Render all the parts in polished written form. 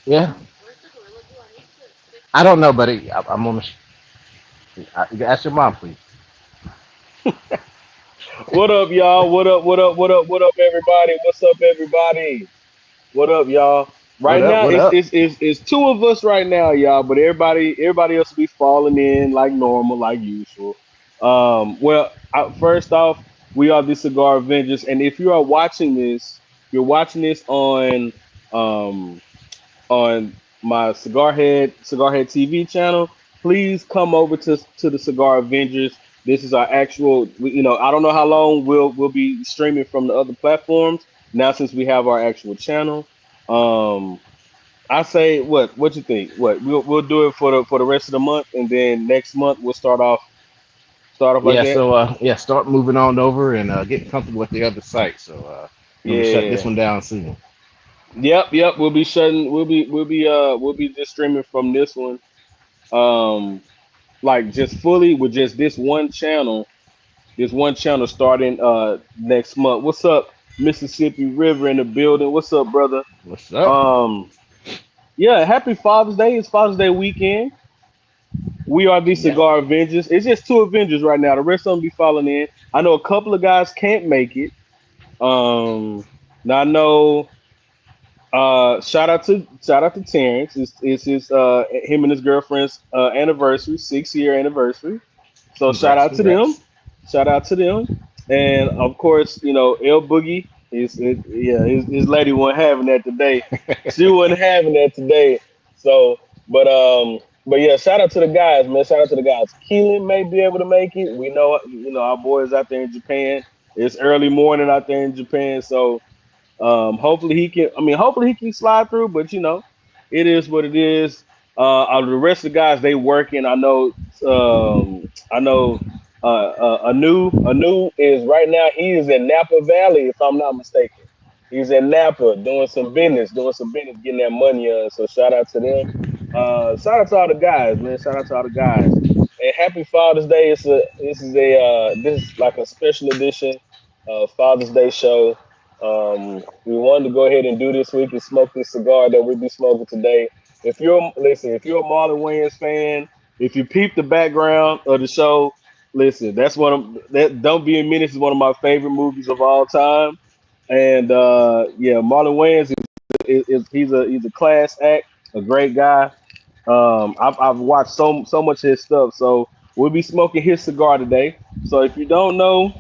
Yeah, I don't know, but I'm on. You can ask your mom, please. What up, y'all? What up? What up? What up? What up, everybody? What's up, everybody? What up, y'all? What Right up? now, What it's up? it's it's, it's two of us right now, y'all. But everybody else will be falling in like normal, like usual. First off, we are the Cigar Avengers, and if you are watching this, you're watching this um on my Cigar Head TV channel. Please come over to the Cigar Avengers. This is our actual. I don't know how long we'll be streaming from the other platforms now since we have our actual channel. Um, I say what you think? What we'll do it for the rest of the month, and then next month we'll start off like Yeah, that. so yeah, start moving on over and getting comfortable with the other site. So we'll be shutting this Yeah. one down soon. Yep. We'll be shutting. We'll be just streaming from this one. Um, like just fully with just this one channel starting next month. What's up, Mississippi River in the building? What's up, brother? What's up? Um, yeah, happy Father's Day. It's Father's Day weekend. We are the Yeah. Cigar Avengers. It's just two Avengers right now. The rest of them be falling in. I know a couple of guys can't make it. Now I know. Shout out to Terrence. It's his him and his girlfriend's anniversary, 6 year anniversary. So shout Congrats, out to them. congrats. Shout out to them. And of course, L Boogie. Yeah, his lady wasn't having that today. She wasn't having that today. So, but yeah, shout out to the guys, man. Shout out to the guys. Keelan may be able to make it. We know, our boys out there in Japan. It's early morning out there in Japan, so hopefully he can. I mean, hopefully he can slide through. But it is what it is. The rest of the guys they working. I know. I know. Anu is right now. He is in Napa Valley, if I'm not mistaken. He's in Napa doing some business, getting that money. So shout out to them. Shout out to all the guys, man. Shout out to all the guys. And happy Father's Day. This is like a special edition Father's Day show. We wanted to go ahead and do this week and smoke this cigar that we'll be smoking today. If you're a Marlon Wayans fan, if you peep the background of the show, listen, that's one of that. Don't Be a Menace is one of my favorite movies of all time. And yeah, Marlon Wayans is he's a class act, a great guy. I've watched so much of his stuff, so we'll be smoking his cigar today. So if you don't know,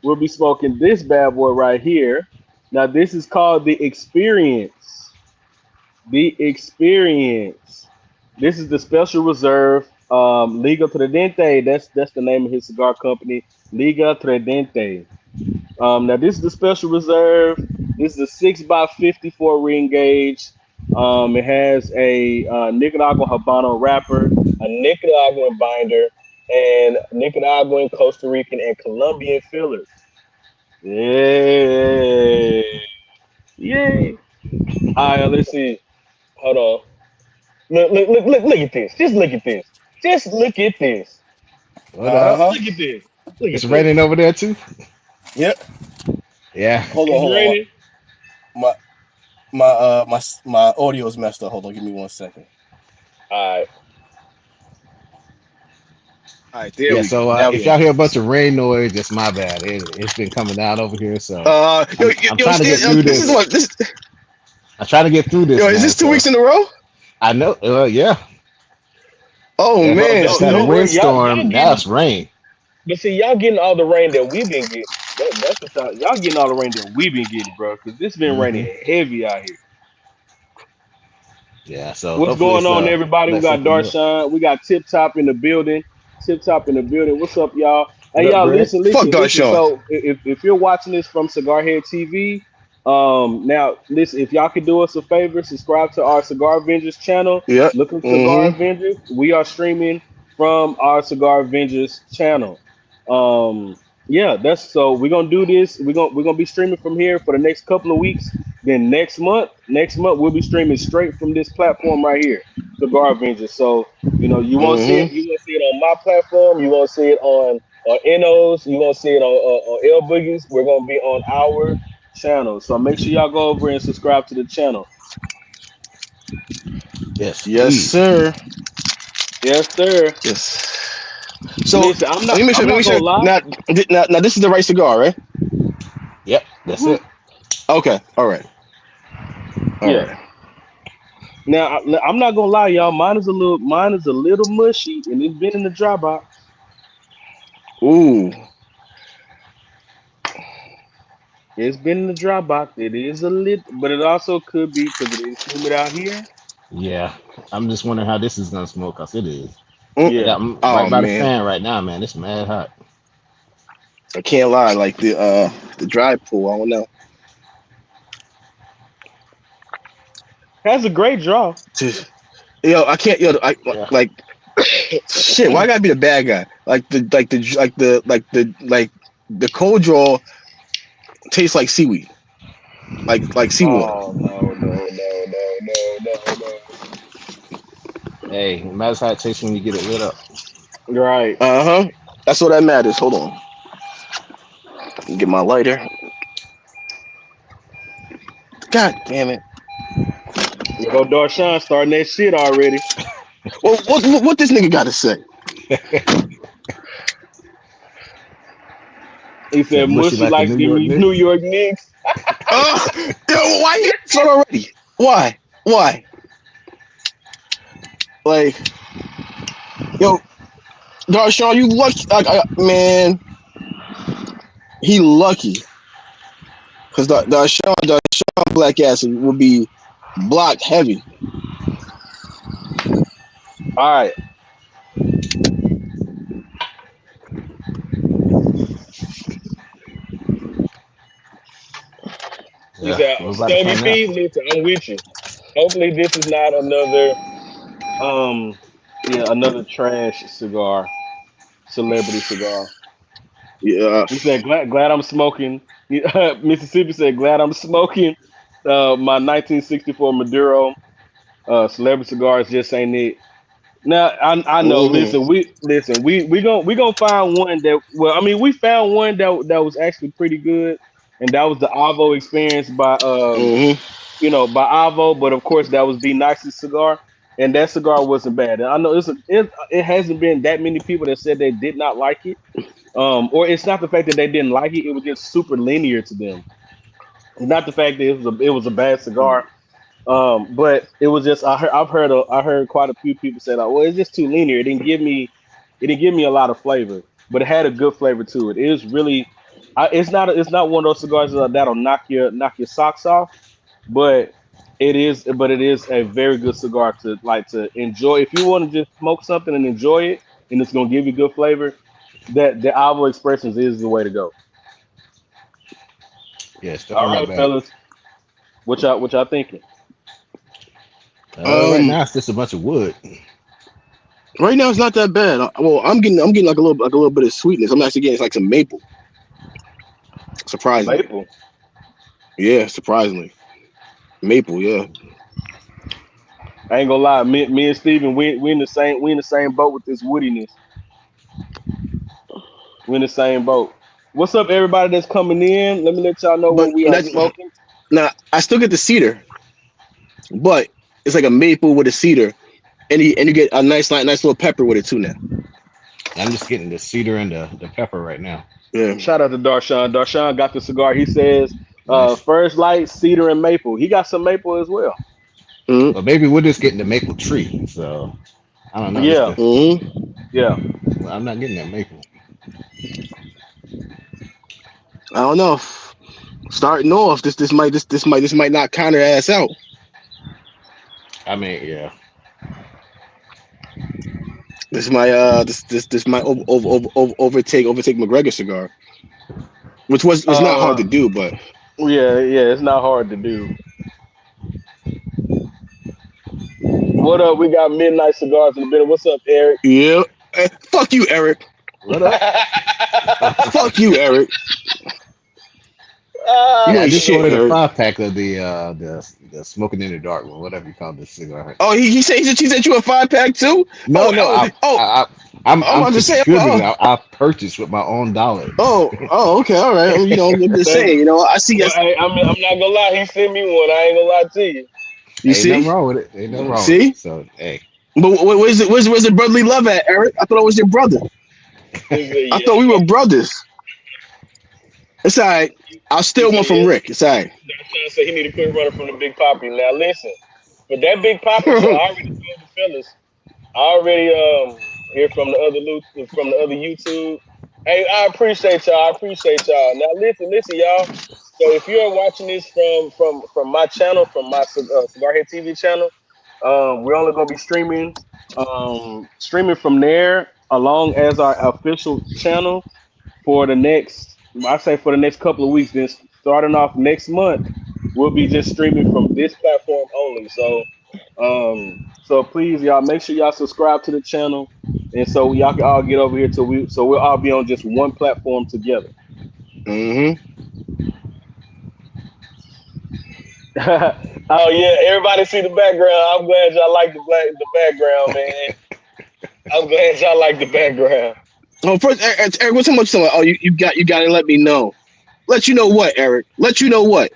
we'll be smoking this bad boy right here. Now this is called the Experience. The Experience. This is the special reserve. Liga Tridente. That's the name of his cigar company. Liga Tridente. Now this is the special reserve. This is a 6x54 ring gauge. It has a Nicaraguan Habano wrapper, a Nicaraguan binder, and Nicaraguan, Costa Rican, and Colombian fillers. Yay! Yay! All right, let's see. Hold on. Look at this. Just look at this. Just look at this. What Uh up? huh. Look at this. Look It's at this. raining over there too. Yep. Yeah. It's Hold on. raining. My audio is messed up. Hold on. Give me 1 second. All right. All right. There Yeah. we go. So Now we if in y'all hear a business. bunch of rain noise, it's my bad. It's been coming down over here, so Yo, I'm yo, trying to get Stan, through this is this. what this. I'm trying to get through Yo, this, is man. this two So weeks in a row? I know. Yeah. Oh Yeah. Bro, man, Just don't had a don't Stan. worry. Y'all windstorm. Now getting it's rain. but see y'all getting all the rain that we've been getting. That's what y'all getting all the rain that we've been getting, bro. Cause this been Hmm. raining heavy out here. Yeah. So What's hopefully going it's on, everybody? We let got something up. Darshan. We got Tip Top in the building. Tip Top in the building. What's up, y'all? What Hey, up, y'all, Greg? listen, Fuck listen, listen. Darshawn. So, if you're watching this from Cigar Head TV, now listen, if y'all could do us a favor, subscribe to our Cigar Avengers channel. Yep. Look up Cigar Mm-hmm. Avengers. We are streaming from our Cigar Avengers channel. Yeah, that's so we're gonna do this. We're gonna be streaming from here for the next couple of weeks. Then next month we'll be streaming straight from this platform right here, Cigar Avengers. So you won't see it. Mm-hmm. You won't see it on my platform. You won't see it on Nos. You won't see it on L Boogies. We're gonna be on ours. channel. So make sure y'all go over and subscribe to the channel. Yes, Yes, please. sir. Yes, sir. Yes. So Listen, let me make sure. I'm Let me not make sure. gonna lie. Now, this is the right cigar, right? Yep, that's Mhm. it. Okay. All right. All Yeah. right. Now I'm not gonna lie, y'all. Mine is a little mushy, and it's been in the dry box. Ooh. It's been in the dry box. It is a little, but it also could be because it is humid out here. Yeah, I'm just wondering how this is gonna smoke, cause it is. Mm. I Yeah. got right Oh by the man, fan right now, man. It's mad hot. I can't lie. Like the dry pool. I don't know. Has a great draw. Just, yo, I can't. Yo, I Yeah. like shit. Why I gotta be the bad guy? Like the cold draw tastes like seaweed. Like seawater. Oh no. Hey, it matters how it tastes when you get it lit up. Right. Uh-huh. That's all that matters. Hold on. Get my lighter. God damn it. You go Darshawn starting that shit already. Well, what this nigga got to say? He Said said mushy Mushy like the likes New the York New Knicks. York Knicks. Uh, yo, why you start already? Why? Why? Like, yo, Darshawn, you lucky. Man, he lucky. Because Darshawn black ass will be blocked heavy. All right. He Yeah, said, we're about to Stogie find out. P, listen, I'm with you. Hopefully this is not another um another trash cigar, celebrity cigar. Yeah. He said, glad I'm smoking. Mississippi said, glad I'm smoking my 1964 Maduro celebrity cigars just ain't it. Now I know. Mm-hmm. We gonna find one that. Well, I mean, we found one that was actually pretty good, and that was the Avo experience by Mm-hmm. by Avo. But of course, that was the nicest cigar, and that cigar wasn't bad. And I know it hasn't been that many people that said they did not like it. Or it's not the fact that they didn't like it; it was just super linear to them. It's not the fact that it was a bad cigar. But it was just I heard quite a few people say like, well, it's just too linear. It didn't give me a lot of flavor, but it had a good flavor to it. It is really, it's not one of those cigars that'll knock your socks off, but it is a very good cigar to like to enjoy. If you want to just smoke something and enjoy it, and it's gonna give you good flavor, that the Avo Expressions is the way to go. Yeah, it's All definitely not right, bad. fellas, what y'all thinking? Right Um, now it's just a bunch of wood. right now it's not that bad. Well, I'm getting like a little bit of sweetness. I'm actually getting like some maple. Surprisingly. Maple. Yeah, surprisingly. Maple, yeah. I ain't gonna lie, me and Steven, we in the same boat with this woodiness. We in the same boat. What's up, everybody that's coming in? Let me let y'all know But what we are that smoking. now I still get the cedar, but it's like a maple with a cedar, and you get a nice little pepper with it too now. I'm just getting the cedar and the pepper right now. Yeah. Shout out to Darshawn. Darshawn got the cigar. He says, Nice. first light, cedar, and maple. He got some maple as well. Mm-hmm. But maybe we're just getting the maple tree. So I don't know. This Yeah, the Mm-hmm. yeah. well, I'm not getting that maple. I don't know. Starting off, this might not counter ass out. I mean, yeah. This might overtake McGregor cigar, which was not hard Uh, to do, but yeah. It's not hard to do. What up? We got Midnight Cigars in the middle. What's up, Eric? yeah. Fuck you, Eric. What up? Fuck you, Eric. You Yeah, I ain't just shit, ordered a Eric. 5 pack of the smoking in the dark one, whatever you call this cigar. Oh, he sent you a 5 pack too. No, Oh, no, oh, oh. I'm I'm about to say, contributing. I purchased with my own dollars. okay, all right. You know, I'm just That's, saying. You know, I see. well, I'm not gonna lie. He sent me one. I ain't gonna lie to you. You Ain't nothing see, wrong with it. Ain't nothing wrong with it. see. So hey, But where's the brotherly love at, Eric? I thought it was your brother. He said, I yeah, thought we were brothers. It's all right. I'll he steal said, one from Rick. It's all right. Darshon said he need to quit running from the Big Poppy. Now listen, for that Big Poppy shit, I already told the fellas. I already hear from the other YouTube. Hey, I appreciate y'all. I appreciate y'all. Now listen, y'all. So if you're watching this from my channel, from my Cigar Head TV channel, we're only gonna be streaming from there along as our official channel for the next, I say for the next couple of weeks. Then starting off next month, we'll be just streaming from this platform only. So please, y'all, make sure y'all subscribe to the channel, and so y'all can all get over here so we'll all be on just one platform together. Mm-hmm. Oh yeah, everybody see the background. I'm glad y'all like the background, man. I'm glad y'all like the background. Oh, first, Eric, what's so much? Oh, you got to let me know. Let you know what, Eric? Let you know what?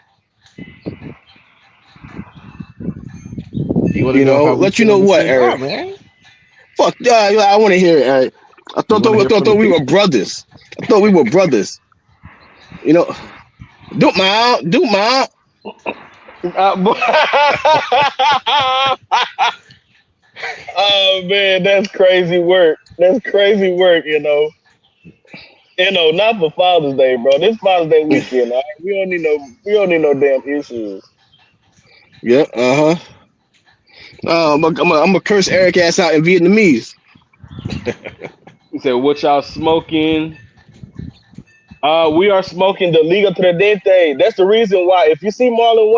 you want to You know know, how we let you feel know in the what, cigar, Eric? man? Fuck, I want to hear it, Eric. You want to hear from Thought the we were people? brothers. I thought we were brothers. You know, do my. Oh man, that's crazy work. That's crazy work. Not for Father's Day, bro. This Father's Day weekend. All right? We don't need no damn issues. Yeah, uh-huh. I'm a curse Eric ass out in Vietnamese. He said, "What y'all smoking?" We are smoking the Liga Tridente. That's the reason why. If you see Marlon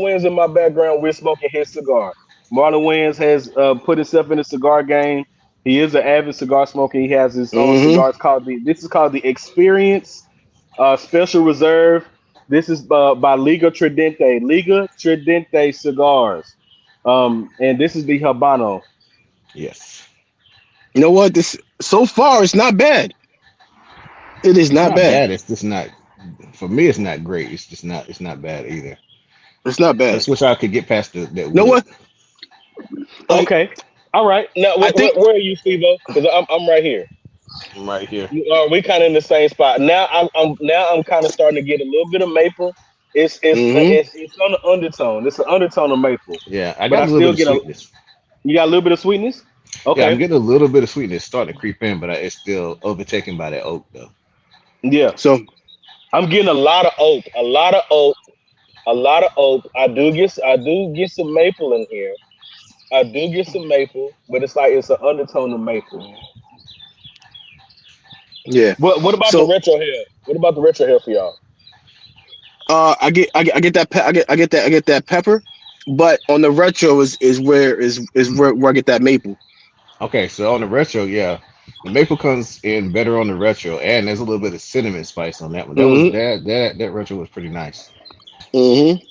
Wayans in my background, we're smoking his cigar. Marlon Wayans has put himself in the cigar game. He is an avid cigar smoker. He has his own Mm-hmm. cigars called this is called the XPerience Special Reserve. This is by Liga Tridente Cigars. And this is the Habano. Yes, You know what? This so far it's not bad. It is it's not not bad. bad. It's just not for me. It's not great. It's just not. It's not bad either. It's not I bad. just wish I could get past that You know wood. what? Like Okay. All right. Now, I think where are you, Steve-O? Because I'm right here. I'm right here. We kind of in the same spot now. I'm kind of starting to get a little bit of maple. mm-hmm. It's on the undertone. It's an undertone of maple, Yeah, I but got I a little still bit of get a. sweetness. You got a little bit of sweetness. Yeah, I'm Okay. getting a little bit of sweetness starting to creep in, but it's still overtaken by that oak though. Yeah, So I'm getting a lot of oak. A lot of oak. A lot of oak. I do get some maple in here. I do get some maple, but it's like it's an undertone of maple. yeah. What about the So retro hair? What about the retro hair for y'all? I get that I get that pepper, but on the retro where I get that maple. Okay, so on the retro, yeah, the maple comes in better on the retro, and there's a little bit of cinnamon spice on that one. That was Mm-hmm. that retro was pretty nice. Mm-hmm.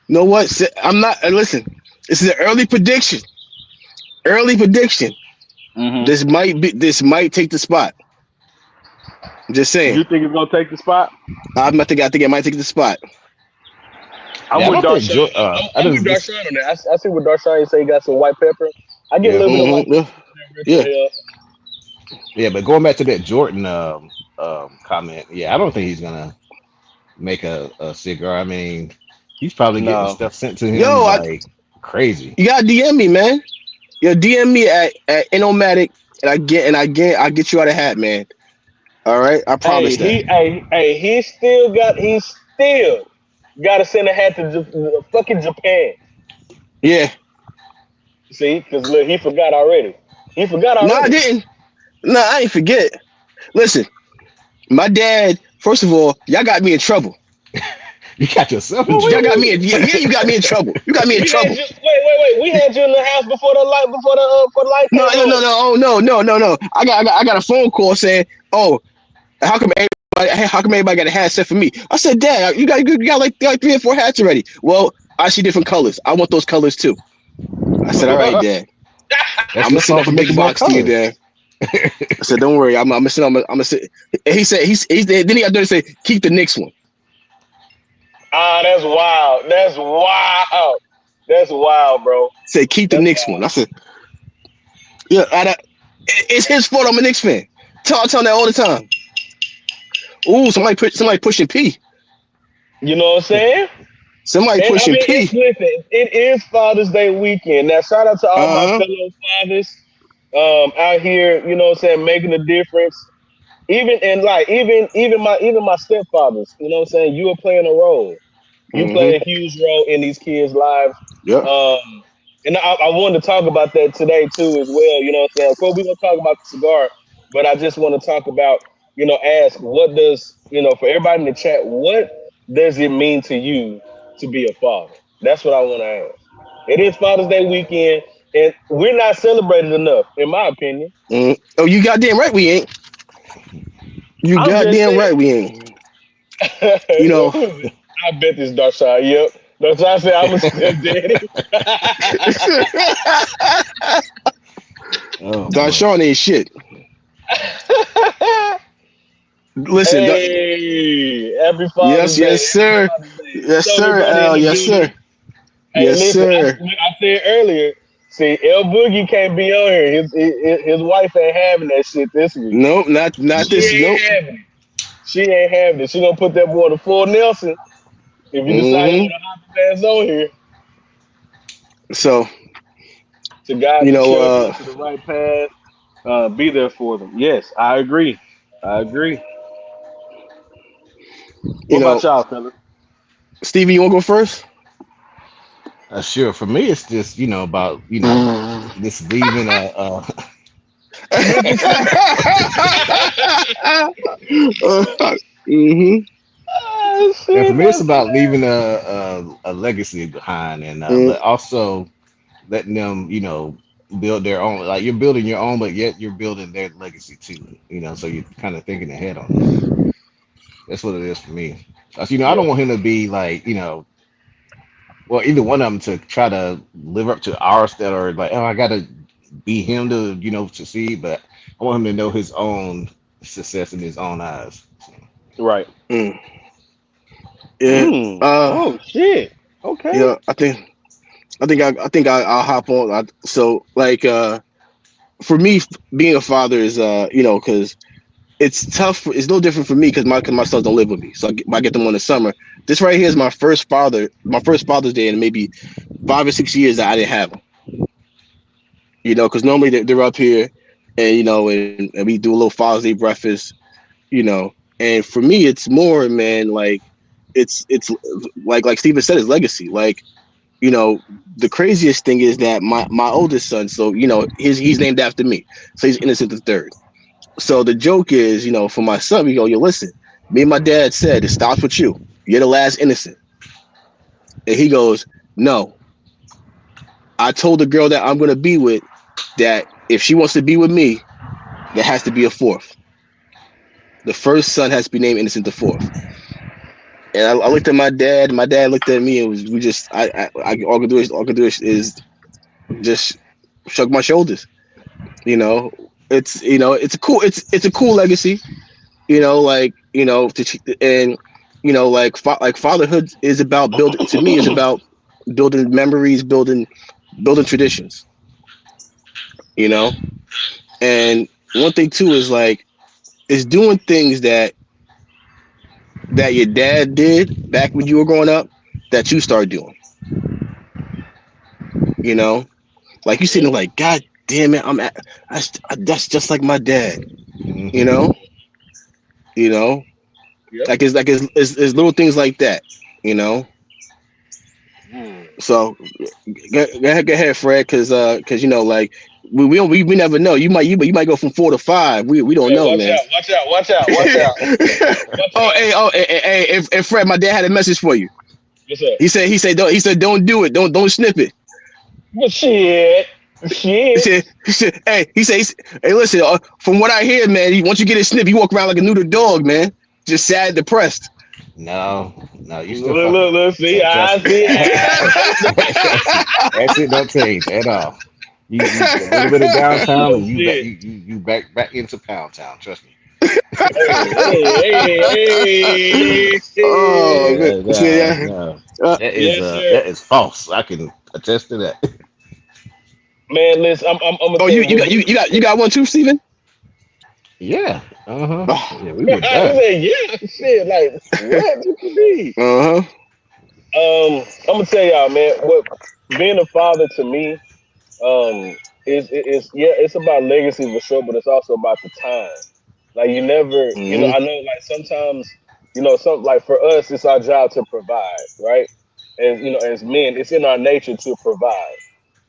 You know what? I'm not listen. This is an early prediction. Early prediction. Hmm. This might take the spot. I'm just saying. You think it's gonna take the spot? I think it might take the spot. I'm Yeah, I with don't think Darshawn. Joy. I'm with Darshawn on that. I see what Darshawn say. He got some white pepper. I get a Yeah, little bit of white Mm-hmm. Yeah. pepper in that retro Yeah. hair. yeah, but going back to that Jordan comment, yeah, I don't think he's gonna make a cigar. I mean, he's probably getting No. stuff sent to Yo, him like crazy. you gotta DM me, man. Yo, DM me at Inomatic, and I get you out of hat, man. All right, I promise that. He still got to send a hat to fucking Japan. Yeah. See, because look, he forgot already. He forgot No, I already. didn't. No, I ain't forget. Listen, my dad. First of all, y'all got me in trouble. You got yourself in What Y'all got trouble. me in, yeah, you got me in trouble. You got me in we had trouble. you? Wait. We had you in the house before the light No, came no, no, on. no, oh, no. I got a phone call saying, oh, how come everybody got a hat set for me? I said, Dad, you got like 3 or 4 hats already. Well, I see different colors. I want those colors too. I said, all right, Dad. That's I'm gonna your send fault off for a big making more box to you, colors. Dad. I said, don't worry. I'm gonna sit. And he said, then he got done to say, keep the Knicks one. Ah, that's wild. That's wild. That's wild, bro. Say, keep the That's Knicks one. wild. I said, yeah, it's his fault. I'm a Knicks fan. I tell him that all the time. Ooh, somebody pushing P. You know what I'm saying? Somebody And I pushing mean, P. listen, it is Father's Day weekend. Now, shout out to all my Uh huh. fellow fathers out here, you know what I'm saying, making a difference. Even and like even my stepfathers, you know what I'm saying, you are playing a role. You Mm-hmm. play a huge role in these kids' lives. Yep. Um, and I wanted to talk about that today too as well. You know what I'm saying? Of course, we're gonna talk about the cigar, but I just want to talk about, ask what does, for everybody in the chat, what does it mean to you to be a father? That's what I want to ask. It is Father's Day weekend, and we're not celebrated enough, in my opinion. Mm. Oh, you goddamn right we ain't. You I'm just goddamn saying. right we ain't. You know, Who is it? I bet this Darshad. Yep. Darshad said I'm a stepdaddy. Oh boy. Darshawn ain't shit. Listen, Hey, happy yes, Father's Day. yes, Happy sir. Father's Day. Yes, So sir. everybody in L, the yes, building. sir. Hey, Yes, listen, sir. I said earlier, see, El Boogie can't be on here. His wife ain't having that shit this week. Nope, not She this. ain't Nope. having it. She ain't having it. She gonna put that boy to full Nelson if you decide you Mm-hmm. want to hop his ass on here So, to guide you the know, children into the right path. Be there for them. Yes, I agree. I agree. What you about know, y'all, fellas? Stevie, you wanna go first? Sure. For me, it's just about this leaving a mm-hmm. Oh and for shit, me, it's that's about leaving hilarious. a legacy behind, and Mm, also letting them build their own. Like you're building your own, but yet you're building their legacy too. So you're kind of thinking ahead on that. That's what it is for me. 'Cause, I Yeah. don't want him to be like well, either one of them to try to live up to ours that are like, oh, I gotta be him to succeed, but I want him to know his own success in his own eyes. So, Right. mm. Yeah. Mm. Oh shit. Okay. Yeah. I'll hop on. So, like, for me, being a father is, because it's tough. It's no different for me because my sons don't live with me, so I get them on the summer. This right here is my first Father's Day in maybe 5 or 6 years that I didn't have them. Because normally they're up here, and and we do a little Father's Day breakfast. And for me, it's more, man. Like, it's like Steven said, his legacy. Like, you know, the craziest thing is that my oldest son, so he's named after me, so he's Innocent the Third. So the joke is, for my son, we go, yo, listen, me and my dad said it stops with you. You're the last innocent. And he goes, no, I told the girl that I'm gonna be with that if she wants to be with me, there has to be a fourth. The first son has to be named Innocent the Fourth. And I looked at my dad. My dad looked at me, and we just, all I could do is just shrug my shoulders. You know, it's a cool legacy. Like and like fatherhood is about building. To me, is about building memories, building traditions. You know, and one thing too is like is doing things that your dad did back when you were growing up that you start doing. You know, like you sitting there like, God damn it, that's just like my dad. You hmm know, you know, Yep. it's little things like that. You know, Mm. so go ahead, Fred, because like we never know. You might go from 4 to 5. We don't Yo, know, watch man. out! Watch out! Watch out! Watch out! Watch Oh, out! hey, and Fred, my dad had a message for you. What's up? Don't do it. Don't snip it. Well, shit. Hey, listen, from what I hear, man, once you get a snip, you walk around like a neutered dog, man. Just sad, depressed. No, no, you still fucking. Look, see, So trust I me. see. That shit don't change at all. You a little bit of downtown and you back Shit. you back into Pound Town. Trust me. Hey, Oh shit. man, see, No, yeah. no. Uh, Yes, sir. That is false. I can attest to that. Man, listen, I'm gonna oh, tell you what you got one too, Steven? Yeah. Uh huh. Oh, Yeah, we he were done. said, yeah, shit. Like, what? What you mean? uh-huh. I'm gonna tell y'all, man. What being a father to me, is yeah, it's about legacy for sure, but it's also about the time. Like you never, Mm-hmm. I know, like sometimes, some like for us, it's our job to provide, right? As as men, it's in our nature to provide,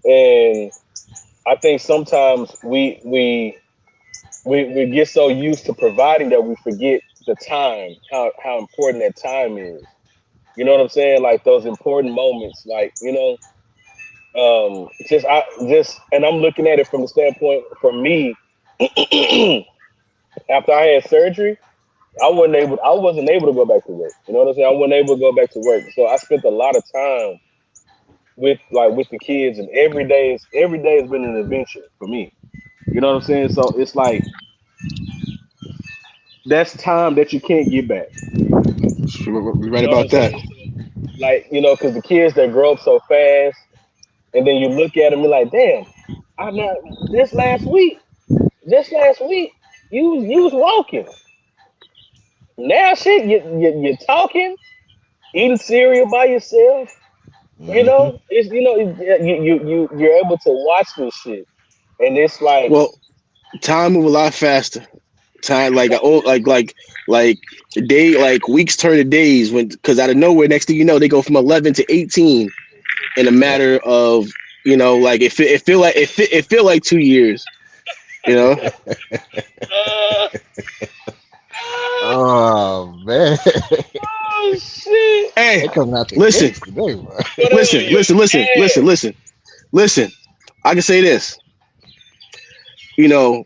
and I think sometimes we get so used to providing that we forget the time, how important that time is. You know what I'm saying? Like those important moments, like and I'm looking at it from the standpoint for me. After I had surgery, I wasn't able to go back to work. You know what I'm saying? I wasn't able to go back to work. So I spent a lot of time with the kids, and every day has been an adventure for me. You know what I'm saying? So it's like that's time that you can't get back. You're right You know what I'm about that. saying? So, like, because the kids that grow up so fast, and then you look at them and like, damn, I not this last week, just last week, you was walking. Now shit, you're talking, eating cereal by yourself. Hmm. It's you're able to watch this shit, and it's like, Well, time move a lot faster. Time like day like weeks turn to days when because out of nowhere, next thing you know, they go from 11 to 18 in a Yeah. matter of like it feel like 2 years. You know. uh, Oh man, oh shit. Hey, they coming out the listen, gates today, bro. But listen, listen, listen, listen, listen, listen. I can say this. You know,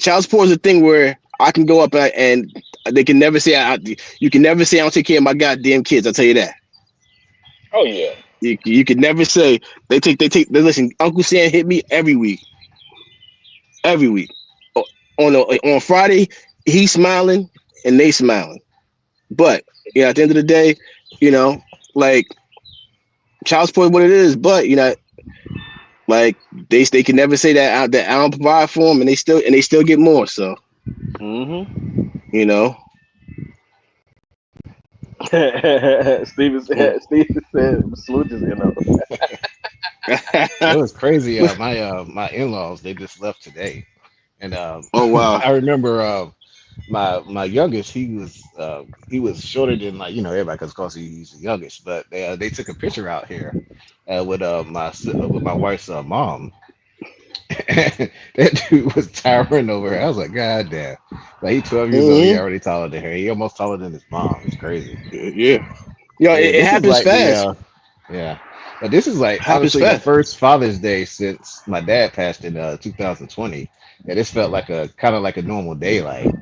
child support is a thing where I can go up and they can never say you can never say I don't take care of my goddamn kids. I'll tell you that. oh yeah. You could never say they listen. Uncle Sam hit me every week. On Friday he's smiling and they smiling. But at the end of the day, you know, like child support is what it is. But like they can never say that I don't provide for them, and they still get more. So Mm-hmm. you know, mm. Steven said smooches, It was crazy. My in laws they just left today, and Oh wow. I remember my youngest he was shorter than like everybody because of course he's the youngest, but they took a picture out here with with my wife's mom. That dude was towering over her. I was like, God damn! Like he 12 years old, he Mm-hmm. already taller than her. He almost taller than his mom. It's crazy. Yeah. But yeah, It this is happens like the fast. yeah. But this is like Happens honestly the fast. first Father's Day since my dad passed in 2020. And this felt like a kind of like a normal day. Like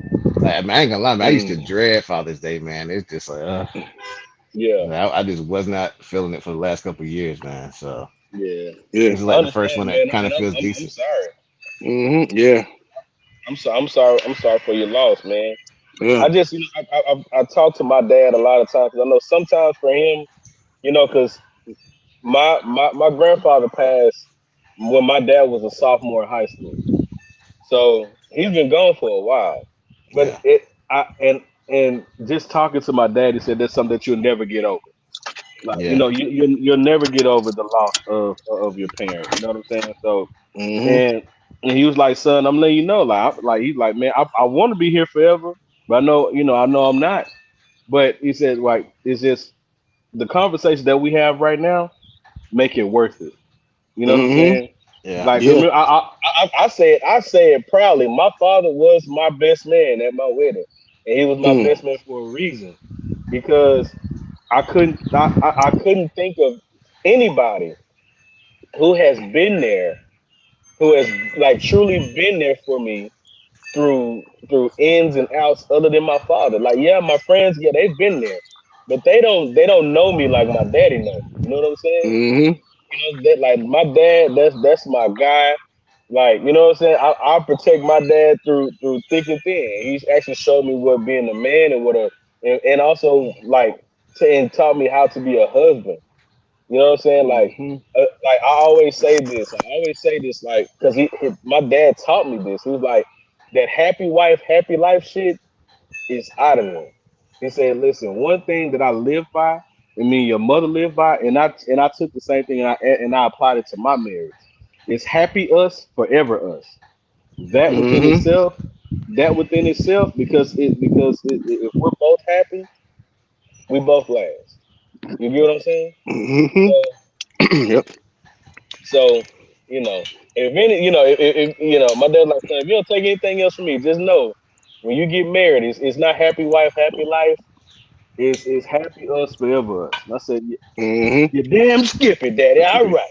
I, mean, I ain't gonna lie, man, I used to Mm. dread Father's Day, man. It's just like Yeah, I just was not feeling it for the last couple of years, man. So yeah. Yeah. this is I like the first understand, one that man, kind and of feels I'm decent. sorry. Mm-hmm. Yeah. I'm sorry for your loss, man. Yeah. I just, I talk to my dad a lot of times 'cause I know sometimes for him, because my grandfather passed when my dad was a sophomore in high school, so he's been gone for a while. But Yeah, and just talking to my dad, he said that's something that you'll never get over. Like yeah, you'll never get over the loss of your parent. You know what I'm saying? So Mm-hmm. and and he was like, son, I'm letting you know, like he's like, man, I want to be here forever, but I know I'm not. But he said, like, it's just the conversation that we have right now make it worth it. You know what I'm Mm-hmm. saying? yeah, Like, 'cause Yeah. I say it proudly. My father was my best man at my wedding, and he was my Mm. best man for a reason because I couldn't think of anybody who has been there, who has like truly been there for me through ins and outs other than my father. Like, yeah, my friends, yeah, they've been there, but they don't know me like my daddy know me. You know what I'm saying? Mm-hmm. You know that like my dad, that's my guy. Like, you know what I'm saying? I protect my dad through thick and thin. He's actually showed me what being a man and and also like and taught me how to be a husband. You know what I'm saying? Mm-hmm. Like I always say this. I always say this, like, because my dad taught me this. He was like, that happy wife, happy life shit is out of there. He said, listen, one thing that I live by, and me and your mother live by, and I took the same thing and I applied it to my marriage. It's happy us, forever us. That within Mm-hmm. itself, that within itself, if we're both happy, we both last. You get what I'm saying? Mm-hmm. So Yep. So, if any, my dad's like, son, if you don't take anything else from me, just know when you get married, it's not happy wife, happy life. It's happy us, forever us. And I said, Mm-hmm. you damn skippy, daddy. All right.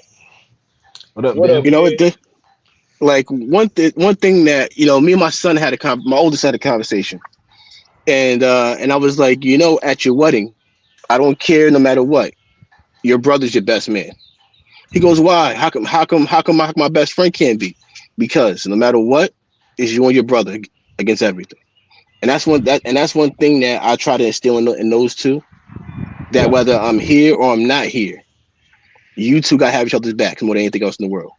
What up, What up, Ben? You know Ben? what? Like one thing that me and my son had my oldest had a conversation, and I was like, at your wedding, I don't care no matter what. Your brother's your best man. He goes, why? How come my best friend can't be? Because no matter what, it's you and your brother against everything. And that's one thing that I try to instill in those two. That Yeah. whether I'm here or I'm not here, you two gotta have each other's backs more than anything else in the world.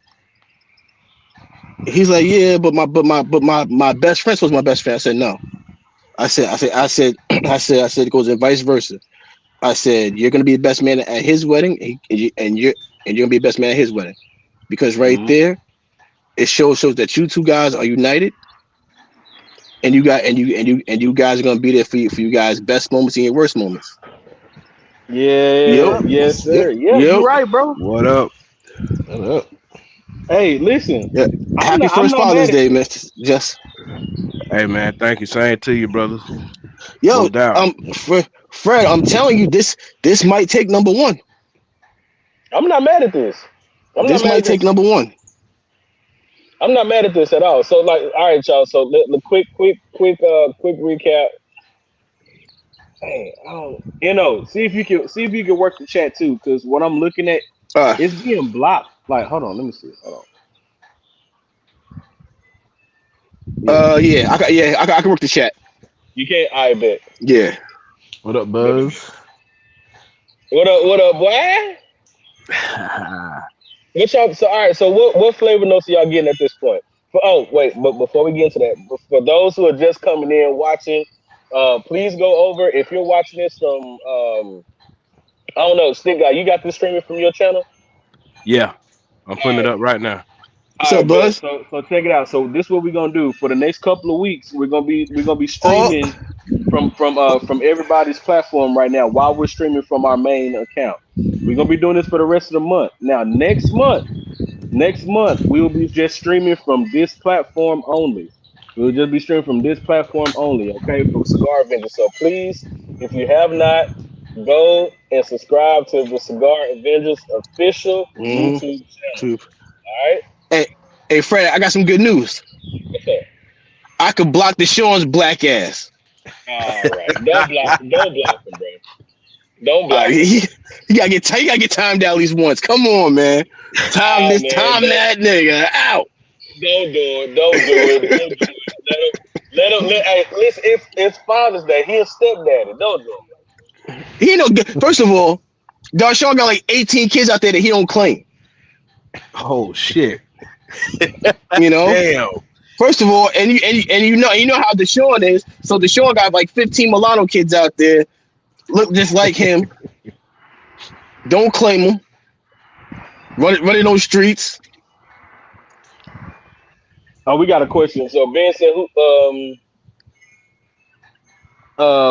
He's like, yeah, but my best friend was my best friend. I said, no. I said, it goes in vice versa. I said, you're gonna be the best man at his wedding, and you're gonna be the best man at his wedding, because right Hmm. there, it shows that you two guys are united, and you guys are gonna be there for you guys' best moments and your worst moments. Yeah. Yep, What up? Yes, yep, sir. Yeah, you're yep. right, bro. What up? What up? Hey, listen, Yeah. I'm Happy not. I'm first not Father's mad at Day, this. Mister. Just Hey man, thank you. Same to you, brother. yo, No doubt. Fred, I'm telling you, this might take number one. I'm not mad at this. I'm not This mad might at take this. number one. I'm not mad at this at all. So, like, all right, y'all. So, the quick recap. Hey, I don't, see if you can work the chat too, because what I'm looking at, Uh, it's being blocked. Like, hold on, let me see. Hold on. Yeah, I can work the chat. you can't. I bet. Yeah. What up, Bet. Buzz? What up, boy? yeah, What y'all? So, all right. So, what flavor notes are y'all getting at this point? Oh, wait, but before we get into that, for those who are just coming in watching, please go over. If you're watching this from, I don't know, Stick Guy, you got this streaming from your channel? I'm All putting it right. up right now. What's All up, right, bet. Buzz? So check it out. So this is what we're gonna do for the next couple of weeks. We're gonna be Oh, streaming from everybody's platform right now while we're streaming from our main account. We're gonna be doing this for the rest of the month. Now next month we will be just streaming from this platform only. We'll just be streaming from this platform only, okay? For Cigar Avengers. So please, if you have not, go and subscribe to the Cigar Avengers official mm, YouTube channel. two. All right? Hey, hey, Fred, I got some good news. What's up? I could block the Sean's black ass. All right. Don't block him, bro. Don't block him. He, you gotta get timed out at least once. Come on, man. Time Nah, this, man. time that nigga out. Don't do it. Don't do it. Don't do it. Hey, listen, it's Father's Day. He a stepdaddy. Don't do it. He know. First of all, Darshawn got like 18 kids out there that he don't claim. Oh shit. You know. Damn. First of all, and you know how Deshaun is. So Deshaun got like 15 Milano kids out there, look just like him. Don't claim them. Running those streets. Oh, we got a question. So Ben said,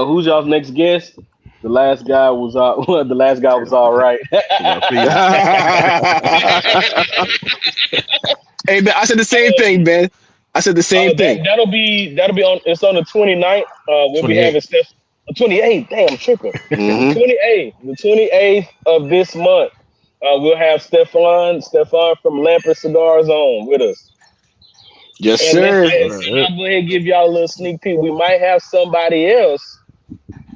who's y'all's next guest? The last guy was the last guy was all right. See ya. Hey, Ben, I said the same thing, Ben. I said the same thing. That'll be on. It's on the 29th. We'll be having 28. Steph. 28th. Damn, I'm tripping. The Mm-hmm. 28th. The 28th of this month. We'll have Stefan from Lamper Cigars on with us. Yes, And let's sir. and see, I'll go ahead and give y'all a little sneak peek. We might have somebody else,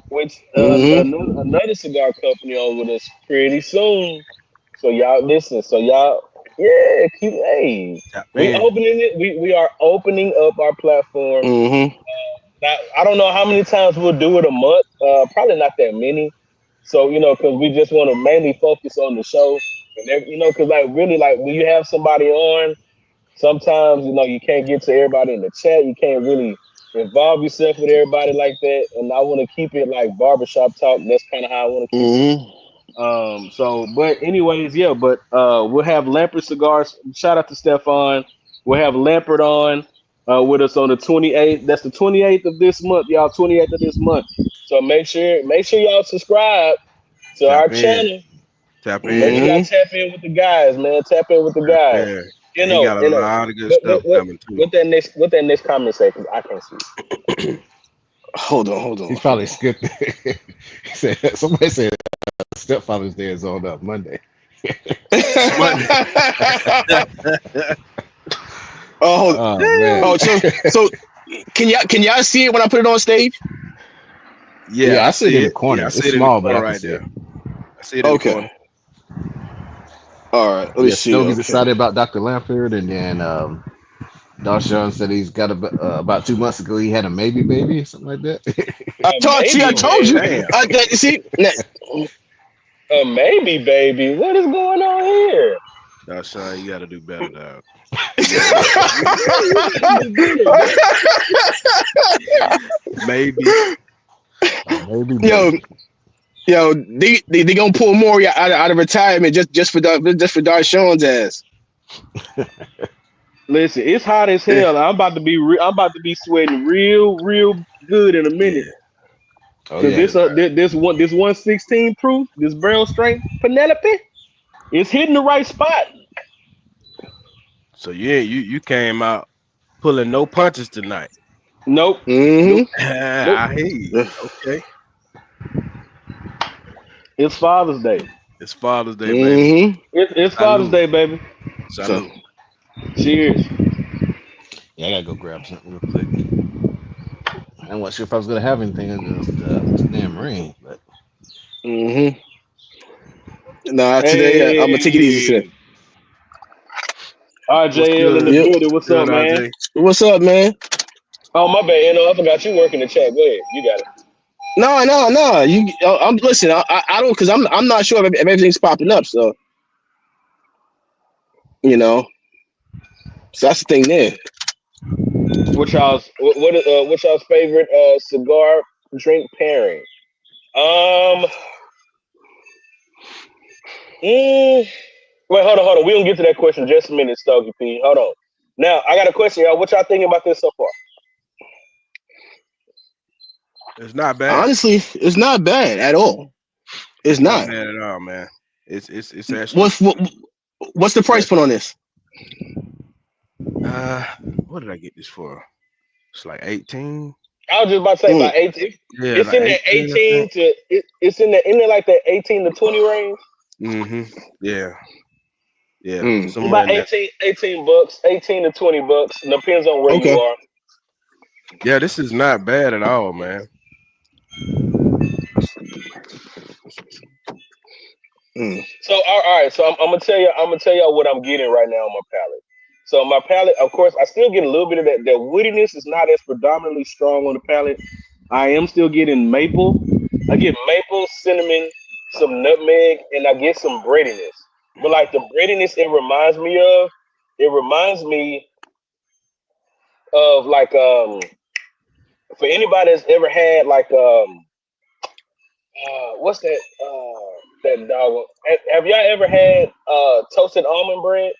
which Mm-hmm. another cigar company on with us pretty soon. So y'all listen. So y'all, yeah, keep hey. Tap We in. opening it. We are opening up our platform. Mm-hmm. Now, I don't know how many times we'll do it a month. Probably not that many. So because we just want to mainly focus on the show, and because like really like when you have somebody on, sometimes you can't get to everybody in the chat. You can't really involve yourself with everybody like that. And I want to keep it like barbershop talk. That's kind of how I want to keep it. Mm-hmm. But anyways, yeah. But we'll have Lampert Cigars. Shout out to Stefan. We'll have Lampert on with us on the 28th. That's the 28th of this month, y'all. 28th of this month. So make sure y'all subscribe to our Tap in. channel. Tap Make sure in. y'all Mm-hmm. tap in with the guys, man. Tap in with the Tap guys. in. You And he know, got a you know. lot of good What what stuff what coming too. what that next comment say? 'Cause I can't see. Hold on. Hold He's on. Hold probably on. skipped it. He said somebody said stepfather's day is on Monday. Monday. Oh, hold. Oh man. Oh, so can y'all see it when I put it on stage? Yeah, Yeah, I I see it see in the it. Yeah, I corner. It's see it in the small, but corner I can right see it. there. I see it in the Okay. corner. All right. Let me Yeah, see. Stogie's Okay. excited about Dr. Lampert, and then Darshawn said he's got about 2 months ago he had a baby, something like that. I Maybe, told you. Damn. See. maybe, baby. What is going on here? That's you gotta do better, dog. You gotta do You do better, maybe. A yo, baby. yo, they gonna pull Maury out of retirement just for Darshawn's ass. Listen, it's hot as Eh, hell. I'm about to be sweating real good in a minute. Yeah. Oh Cause yeah. this 116 proof, this barrel strength Penelope, it's hitting the right spot. So yeah, you came out pulling no punches tonight. Nope, nope, Mm-hmm. nope. I hear you. Okay. It's Father's Day. It's Father's Day, baby. Mm-hmm. It's Father's Salute. Day, baby. So Salute. Cheers. Yeah, I gotta go grab something real quick. I wasn't sure if I was gonna have anything against this damn rain, but mm-hmm. Nah, today I'm gonna take it easy today. Hey, What's RJL in the good? Yep. building. What's Good, up, man? RJ. What's up, man? Oh, my bad. I forgot you work in the chat. Go ahead. You got it. No. I'm listen. I don't because I'm not sure if everything's popping up. So you know, so that's the thing there. What's y'all's favorite cigar drink pairing? Um, mm, wait, hold on. We don't get to that question in just a minute, Stogie P. Hold on. Now, I got a question, y'all. What y'all thinking about this so far? It's not bad. Honestly, it's not bad at all. It's It's not not. bad at all, man. It's actually What's what, what's the it's price point on actually this? uh what did I get this for? It's like 18. I was just about to say Mm, about 18. Yeah, It's like in that 18, I think. 18 to it's in there like that 18 to 20 range. Mm-hmm. Yeah, yeah. mm, Somewhere About in there. 18 bucks, 18 to 20 bucks. Depends on where you okay. are. Yeah, this is not bad at all, man. Mm, So all right, so I'm gonna tell you, what I'm getting right now on my palate. So my palate, of course, I still get a little bit of that. That woodiness is not as predominantly strong on the palate. I am still getting maple. I get maple, cinnamon, some nutmeg, and I get some breadiness. But like the breadiness, it reminds me of like for anybody that's ever had like what's that dog? Have y'all ever had toasted almond bread?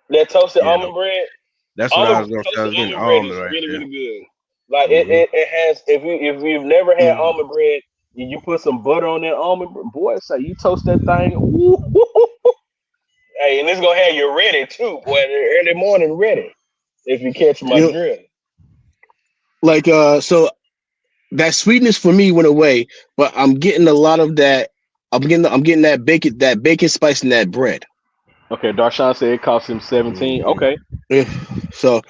That toasted Yeah, almond bread, that's what I was gonna say. I toasted was getting almond bread almond is right really there. good. Like Mm-hmm. it has. If you've never had mm. almond bread, you put some butter on that almond bread. Boy, say you toast that thing. Woo, woo, woo. Hey, and it's gonna have you ready too, boy. Early morning ready. If you catch my You know, drift. like so. that sweetness for me went away, but I'm getting a lot of that. I'm getting that bacon spice in that bread. Okay, Darshawn said it cost him 17. Mm-hmm. Okay, Yeah. So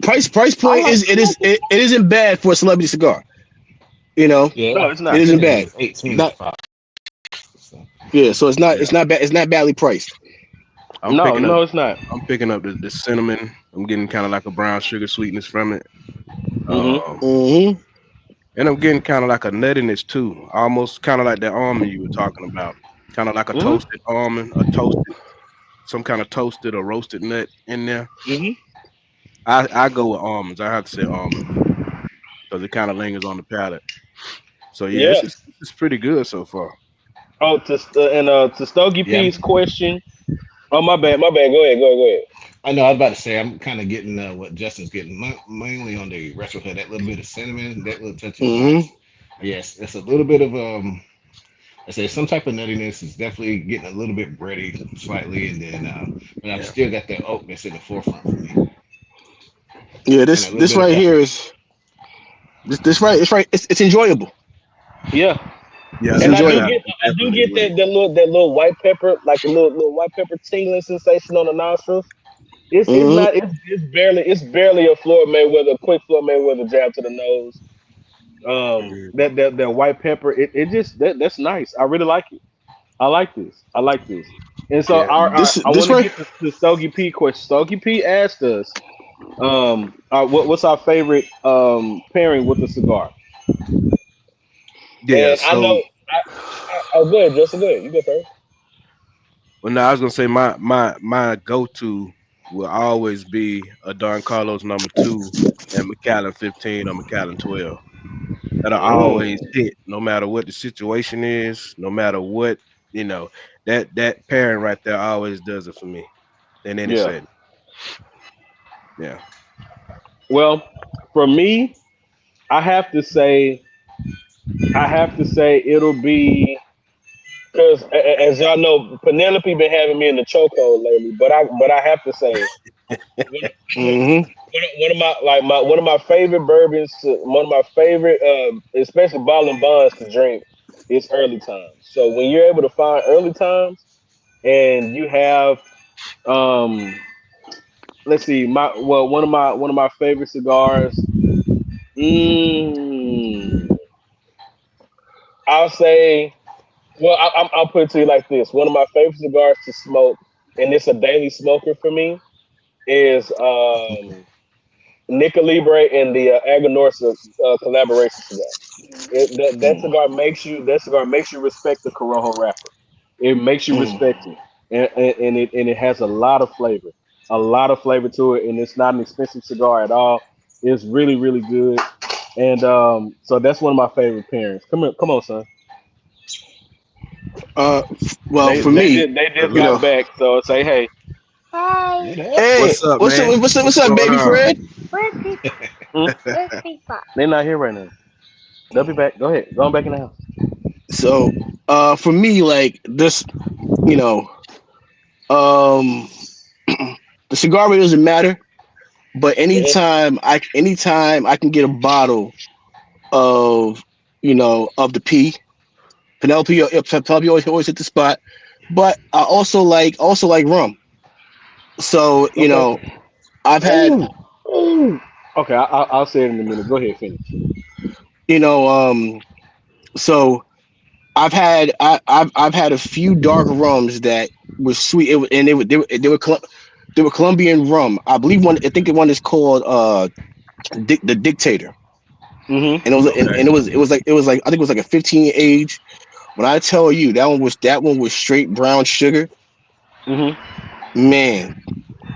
price I point like. is it isn't bad for a celebrity cigar. You know, Yeah, No, I it's it not. think isn't it bad. was 18 Not five. So, yeah. So Yeah, it's not badly priced. I'm No, picking up. no, it's not. I'm picking up the cinnamon. I'm getting kind of like a brown sugar sweetness from it. Mm-hmm. Um, Mm-hmm. and I'm getting kind of like a nuttiness too, almost kind of like that almond you were talking about, kind of like a Mm-hmm. toasted almond, a toasted, some kind of toasted or roasted nut in there. Mm-hmm. I go with almonds. I have to say almond because it kind of lingers on the palate. So yeah, Yeah. it's pretty good so far. Oh, to Stogie yeah, P's question. Oh, my bad. My bad. Go ahead. Go ahead. I know. I was about to say I'm kind of getting what Justin's getting, mainly on the retro head. That little bit of cinnamon, that little touch of Mm-hmm. spice. Yes, it's a little bit of I say some type of nuttiness is definitely getting a little bit bready slightly, and then but I've Yeah, still got that oak that's in the forefront for me, Yeah. and a little This bit of right here pepper. is this right. It's right. It's enjoyable. Yeah. yeah, It's And that's enjoyable. I do definitely get what. that little white pepper, like a little white pepper tingling sensation on the nostrils. It's Mm-hmm. not it's barely a Floyd Mayweather, a quick Floyd Mayweather jab to the nose. Mhm. That white pepper, it just that's nice. I really like it. I like this. I like this. And so Yeah, I This want to right. get to Stogie P question. Stogie P asked us, what's our favorite pairing with a cigar? yeah. And I So, know oh go ahead, Justin, go ahead. You go first. well, now I was gonna say my go to will always be a Don Carlos number two and McAllen 15 or McAllen 12. That'll always Mm, hit, no matter what the situation is, no matter what you know. That pairing right there always does it for me in any yeah. setting. Yeah, Well, for me, I have to say it'll be because as y'all know, Penelope been having me in the chokehold lately. But I have to say one, Mm-hmm. one of my one of my favorite bourbons, one of my favorite, especially bottle and bonds to drink is early times. So when you're able to find early times and you have um let's see one of my favorite cigars. Mm, I'll say, well, I'll put it to you like this: one of my favorite cigars to smoke, and it's a daily smoker for me, is Nica Libre and the Aganorsa collaboration cigar. Mm. That cigar makes you respect the Corojo wrapper. It makes you Mm. respect it, and it has a lot of flavor to it, and it's not an expensive cigar at all. It's really really good, and so that's one of my favorite pairings. Come on, son. Well, for me, They just you got know, back, so say hey. What up? hey, what's up, man? what's What's up, going baby on? Fred? Hmm? They're not here right now. They'll be back. Go ahead. Go on back in the house. So, for me, like this, you know, um, the cigar rate doesn't matter. But Mhm. anytime I can get a bottle of, of the P, Penelope always hit the spot. But I also like rum. So, Okay. I've had, Ooh. Ooh. Okay, I'll say it in a minute. Go ahead, finish. you know, so I've had a few dark rums that were sweet. And they were Colombian rum. I think one is called the Dictator. Mm-hmm. And Okay. it was like I think it was like a 15 age. When I tell you that one was straight brown sugar, Mm-hmm. man,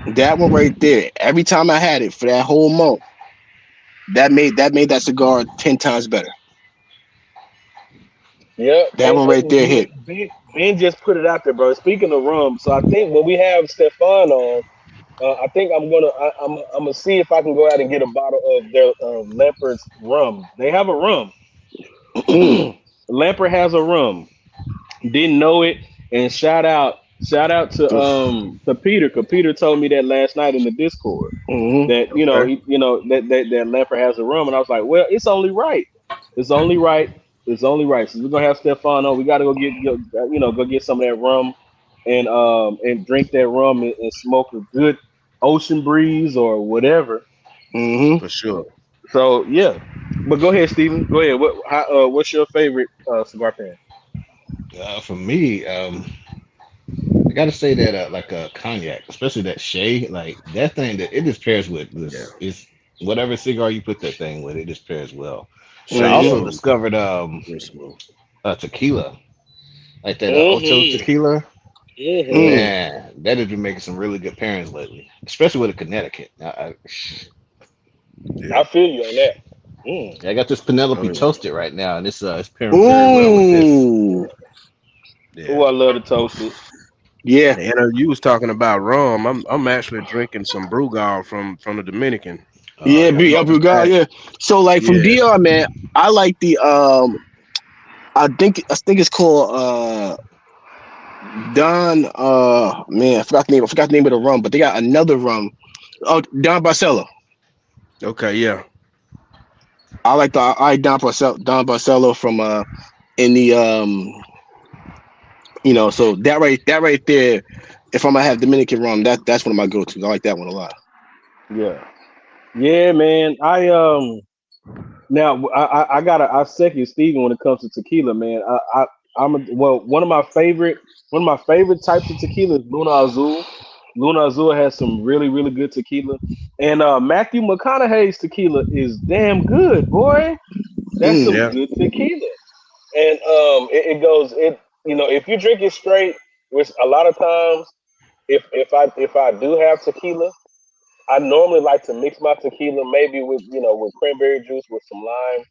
that one right there. Every time I had it for that whole month, that made that cigar 10 times better. Yeah, That one right there hit. Ben just put it out there, bro. Speaking of rum, so I think when we have Stefan on, I think I'm gonna see if I can go out and get a bottle of their Leopard's rum. They have a rum. Mm. Leopard has a rum. Didn't know it, and shout out to Peter, because Peter told me that last night in the Discord Mm-hmm. that Okay. that Leopard has a rum, and I was like, well, it's only right. It's only right. It's only right. So we're gonna have Stefano. We gotta go get some of that rum and drink that rum and smoke a good ocean breeze or whatever. Mm-hmm. for sure. So yeah. But go ahead, Steven. Go ahead. What's your favorite cigar pan? For me, I gotta say that like a cognac, especially that Shay, like that thing that it just pairs with Yeah, this is whatever cigar you put that thing with, it just pairs well. But I Shay Mm-hmm. also smooth, discovered real smooth. tequila, like that Ocho Mm-hmm. tequila. Mm-hmm. Mm. Man, that has been making some really good pairings lately, especially with a Connecticut. Yeah. I feel you on that. Mm. I got this Oh Penelope yeah. toasted right now, and it's pairing very well with this. Ooh. Oh, Yeah. I love to toast it. Yeah. And you was talking about rum. I'm actually drinking some Brugal from the Dominican. Oh Yeah, yeah, be up Couple your God, back. yeah. So like from Yeah. DR, man, I like the I think it's called Don man, I forgot the name of the rum, but they got another rum. Oh, Don Barcelo. Okay. Yeah. I like Don Barcelo from in the so that right there, if I'm gonna have Dominican rum, that's one of my go-tos. I like that one a lot. Yeah. Yeah, man. Now I gotta I second Steven when it comes to tequila, man. Well, one of my favorite types of tequila is Luna Azul. Luna Azul has some really really good tequila, and Matthew McConaughey's tequila is damn good, boy. That's Mm. some Yeah. good tequila, and it goes it if you drink it straight, which a lot of times if I do have tequila. I normally like to mix my tequila maybe with with cranberry juice with some lime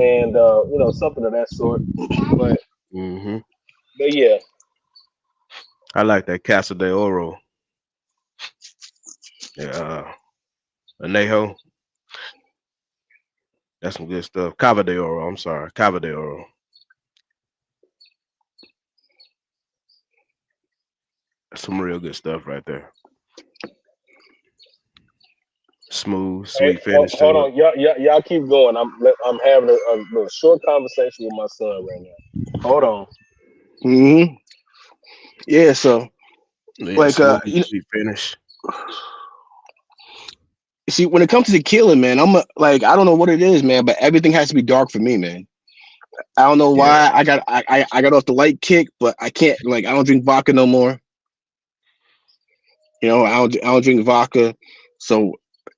and something of that sort. But Hmm. but yeah, I like that Casa de Oro. Yeah. Anejo. That's some good stuff. Cava de Oro. I'm sorry. Cava de Oro. That's some real good stuff right there. Smooth, hey, sweet finish hold to it. on, y'all keep going. I'm having a little short conversation with my son right now. Hold on. Hmm. Yeah, so Yeah, like smooth, sweet finish. see when it comes to tequila, man, like I don't know what it is, man, but everything has to be dark for me, man. I don't know Yeah. why. I got off the light kick, but I can't like I don't drink vodka no more. I don't drink vodka, so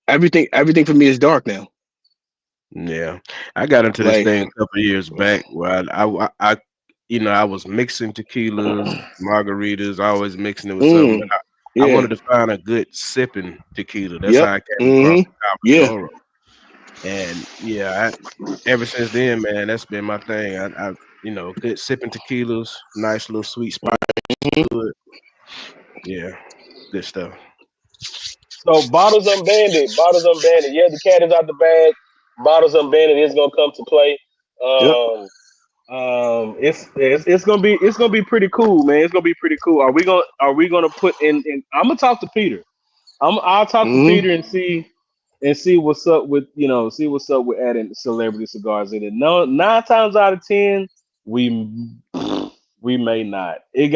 everything for me is dark now. Yeah. I got into this Like, thing a couple of years back where I was mixing tequilas, margaritas, always mixing it with something. mm, But I yeah, wanted to find a good sipping tequila. That's how yep, I came across mm-hmm, the Cava de yeah, Oro. And yeah, ever since then, man, that's been my thing. Good sipping tequilas, nice little sweet spice to it. Yeah, good stuff. So bottles unbanded, bottles unbanded. Yeah, the cat is out the bag. Bottles unbanded is gonna come to play. yep, Um, it's gonna be pretty cool, man. It's gonna be pretty cool. Are we gonna put in? I'm gonna talk to Peter. I'll talk to mm-hmm, Peter and see what's up with see what's up with adding celebrity cigars in it. No, 9 times out of 10, we we may not. It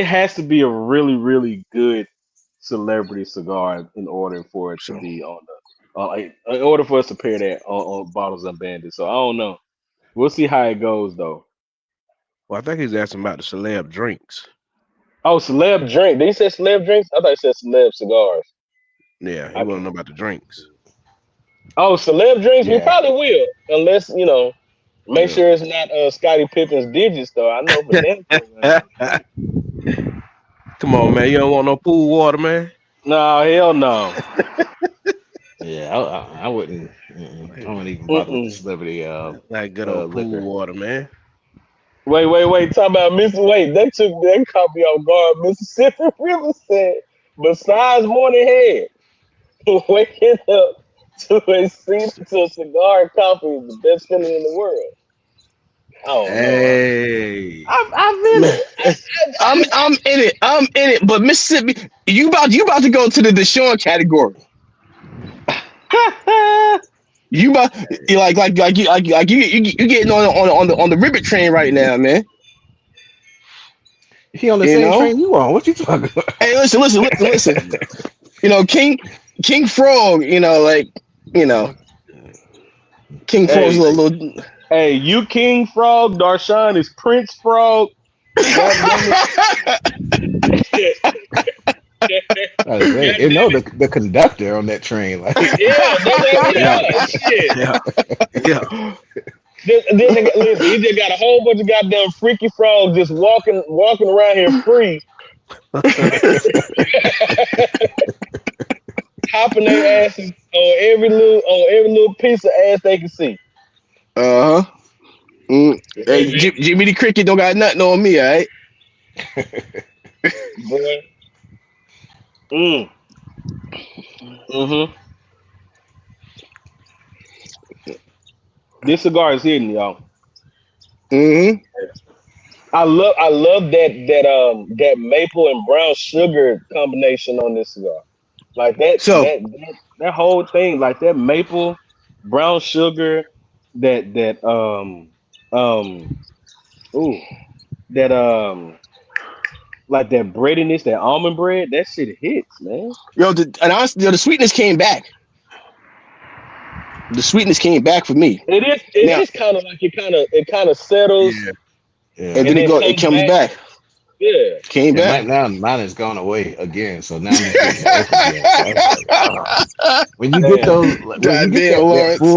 has to be a really really good celebrity cigar in order for it to so be on the like, in order for us to pair that on bottles and bandits. So I don't know. We'll see how it goes though. Well, I think he's asking about the celeb drinks. Oh, celeb drink. Did he say celeb drinks? I thought he said celeb cigars. Yeah, he I want to can't. know about the drinks. Oh, celeb drinks. We yeah. probably will, unless make Yeah. sure it's not Scottie Pippen's digits though. I know for damn sure it ain't no digits. Come on, man. You don't want no pool water, man. No, hell no. Yeah, I wouldn't. I wouldn't even bother with the Mm-mm. celebrity Like good old pool liquor. water, man. Wait. Talk about Mr. Wait. That caught me off guard. Mississippi River said, besides morning head, waking up to a cigar and coffee is the best feeling in the world. I don't know. Hey. I've been man, it. I'm in it, but Mississippi, you about to go to the Deshaun category. You you getting on the ribbit train right now, man. He on the You same know. train you on. What you talking about? Hey, listen. You know, King Frog. You know, King Frog's Hey, a little. hey, you King Frog, Darshawn is Prince Frog. God damn it. I was God saying, you know damn it. the conductor on that train, like Yeah, that's what, Yeah, yeah, shit. yeah, yeah. Then they listen, he just got a whole bunch of goddamn freaky frogs just walking around here free, hopping their asses on every little piece of ass they can see. Uh huh. Hey, Hey, Jimmy the Cricket don't got nothing on me, all right? boy. Mm. Mm-hmm. This cigar is hidden, y'all. Mm-hmm. I love that maple and brown sugar combination on this cigar. Like So, that whole thing, like that maple, brown sugar, that um ooh that like that breadiness, that almond bread, that shit hits, man. and honestly, the sweetness came back. The sweetness came back for me. It Now, is kind of like it kind of settles Yeah, yeah. and and then then it comes comes back. back. Yeah. Came And back. mine has gone away again. So now I'm just getting the oak again. So I was like, when you get Damn. those, like, when you God get damn, that Lawrence.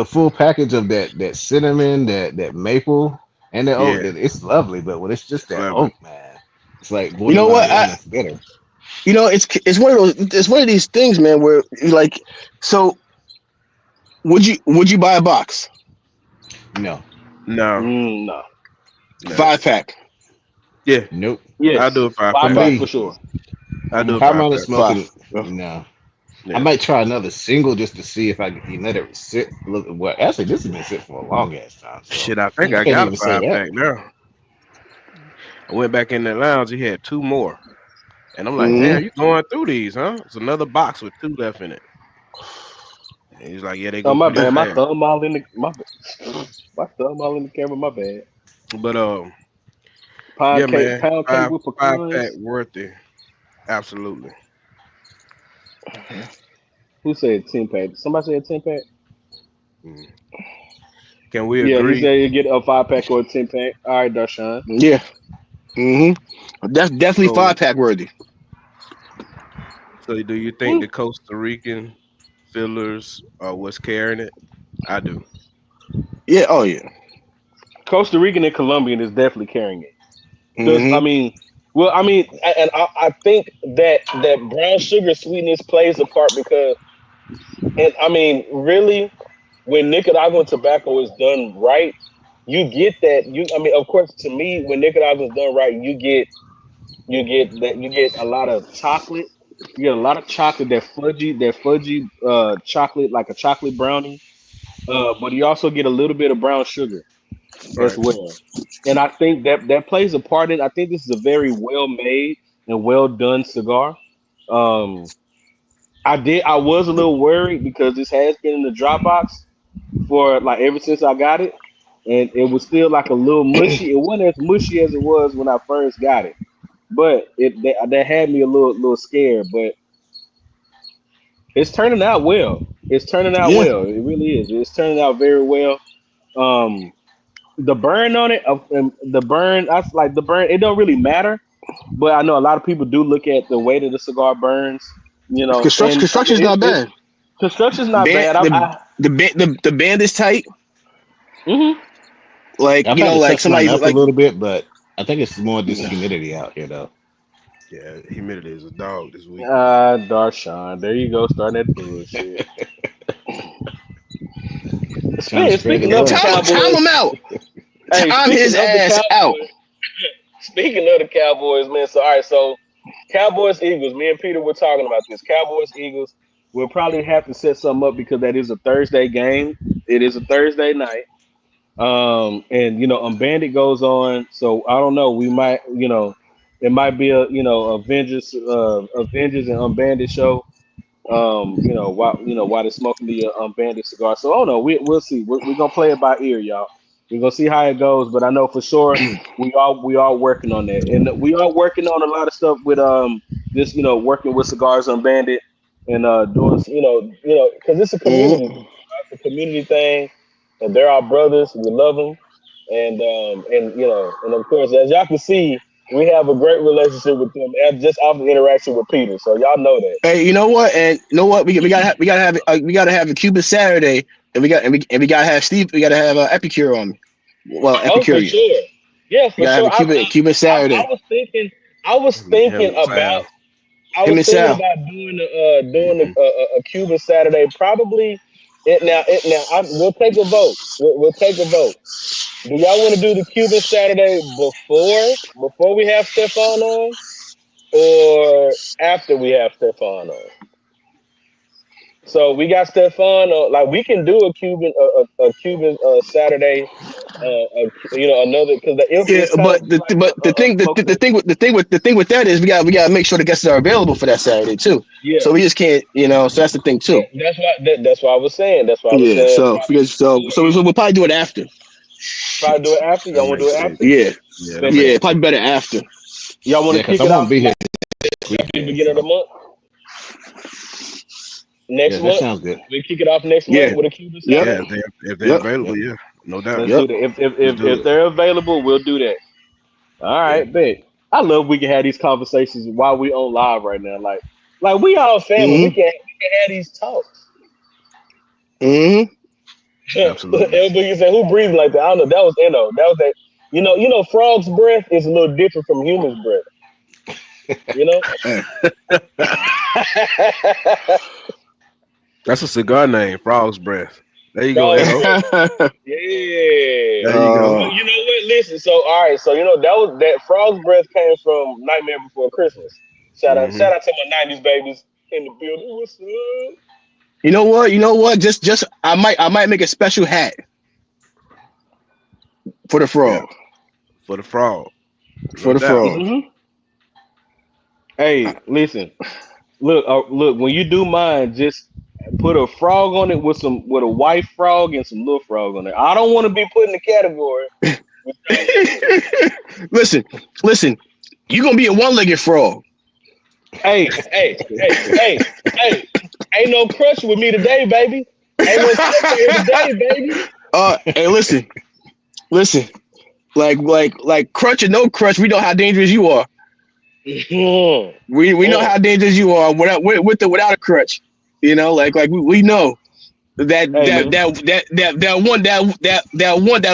full package of that cinnamon, that maple, and the oak, yeah. then it's lovely. But when it's just It's that lovely. oak, man, it's like You know borderline what? almost bitter. It's one of those. It's one of these things, man. Where like, so would you buy a box No, No, No. no. 5 pack? Yeah, nope. I do Yes. a five For 5 pack pack. for me, sure. I do a Mm. how I'm five on pack. smoking, Five. Yeah. no. I Yeah, might try another single just to see if I can let it sit. Look, well, actually, this has been sitting for a long ass time, so shit. I think I I can't got a even say five that. pack now. I went back in the lounge. He had two more, and I'm like, Mm-hmm. damn, you going through these, huh? It's another box with two left in it. And he's like, yeah, they Oh go my pretty bad. fast. My thumb all in the camera. My bad. But Pound yeah, cake, man, pound cake with five pack pecans. worthy. Absolutely. Who said 10 pack? Somebody said 10 pack. Mm. Can we Yeah, he agree? said you get a 5 pack or a 10 pack. All right, Darshawn. Yeah. Mm-hmm. That's definitely So, 5 pack worthy. so do you think Hmm. the Costa Rican fillers are what's carrying it? I do. Yeah. Oh yeah. Costa Rican and Colombian is definitely carrying it. Because I Mm-hmm. mean, well, I mean, I think that brown sugar sweetness plays a part because, and I mean, really, when Nicaraguan tobacco is done right, you get that. I mean, of course, to me, when Nicaraguan is done right, you get a lot of chocolate. You get a lot of chocolate, that fudgy chocolate, like a chocolate brownie. But you also get a little bit of brown sugar as Right. well. And I think that plays a part in. I think this is a very well made and well done cigar. Um, I was a little worried because this has been in the Dropbox for like ever since I got it, and it was still like a little mushy. It wasn't as mushy as it was when I first got it, but that had me a little scared. But it's turning out well. It's turning out Yeah. well. It really is. It's turning out very well. Um, the burn on it, the burn, I like the burn. It don't really matter, but I know a lot of people do look at the way that the cigar burns. And I Construction's mean, not bad. construction's not Band bad. the band is tight. Mhm. Like I've had to like touch mine somebody's up a like. little bit, but I think it's more this humidity out here, though. Yeah, humidity is a dog this week. Darshawn, there you go, starting that bullshit. Trying to spread the Speaking of the love. Time Cowboys, him out. hey, Time his ass out. Speaking of the Cowboys, man. So all right, so Cowboys Eagles. Me and Peter were talking about this. Cowboys Eagles. We'll probably have to set something up because that is a Thursday game. It is a Thursday night. And Unbanded goes on, so I don't know. We might, it might be a Avengers and Unbanded show. While they're smoking the bandit cigar. So, oh no, we'll see. We're gonna play it by ear, y'all. We're gonna see how it goes, but I know for sure we are working on that, and we are working on a lot of stuff with this working with Cigars on Bandit and doing because it's a community thing. Mm-hmm. It's a community thing, and they're our brothers. We love them, and of course, as y'all can see, we have a great relationship with them, and just off the interaction with Peter. So y'all know that. Hey, you know what? And you know what? We gotta have a Cuban Saturday, and we gotta have Steve. We gotta have Epicure on me. Well, Oh, for Epicurean. sure. Yeah, We for gotta have sure. a Cuban I Saturday. was thinking. I was Him thinking and about. Sal. I Him was and thinking Sal. about doing a Cuban Saturday. Probably we'll take a vote. We'll take a vote. Do y'all want to do the Cuban Saturday before we have Stefan on, or after we have Stefan on? So we got Stefan on. Like we can do a Cuban Saturday. Another because Yeah, it's kind but of the like but the a thing smoke session. the thing with that is we gotta make sure the guests are available for that Saturday too. Yeah, So we just can't, so that's the thing too. that's what I was saying. That's what I was Yeah. saying. So because so we'll probably do it after. Probably do Shit. it after. That Y'all want to do makes it sense. after? Yeah. Yeah, that Bet makes Yeah. that. Probably better after. Y'all want Yeah, to because kick I it won't off be here like this the weekend. beginning of the So month? yeah, Next that month? sounds good. We kick it off next month Yeah. with a Cuban Yep. yeah. Saturday? If they're Yep. available, Yep. yeah, no doubt. Let's do Yep. that. If if Let's if, do if it. they're available, we'll do that. All Yeah. right, bet. I love we can have these conversations while we on live right now. Like we all family. We Mm-hmm. can have these talks. Mm-hmm. Absolutely. LB said, "Who breathing like that?" I don't know. That was Eno. That was that. Frog's breath is a little different from human's breath. You know. Hey. That's a cigar name, Frog's Breath. There you go, Frog's Eno. breath. Yeah. There you go. But you know what? Listen. So all right. So that frog's breath came from Nightmare Before Christmas. Shout out! Hmm. Shout out to my '90s babies in the building. What's up? You know what? You know what? Just I might make a special hat for the Yeah, frog. for the frog, For no the doubt. frog. Hmm. Hey, listen. Look. When you do mine, just put a frog on it with a white frog and some little frog on it. I don't want to be put in the category with y'all looking at. listen, listen. You gonna be a one-legged frog. Hey. Ain't no crush with me today, baby. Ain't no crush here today, baby. Hey, listen. Like crutch or no crutch, we know how dangerous you are. Mm, We know mm. how dangerous you are with or without a crutch. Like we know that Hey that man. that that that that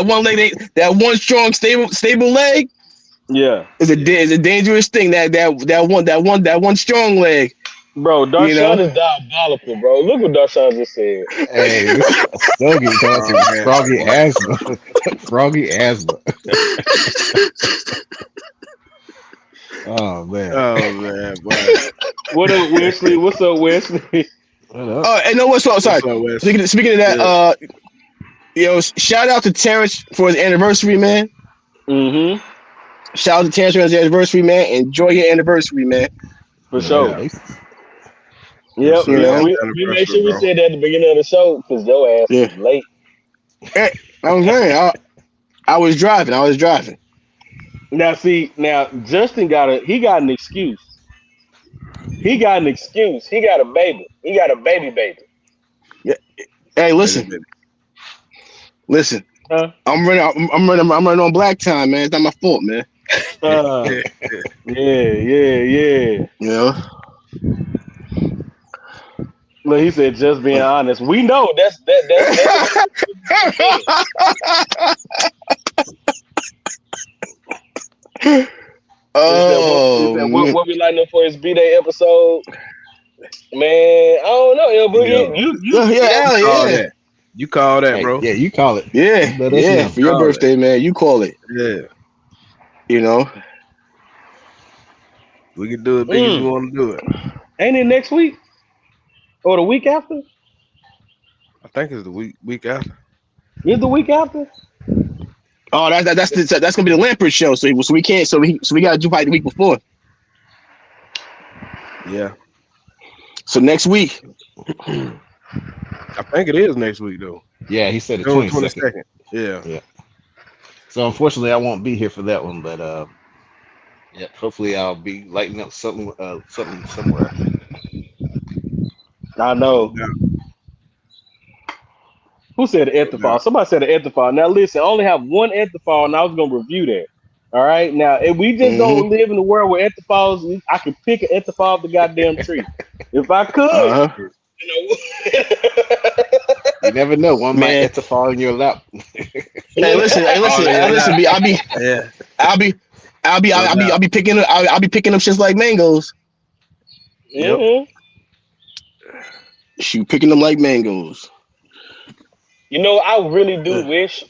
one leg, that one strong stable leg Yeah. Yeah, is a dangerous thing. That one strong leg. Bro, You Darshawn know. is diabolical, bro. Look what Darshawn just said. Hey, this Snuggy talking frog some asthma, froggy bro. asthma. Froggy asthma. Oh man. Oh man, boy. What up, Wesley? What's up, Wesley? What up? Oh, and no, what's wrong? Sorry. What's up, Wes? Speaking of that, Yeah. shout out to Terrence for his anniversary, man. Mm-hmm. Shout out to Terrence for his anniversary, man. Enjoy your anniversary, man. For No sure. doubt. Congratulations. Yes, Yep. You sir. Yep. know. Happy We made anniversary, sure we bro. said that at the beginning of the show because your ass Yeah. was late. Hey, I'm saying, I was driving. Now Justin got an excuse. He got an excuse. He got a baby. He got a baby. Yeah. Hey, Wait a listen. minute. Huh? I'm running on black time, man. It's not my fault, man. Uh, yeah. You know. Look, he said just being honest. We know that's a good thing. He said he Oh said man. what we lighting up for his B-Day episode. Man, I don't know, Elboo. Yo, Yeah, You know, you hell call yeah. that. You call that, Hey, bro. yeah, you call it. Yeah, You let us yeah. know. For your Call that. birthday, man. You call it. Yeah. You know. We can do it big as you mm, want to do it. ain't it next week or the week after? I think it's the week after. Is the week after? Oh, that's gonna be the Lampert show. So we can't. So we gotta do fight the week before. Yeah. So next week. I think it is next week though. Yeah, he said the June 22nd. 22nd. Yeah. Yeah. So unfortunately, I won't be here for that one, but yeah, hopefully I'll be lighting up something somewhere. I No know. doubt. Who said No Ethifal? doubt. Somebody said Ethifal. Now listen, I only have one Ethifal, and I was gonna review that. All right. Now, if we just Mm-hmm. don't live in a world where Ethifals, I could pick an Ethifal off the goddamn tree. If I could, Uh-huh. you You never know, one might Man. enter fall in your lap. Hey, listen, hey, Oh listen, yeah, hey, listen, B. yeah. I'll be No doubt. I'll be picking up shits like mangoes. Yep. know. Shoot, picking them like mangoes. You know, I really do wish,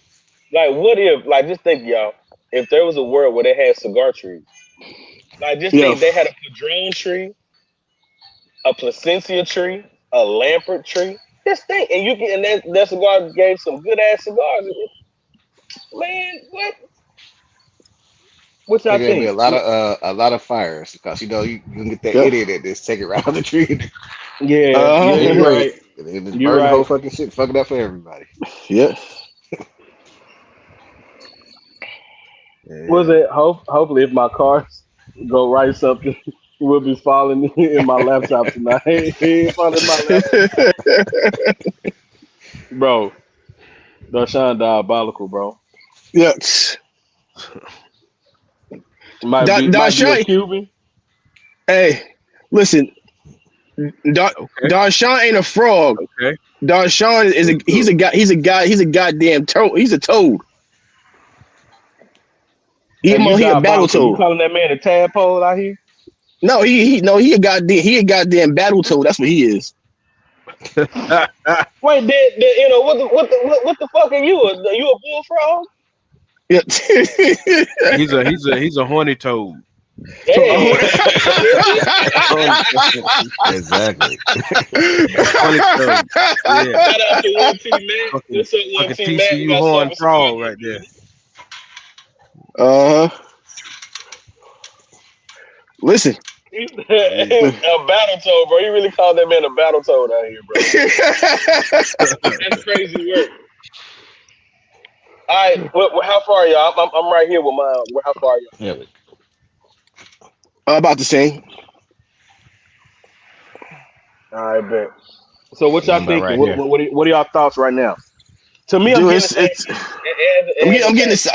like, what if, like, just think, y'all, if there was a world where they had cigar trees, like, just Yo, think they had a padron tree, a placencia tree, a lampert tree. Just think, and you can, and that cigar gave some good ass cigars. Man, what I think y'all there'll be think? a lot of fires because you can get that yeah, idiot that just take it right on the tree and Yeah, yeah, uh-huh. you're anyway, right. and then just You're burn the whole right. fucking shit, fuck it up for everybody. Yeah. Was Yeah. it? Hopefully, if my cars go right, something will be falling in my laptop tonight. It ain't falling in my laptop, bro. Darshawn diabolical, bro. Yeah. Don Might be a Sean, Cuban. hey, listen, Don Okay. Don Sean ain't a frog. Okay. Don Sean is a Look. he's a goddamn toad. He's a toad. Hey, you He a battle diabolical. You toad. calling that man a tadpole out here? No, he a goddamn battle toad. That's what he is. Wait, what the fuck are you? Are you a bullfrog? Yeah. he's a horny toad. Hey, Horny toad. Exactly. Horny toad. Yeah. shout out to One T Mac. Fucking What's up, One fucking T Mac? We TCU got horn something cigar frog in the right there. uh Listen. Yeah. A battle toad, bro. You really called that man a battle toad out here, bro. That's crazy work. All right, how far are y'all? I'm right here with my. How far are y'all? Yeah, About the same. All right, bet. So what y'all I'm about thinking? right here. What are y'all thoughts right now? To me, I'm Dude, getting the same it's thing as I'm getting Mac. this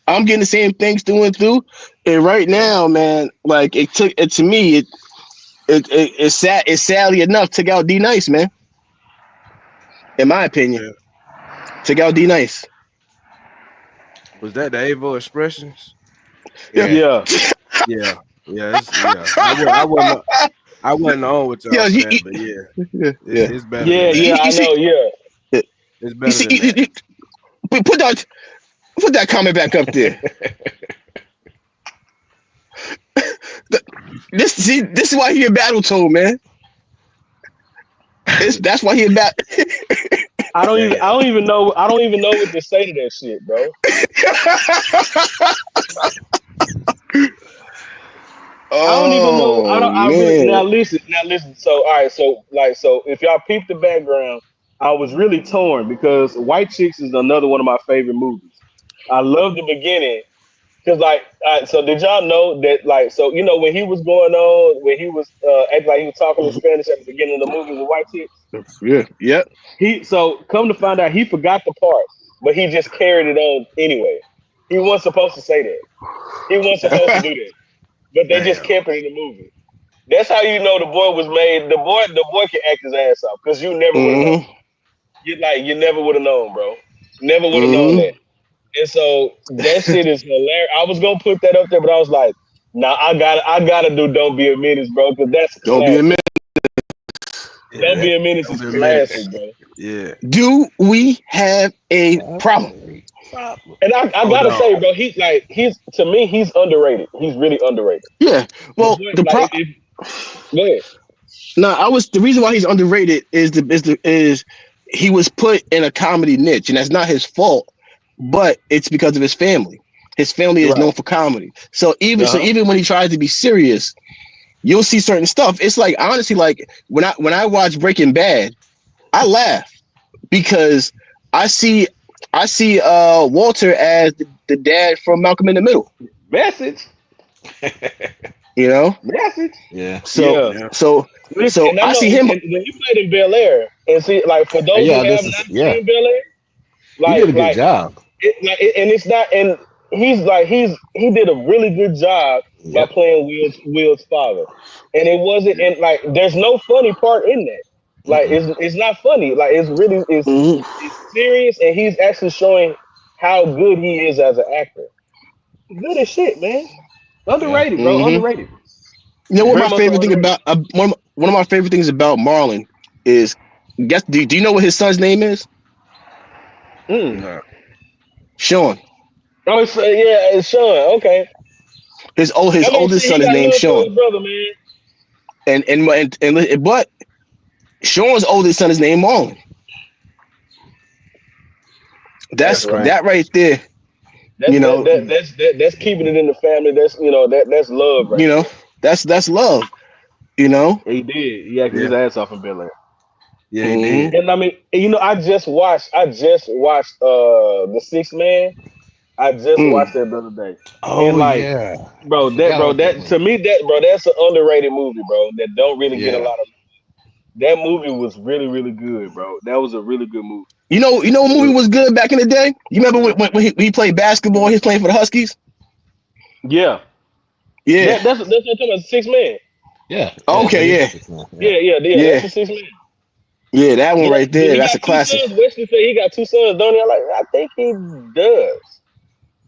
I'm getting the same things through and through. And right now, man, like it took it to me, it's sadly enough took out D Nice, man. In my opinion. Yeah. Took out D Nice. Was that the Avo expressions? Yeah. Yeah. Yeah, Yeah. Yeah. Yeah. I wasn't on with y'all Yeah, for that, but yeah, yeah, it's yeah. it's better yeah, than that. yeah. I You see, know. Yeah. It's you better see, than that. put that comment back up there. This is why he a battle told, man. That's why he a battle. I Damn. don't even know. I don't even know what to say to that shit, bro. I don't even know. I don't. Oh I really man. now listen. Now listen. So all right. So like so, if y'all peep the background, I was really torn because White Chicks is another one of my favorite movies. I love the beginning because like so did y'all know that like so you know when he was going on when he was acting like he was talking in Spanish at the beginning of the movie with White Chicks. Yeah, yeah. He so come to find out he forgot the part, but he just carried it on anyway. He wasn't supposed to say that. He wasn't supposed to do that, but they just Damn. kept it in the movie. That's how you know the boy was made. The boy can act his ass off because you never would have known. Mm-hmm. You never would have known, bro. Never would have known Mm-hmm. that. And so that shit is hilarious. I was gonna put that up there, but I was like, nah, I gotta do "Don't Be a Menace," bro, because that's a Don't be a classic. minute. "Don't Yeah. Be a Menace" Don't is be a classic, menace. bro. Yeah. Do we have a problem? Problem. And I Oh gotta no. say, bro, he's to me he's underrated. He's really underrated. Yeah. The Well, boy, the like, pro. go ahead. No, the reason why he's underrated is he was put in a comedy niche, and that's not his fault, but it's because of his family. His family is Right. known for comedy. So Uh huh. even when he tries to be serious, you'll see certain stuff. It's like honestly, like when I watch Breaking Bad, I laugh because I see Walter as the dad from Malcolm in the Middle. Message. You know, Message. Yeah. so Yeah. Yeah. so Listen, so and I I know see him. when he played in Bel Air, and see, like for those who Yeah, have this not is yeah. seen Bel Air, He did a good like job. and it's not, and he did a really good job by Yep. playing Will's father, and it wasn't, and like there's no funny part in that. Like Mm-mm. it's not funny. Like it's really Mhm. it's serious, and he's actually showing how good he is as an actor. Good as shit, man. Yeah. Underrated, bro. Mhm. Underrated. You know what Very my much so favorite thing underrated. about one of my favorite things about Marlon is guess do you know what his son's name is? Mm. No. Sean. Oh, yeah, it's Sean. Okay. His I mean, shit, oldest son he is got named love for Sean. his brother, man. But Sean's oldest son is named Marlon. That's That's right. that right there. That's You know, that's keeping it in the family. That's that's love right you know, there. that's love. You know. He did. He acted his Yeah. ass off in Bel Air. Yeah, he Hmm. did. And I mean, I just watched The Sixth Man. I just Mm. watched that the other day. And Oh like, yeah. bro, Forgot about that that to movie. me, that's an underrated movie, bro. That don't really get a Yeah. lot of. That movie was really, really good, bro. That was a really good movie. You know what movie was good back in the day? You remember when he played basketball? He was playing for the Huskies. Yeah, Yeah. that's what I'm talking about. Six Man. Yeah. Yeah. That Okay. is Yeah. the six man. Yeah. Yeah. That's Yeah. the Six Man. Yeah. That one Yeah, right do there. he That's got a two classic. sons? Wesley said he got two sons, don't he? I'm like, I think he does.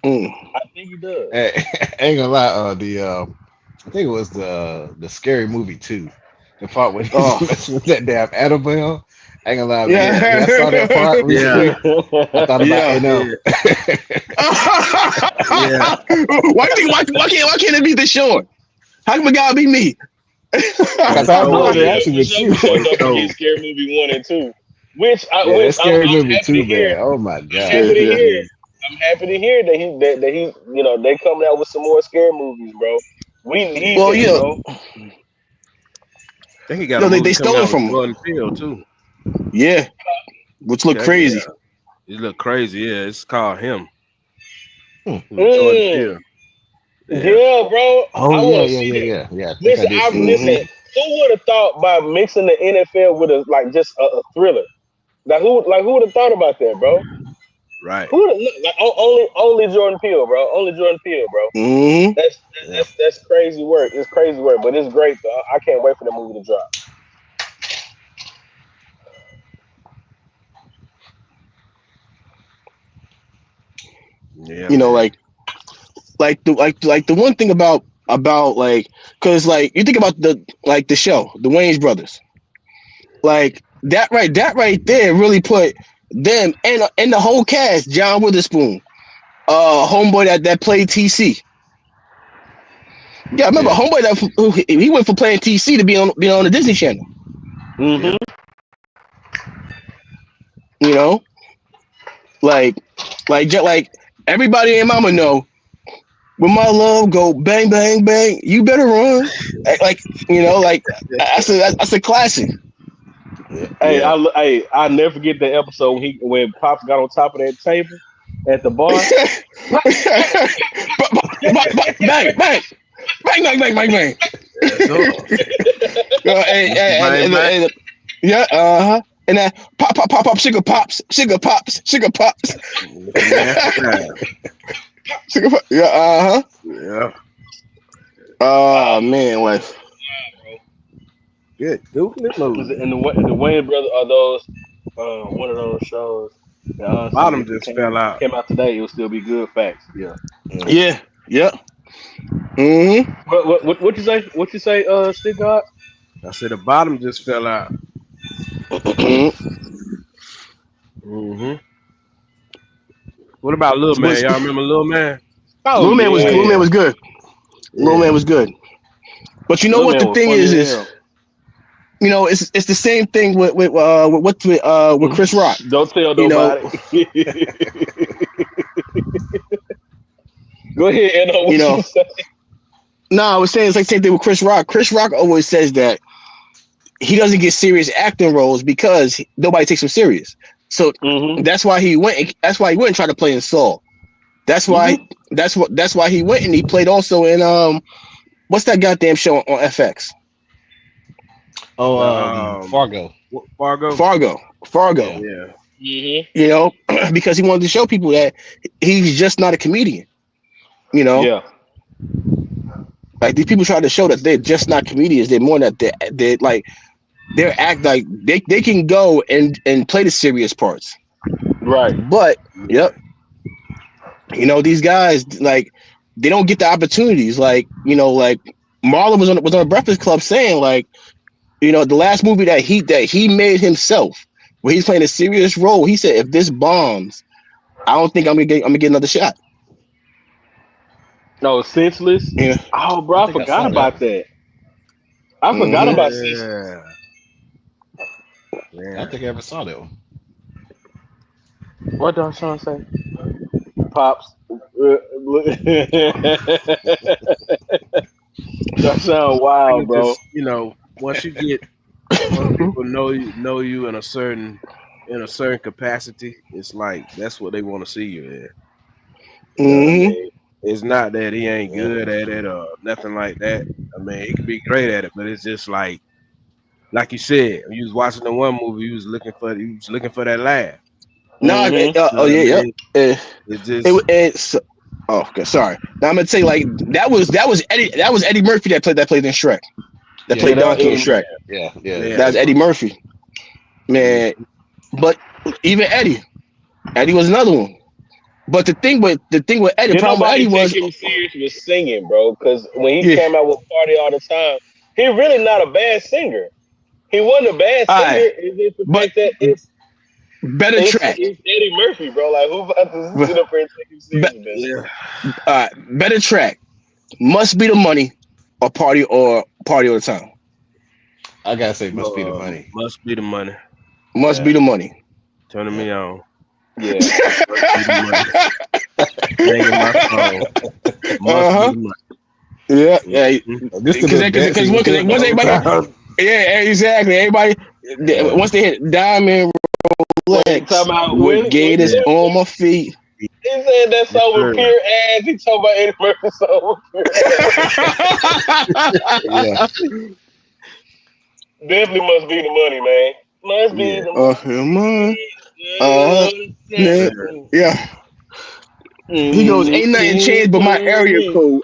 Mm. I think he does. Hey, I ain't gonna lie. I think it was the scary movie too. The part when he's Oh. messing with that damn Annabelle. I ain't gonna lie. Yeah. When I saw that part Yeah. recently, I thought about Yeah. Yeah. Yeah. Why can't it be the short? How come it gotta be me? Because For I sure. remember For asking for with sure, you. for sure. For Don't forget sure. Scary Movie 1 and 2, Yeah, that scary I'm movie happy to too, hear. man. Oh my I'm god. happy to Yeah. hear. Yeah. I'm happy to hear that he they coming out with some more scary movies, bro. We need Well, that, you know, bro. I think he got a they movie coming stole it out with from him. Jordan Peele too. Yeah, which look Yeah, yeah. crazy. It look crazy. Yeah, it's called Him Hmm. with Jordan Mm, Peele. Yeah. yeah, bro. Oh I yeah, want to yeah, see yeah, that. yeah, yeah. I think I Listen, did see that. Hmm. listen. Who would have thought by mixing the NFL with a like just a thriller? Who would have thought about that, bro? Right. Who would like only Jordan Peele, bro? Only Jordan Peele, bro. Hmm. That's Yeah, that's crazy work. It's crazy work, but it's great though. I can't wait for the movie to drop. Yeah, You know, man. like the one thing about like, cause like you think about the show, the Wayans brothers, like that right there really put them and the whole cast, John Witherspoon, homeboy that played TC. Yeah, I remember yeah, homeboy he went from playing TC to be on the Disney Channel. Mm-hmm. Yeah. You know, like like everybody and mama know when my love go bang bang bang, you better run. Like like that's a classic. yeah. Yeah. I never forget the episode when Pops got on top of that table at the bar. Bang bang bang bang bang bang bang. That's all. That's the bang bang. Yeah, and then pop, sugar pops, sugar pops, It's a nasty time. sugar pops. Yeah, Yeah. Oh man, like Good. Goofy movie. And the Wayne brothers are those one of those shows that honestly, Bottom if it just fell out. came out today, it would still be good facts. Yeah. Mm. yeah, yeah. Mm-hmm. What you say? What you say? Stick God. I said the bottom just fell out. Mm-hmm. Hmm. What about Lil Man? Was Y'all remember Lil Man? Oh Little yeah, Man was good. Little Man Yeah. was good. But you know Little what Man the was thing funny as is hell. it's the same thing with Chris Rock. Don't tell You know, nobody. Go ahead, Eno. you What know, you say? No, I was saying it's like the same thing with Chris Rock. Chris Rock always says that he doesn't get serious acting roles because nobody takes him serious. So Mm-hmm. that's why he went. That's why he went and tried to play in Saul. That's why. Mm-hmm. That's why he went and he played also in what's that goddamn show on FX? Oh, Um, Fargo. Fargo. Fargo. Yeah. Yeah. Mm-hmm. You know, because he wanted to show people that he's just not a comedian. You know, Yeah. like these people try to show that they're just not comedians. They're more than that. They like they're act like they can go and play the serious parts. Right. But yep, you know these guys like they don't get the opportunities. Like like Marlon was on a Breakfast Club saying like the last movie that he made himself where he's playing a serious role. He said if this bombs, I don't think I'm gonna get another shot. No, Senseless. Yeah. Oh, I bro, I think I forgot saw that. about that. I forgot Mm-hmm. about Senseless. Yeah. I don't Yeah. think I ever saw that one. What did Sean say? Pops. That sound I think wild, it's bro. just once people know you in a certain capacity, it's like that's what they want to see you in. You know what I Mm-hmm. mean? It's not that he ain't Yeah. good at it or nothing like that. I mean, he could be great at it, but it's just like you said, when you was watching the one movie, you was looking for that laugh. No, Mm-hmm. You know oh what I yeah, yep. mean? It just It's okay. Sorry. Now I'm gonna tell you like that was Eddie Murphy that played in Shrek. That Yeah, Yeah, played that was Donkey in Eddie. Shrek. yeah, yeah. That was Eddie Eddie Murphy. Murphy. Man, Mhm. but even Eddie was another one. But the thing with Eddie, the Did problem with nobody Eddie take was, him serious with singing, bro? Because when he yeah, came out with Party All the Time, he really not a bad singer. He wasn't a bad all singer. right, It's just the but fact that better track, it's Eddie Murphy, bro. Like who about to sit up here and take him be, serious with that Yeah. shit? better track. Must be the money or party all the time. I gotta say, must be the money. Must be the money. Must be Yeah, the money. Turning yeah. me on. Yeah. Must be the money. Singing my song. Must be Uh-huh. the money. Yeah, yeah. Mhm. This the Because little dance he was doing the once whole everybody time. yeah, exactly. Everybody Yeah, once they hit Diamond When he Legs talking about with Gators Yeah. on my feet. he said that Yes, song with sir. pure ass. He talking about Eddie Murphy song with pure ass. yeah. Definitely must be the money, man. Must be Yeah. the Come on. Uh, Yes, yeah. sir. money. Yeah. He goes, Mm, ain't nothing mm, changed but my area mm. code.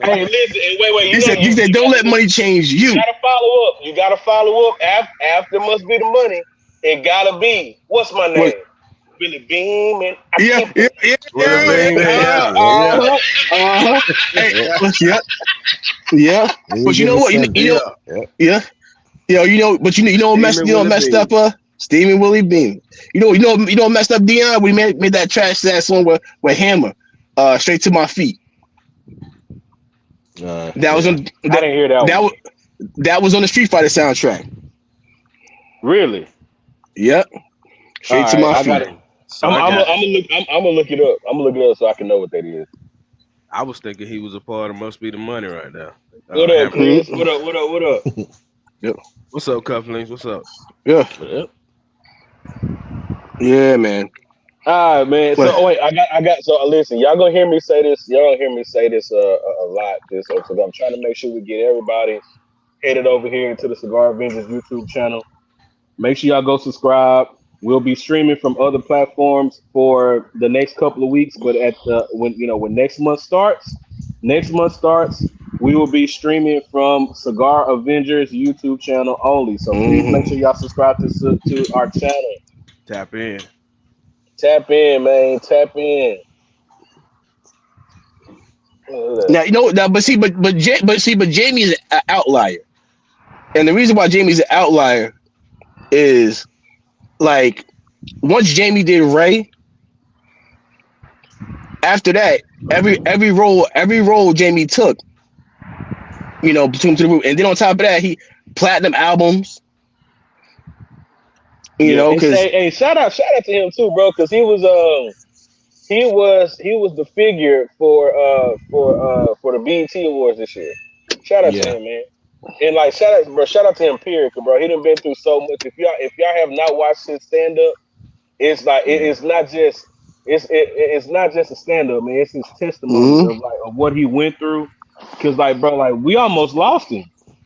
Hey, listen, and wait. He You know, said, don't let money change you you. gotta follow up. You gotta follow up after must be the money. It gotta be what's my What? name? Billy Beam, and I Yeah, keep yeah, it. yeah, What a yeah, beam. yeah. Yeah. Yeah. Uh-huh. Hey, Yeah. yeah, yeah. Any But you know given what? Sunday. Yeah. Yeah. Yeah. But Steaming what Willie messed up Beam. Steaming Willie Beam. What messed up Dion. We made that trash ass song with Hammer, straight to my feet. That was Yeah. on I didn't hear that that one. was that was on the Street Fighter soundtrack. Really? Yep, All straight to right, my I got feet. it. So I got. I'm gonna look it up. I'm gonna look it up so I can know what that is. I was thinking he was a part of Must Be the Money right now. What up, Hammer. Chris? Mhm. What up? What up? What up? Yep. What's up, Cufflinks? What's up? Yeah. Yep. Yeah, man. All right, man. So, But oh wait, I got. So, listen, y'all gonna hear me say this. Y'all gonna hear me say this a lot. This because I'm trying to make sure we get everybody headed over here into the Cigar Avengers YouTube channel. Make sure y'all go subscribe. We'll be streaming from other platforms for the next couple of weeks, but at the when next month starts, we will be streaming from Cigar Avengers YouTube channel only. So please make sure mhm. y'all subscribe to our channel. Tap in. Tap in, man. Tap in. Look at Now now, but Jamie is an outlier, and the reason why Jamie's an outlier is like once Jamie did Ray, after that, every role Jamie took, between to the roof, and then on top of that, he platinum albums, Yeah, and because say, hey, shout out to him too, bro, because he was he was the figure for the BET Awards this year. Shout out to Yeah, him, man. And like shout out to him, period, 'cause, bro. He done been through so much. If y'all have not watched his stand up, it's like yeah, it's not just it's not just a stand up, man. It's his testimony Mm-hmm. of what he went through. Cause like, bro, like we almost lost him.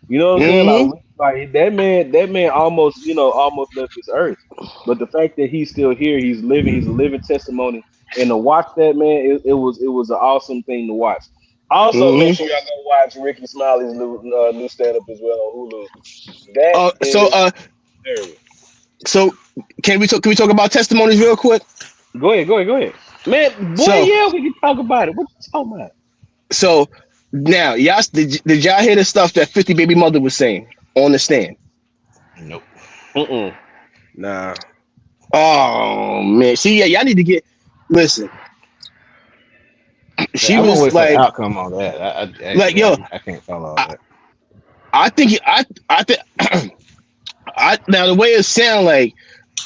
You know what I'm saying? Mm-hmm. Like that man almost almost left this earth. But the fact that he's still here, he's living, he's a living testimony. And to watch that, man, it was an awesome thing to watch. Also, make Mm-hmm. sure y'all go watch Ricky Smiley's new stand up as well on Hulu. That Uh, so is uh, hilarious. so can we talk about testimonies real quick? Go ahead. Man, boy, So yeah, we can talk about it. What you talking about? so now, y'all did y'all hear the stuff that 50 baby mother was saying on the stand? nope. Mm-mm. Nah. Oh man, see, yeah, y'all need to get. Listen, she Yeah, I'm gonna was wait for the like, outcome on that. yo, I can't follow all I, that. I think I think I now the way it sound like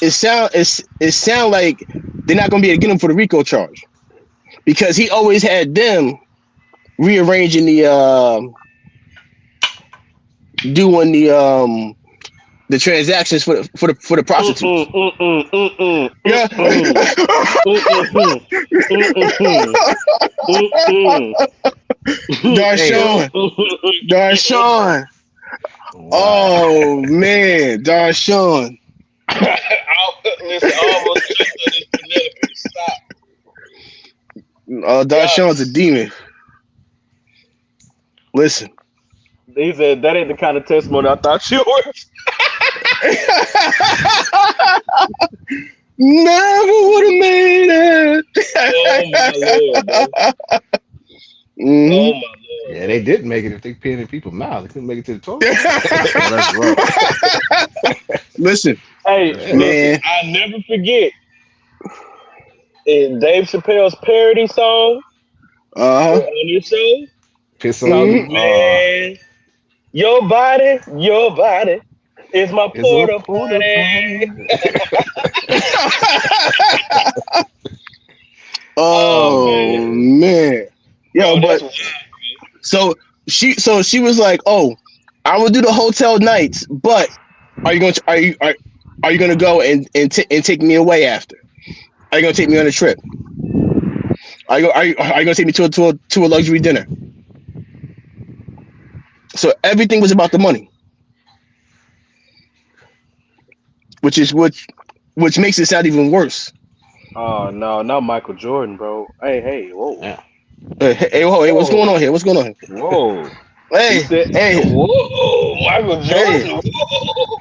it sound like they're not gonna be able to get him for the RICO charge because he always had them rearranging doing the transactions for the prostitutes. Mm-mm. Mm-mm. Mm-mm. Yeah. Mm-mm. Mm-mm. Mm-mm. Mm-mm. Damn. Darshawn, Darshawn. Wow. Oh man, Darshawn. Listen, I almost choked on this Penelope. Stop. Darshawn's a Yikes. demon. Listen. He said that ain't the kind of testimony I thought you were. Never would have made Oh my lord, bro. it. Oh hmm my lord, Yeah, bro. they did make it if they peeing in people's mouths. They couldn't make it to the toilet. Oh, that's rough. Listen, Hey, Yeah. listen, man. I never forget in Dave Chappelle's parody song Uh huh. on your show. Piss Talk, hmm on man, your body is my is a porta porta potty. potty. Oh oh man, man. Yo, bro, that's but wild. so she was like, "Oh, I will do the hotel nights, but are you going to go and take me away after? Are you going to take me on a trip? Are you going to take me to a luxury dinner?" So everything was about the money, which is which makes it sound even worse. Oh no, not Michael Jordan, bro. Hey, whoa, Yeah. Hey, what's going whoa, on here? What's going on here? whoa. He Hey, said, hey, whoa, Michael hey, Jordan. Whoa.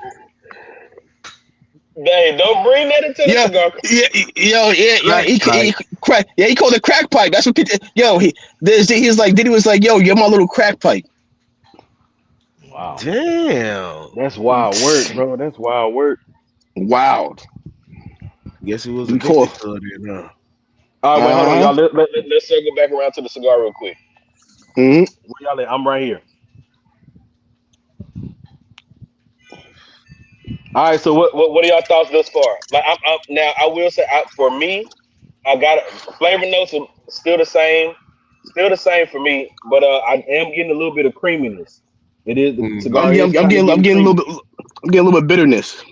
Hey, don't bring that into the yeah, cigar. yeah, yo, yeah. Crack He pipe. crack. Yeah, he called it crack pipe. That's what. Yo, he's like, Diddy was like, yo, you're my little crack pipe. Wow. Damn. That's wild work, bro. That's wild work. Wow. Guess he was We call. addicted to it, then, All right, wait, hold on, Uh y'all. huh. Let's circle back around to the cigar real quick. hmm Where y'all at? I'm right here. All right, so what are y'all thoughts thus far? Like, I'm now I will say, for me, I got flavor notes are still the same for me, but I am getting a little bit of creaminess. It is the Mm-hmm. cigar is kind of I'm getting getting a little creamy, bit. I'm getting a little bit bitterness.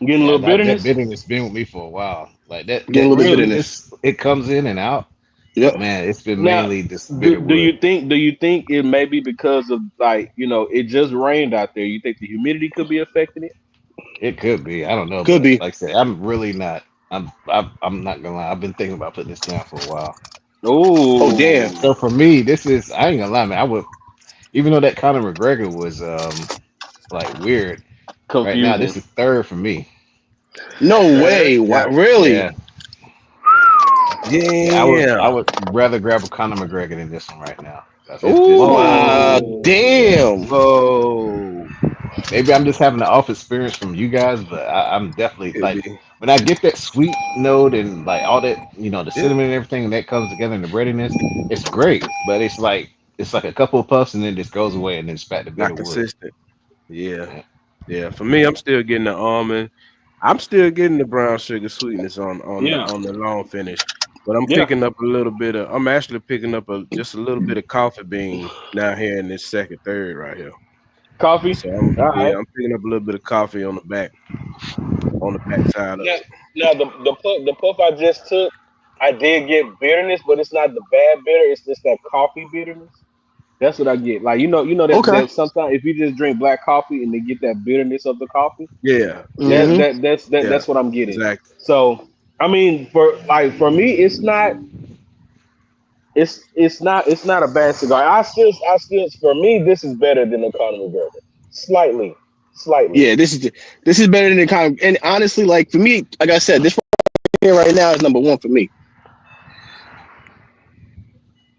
getting a Yeah, little that bitterness. bitterness been with me for a while. Like I'm getting a that little bit Really? bitterness. sweetness, it comes in and out. But Yep. man, it's been Now, mainly this do bitter do wood. you think it may be because of, like, it just rained out there? You think the humidity could be affecting it? It could be. I don't know, Could but be. like I said, I'm really not. I'm not gonna lie. I've been thinking about putting this down for a while. Oh damn. Oh, So for me, this is. I ain't gonna lie, man. I would, even though that Conor McGregor was like weird. Right now, this confusing. is third for me. No Third? way. What? God Really? Yeah, yeah. I damn. would rather grab a Conor McGregor than this one right now. 'Cause it's just Wow. yeah. Ooh. Damn. Whoa. Maybe I'm just having an off experience from you guys, but I'm definitely Could like be. when I get that sweet note and like all that, the Yeah. cinnamon and everything that comes together and the breadiness, it's great. But it's like a couple of puffs and then it just goes away and then it's back to bitter Not wood. consistent. Yeah. Yeah. Yeah. For me, I'm still getting the almond. I'm still getting the brown sugar sweetness on Yeah. the long finish. But I'm Yeah, picking up a little bit of. I'm actually picking up just a little bit of coffee bean down here in this second third right here. coffee. So All right. I'm picking up a little bit of coffee on the back side of Now, it. now the puff I just took, I did get bitterness, but it's not the bad bitter. It's just that coffee bitterness. That's what I get. Like Okay. that sometimes if you just drink black coffee and they get that bitterness of the coffee, Yeah, yeah, Mm-hmm. yeah. that's what I'm getting. Exactly. So I mean, for me, it's not a bad cigar. I still for me this is better than the Conor McGregor. Slightly, slightly. Yeah, this is better than the kind. And honestly, like for me, like I said, this here right now is number one for me.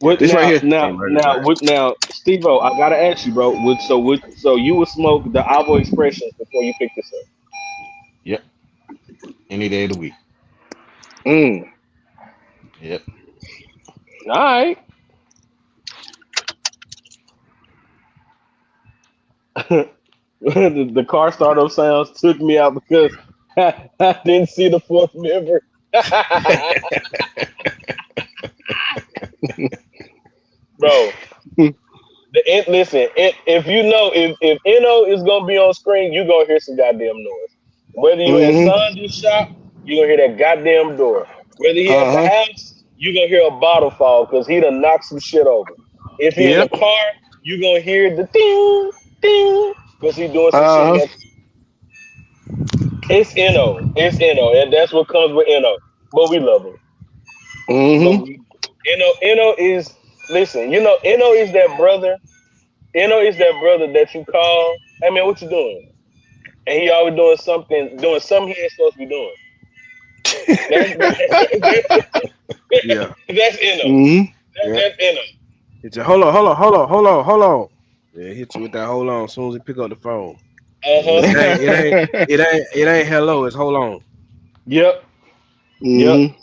Yeah, What This this right now? here. Now, came right now, last. what now, Steve-O, I gotta ask you, bro. So you would smoke the Avo Expressions before you pick this up? Yep. Any day of the week. Mm. Yep. All right. The car startup sounds took me out because I didn't see the fourth member. Bro, listen. If you know if Eno is gonna be on screen, you gonna hear some goddamn noise. Whether you at Mm-hmm. Sandy's shop, you gonna hear that goddamn door. Whether he at the Uh-huh. house, you gonna hear a bottle fall because he done knocked some shit over. If he in the Yep. car, you gonna hear the ding ding because he doing some shit. Uh-huh. It's Eno, and that's what comes with Eno. But we love him. But Mm-hmm. Eno is listen. Eno is that brother. Eno is that brother that you call. Hey man, what you doing? And he always doing something he ain't supposed to be doing. That's Yeah. that's Eno. Mm-hmm. Yep. That's Eno. It's a hold on. Yeah, hit you with that hold on as soon as he pick up the phone. Uh huh. It ain't hello, it's hold on. Yep. Yep. Mm-hmm.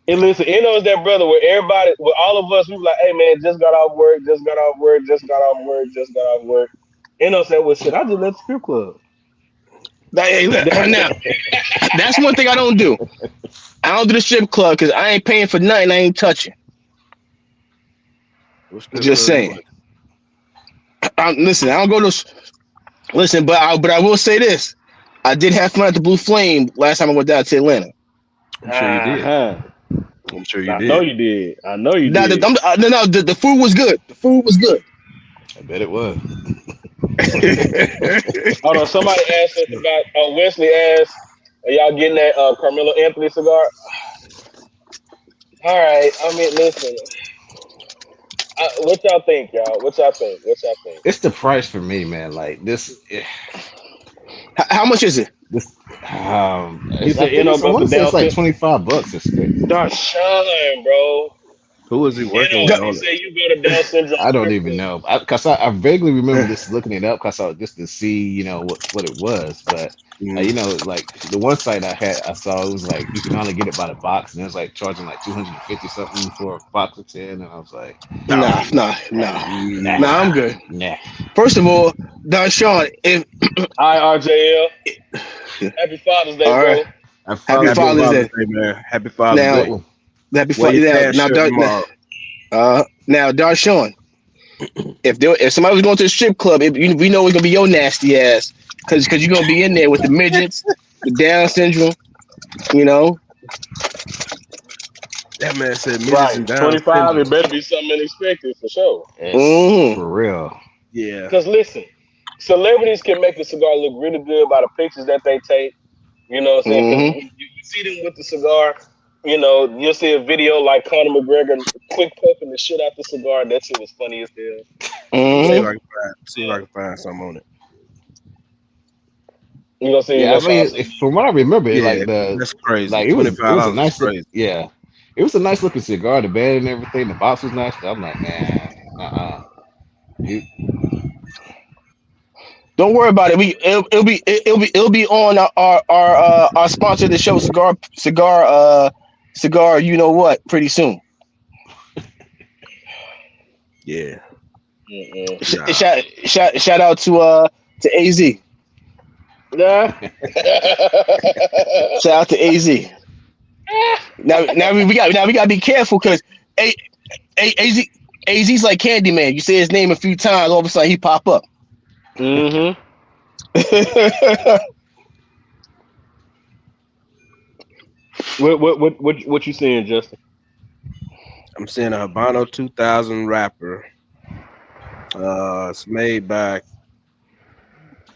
And listen, Eno is that brother where everybody, with all of us, we be like, hey man, just got off work, just got off work, just got off work, just got off work. Eno said, well shit, I just left the strip club. Hey, look, That, now, that's one thing I don't do. I don't do the strip club because I ain't paying for nothing I ain't touching. What strip Just club you saying. went Listen, I don't go to. Listen, but I will say this. I did have fun at the Blue Flame last time I went down to Atlanta. to? I'm sure you did. uh-huh. I'm sure you I know did. you did. I know you Now, did. no, the food was good. The food was good. I bet it was. Hold on, somebody asked us about. Wesley asked, "Are y'all getting that Carmelo Anthony cigar?" All right. I mean, listen. What y'all think, y'all? What y'all think? What y'all think? It's the price for me, man. Like this, How much is it? this. You I said think Eno it's. I go want to to say down it's like sim. 25 bucks. It's Darshawn, bro. Who is he working Eno, with Da- he on it? said you go to Down syndrome I don't strip even club. know because I vaguely remember this looking it up because I just to see what it was, but Mm, like the one site I saw it was like you can only get it by the box and it was like charging like 250 something for a box of 10 and I was like nah, nah nah, nah, nah nah. I'm nah. good. nah. First of all, Sean, if Hi, RJL. Happy Father's Day, all right, bro. Happy Thank Happy you. Father's Father's Day. Day, man. Happy Father's Now, Day. Oh, Wear your tan Now, shirt tomorrow. Darshawn, if somebody was going to the strip club, we know it's gonna be your nasty ass because you're gonna be in there with the midgets, the Down syndrome, you know. That man said midgets Right. and Down 25, it syndrome. better be something unexpected for sure. it's Mm-hmm. for real. Yeah. Because listen, celebrities can make a cigar look really good by the pictures that they take. You know what I'm saying? Because Mm-hmm. you see them with the cigar, you'll see a video like Conor McGregor quick puffing the shit out the cigar. That shit was funny as hell. Let me see if Mm-hmm. I can find something on it. You gonna see, you Yeah, I gonna try to mean, see. from what I remember, Yeah, like the that's crazy. like it was a $25 is nice look. crazy. Yeah, it was a nice looking cigar. The bed and everything. The box was nice. But I'm like, man, you Don't worry about it. It'll be on our sponsor of the show, cigar. You know what? Pretty soon. Yeah. Mm-mm. Nah. Shout out to AZ. Yeah. Shout out to AZ. Now we got to be careful because AZ AZ's like Candyman. You say his name a few times, all of a sudden he pop up. Mm-hmm. What you saying, Justin? I'm seeing a Habano 2000 wrapper. It's made by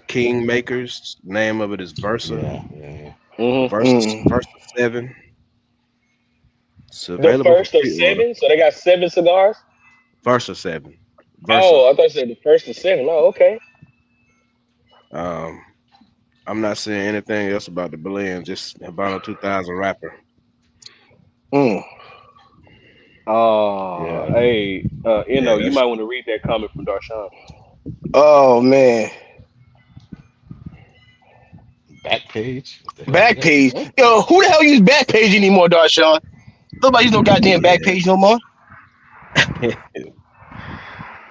Kingmakers. Name of it is Versa. Yeah. Mm-hmm. Versa 7. It's The available for first of pre-order. seven, so they got 7 cigars. Versa 7. Versa. Oh, I thought you said the first of seven. Oh, okay. Um, I'm not seeing anything else about the blend. Just Habano 2000 wrapper. Mm. Yeah. Hey, Yeah, you that's might want to read that comment from Darshawn. Oh man, Back page. What the hell is back that? page. What? Yo, who the hell use back page anymore, Darshawn? Nobody use no goddamn back yeah. page no more.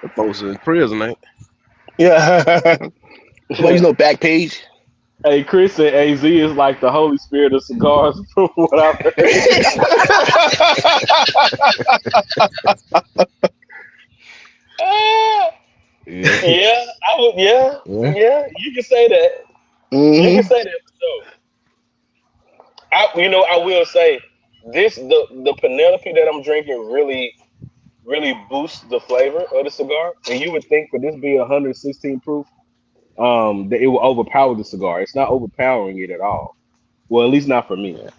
The folks in prison, ain't? Yeah, nobody use no back page. Hey, Chris said AZ is like the Holy Spirit of cigars, from what I've heard. Ah, Yeah. yeah, I would. Yeah, Yeah. yeah, you can say that. You can Mm-hmm. say that for sure. I will say this: the Penelope that I'm drinking really boosts the flavor of the cigar. And you would think for this being 116 proof, that it will overpower the cigar. It's not overpowering it at all. Well, at least not for me. Yeah.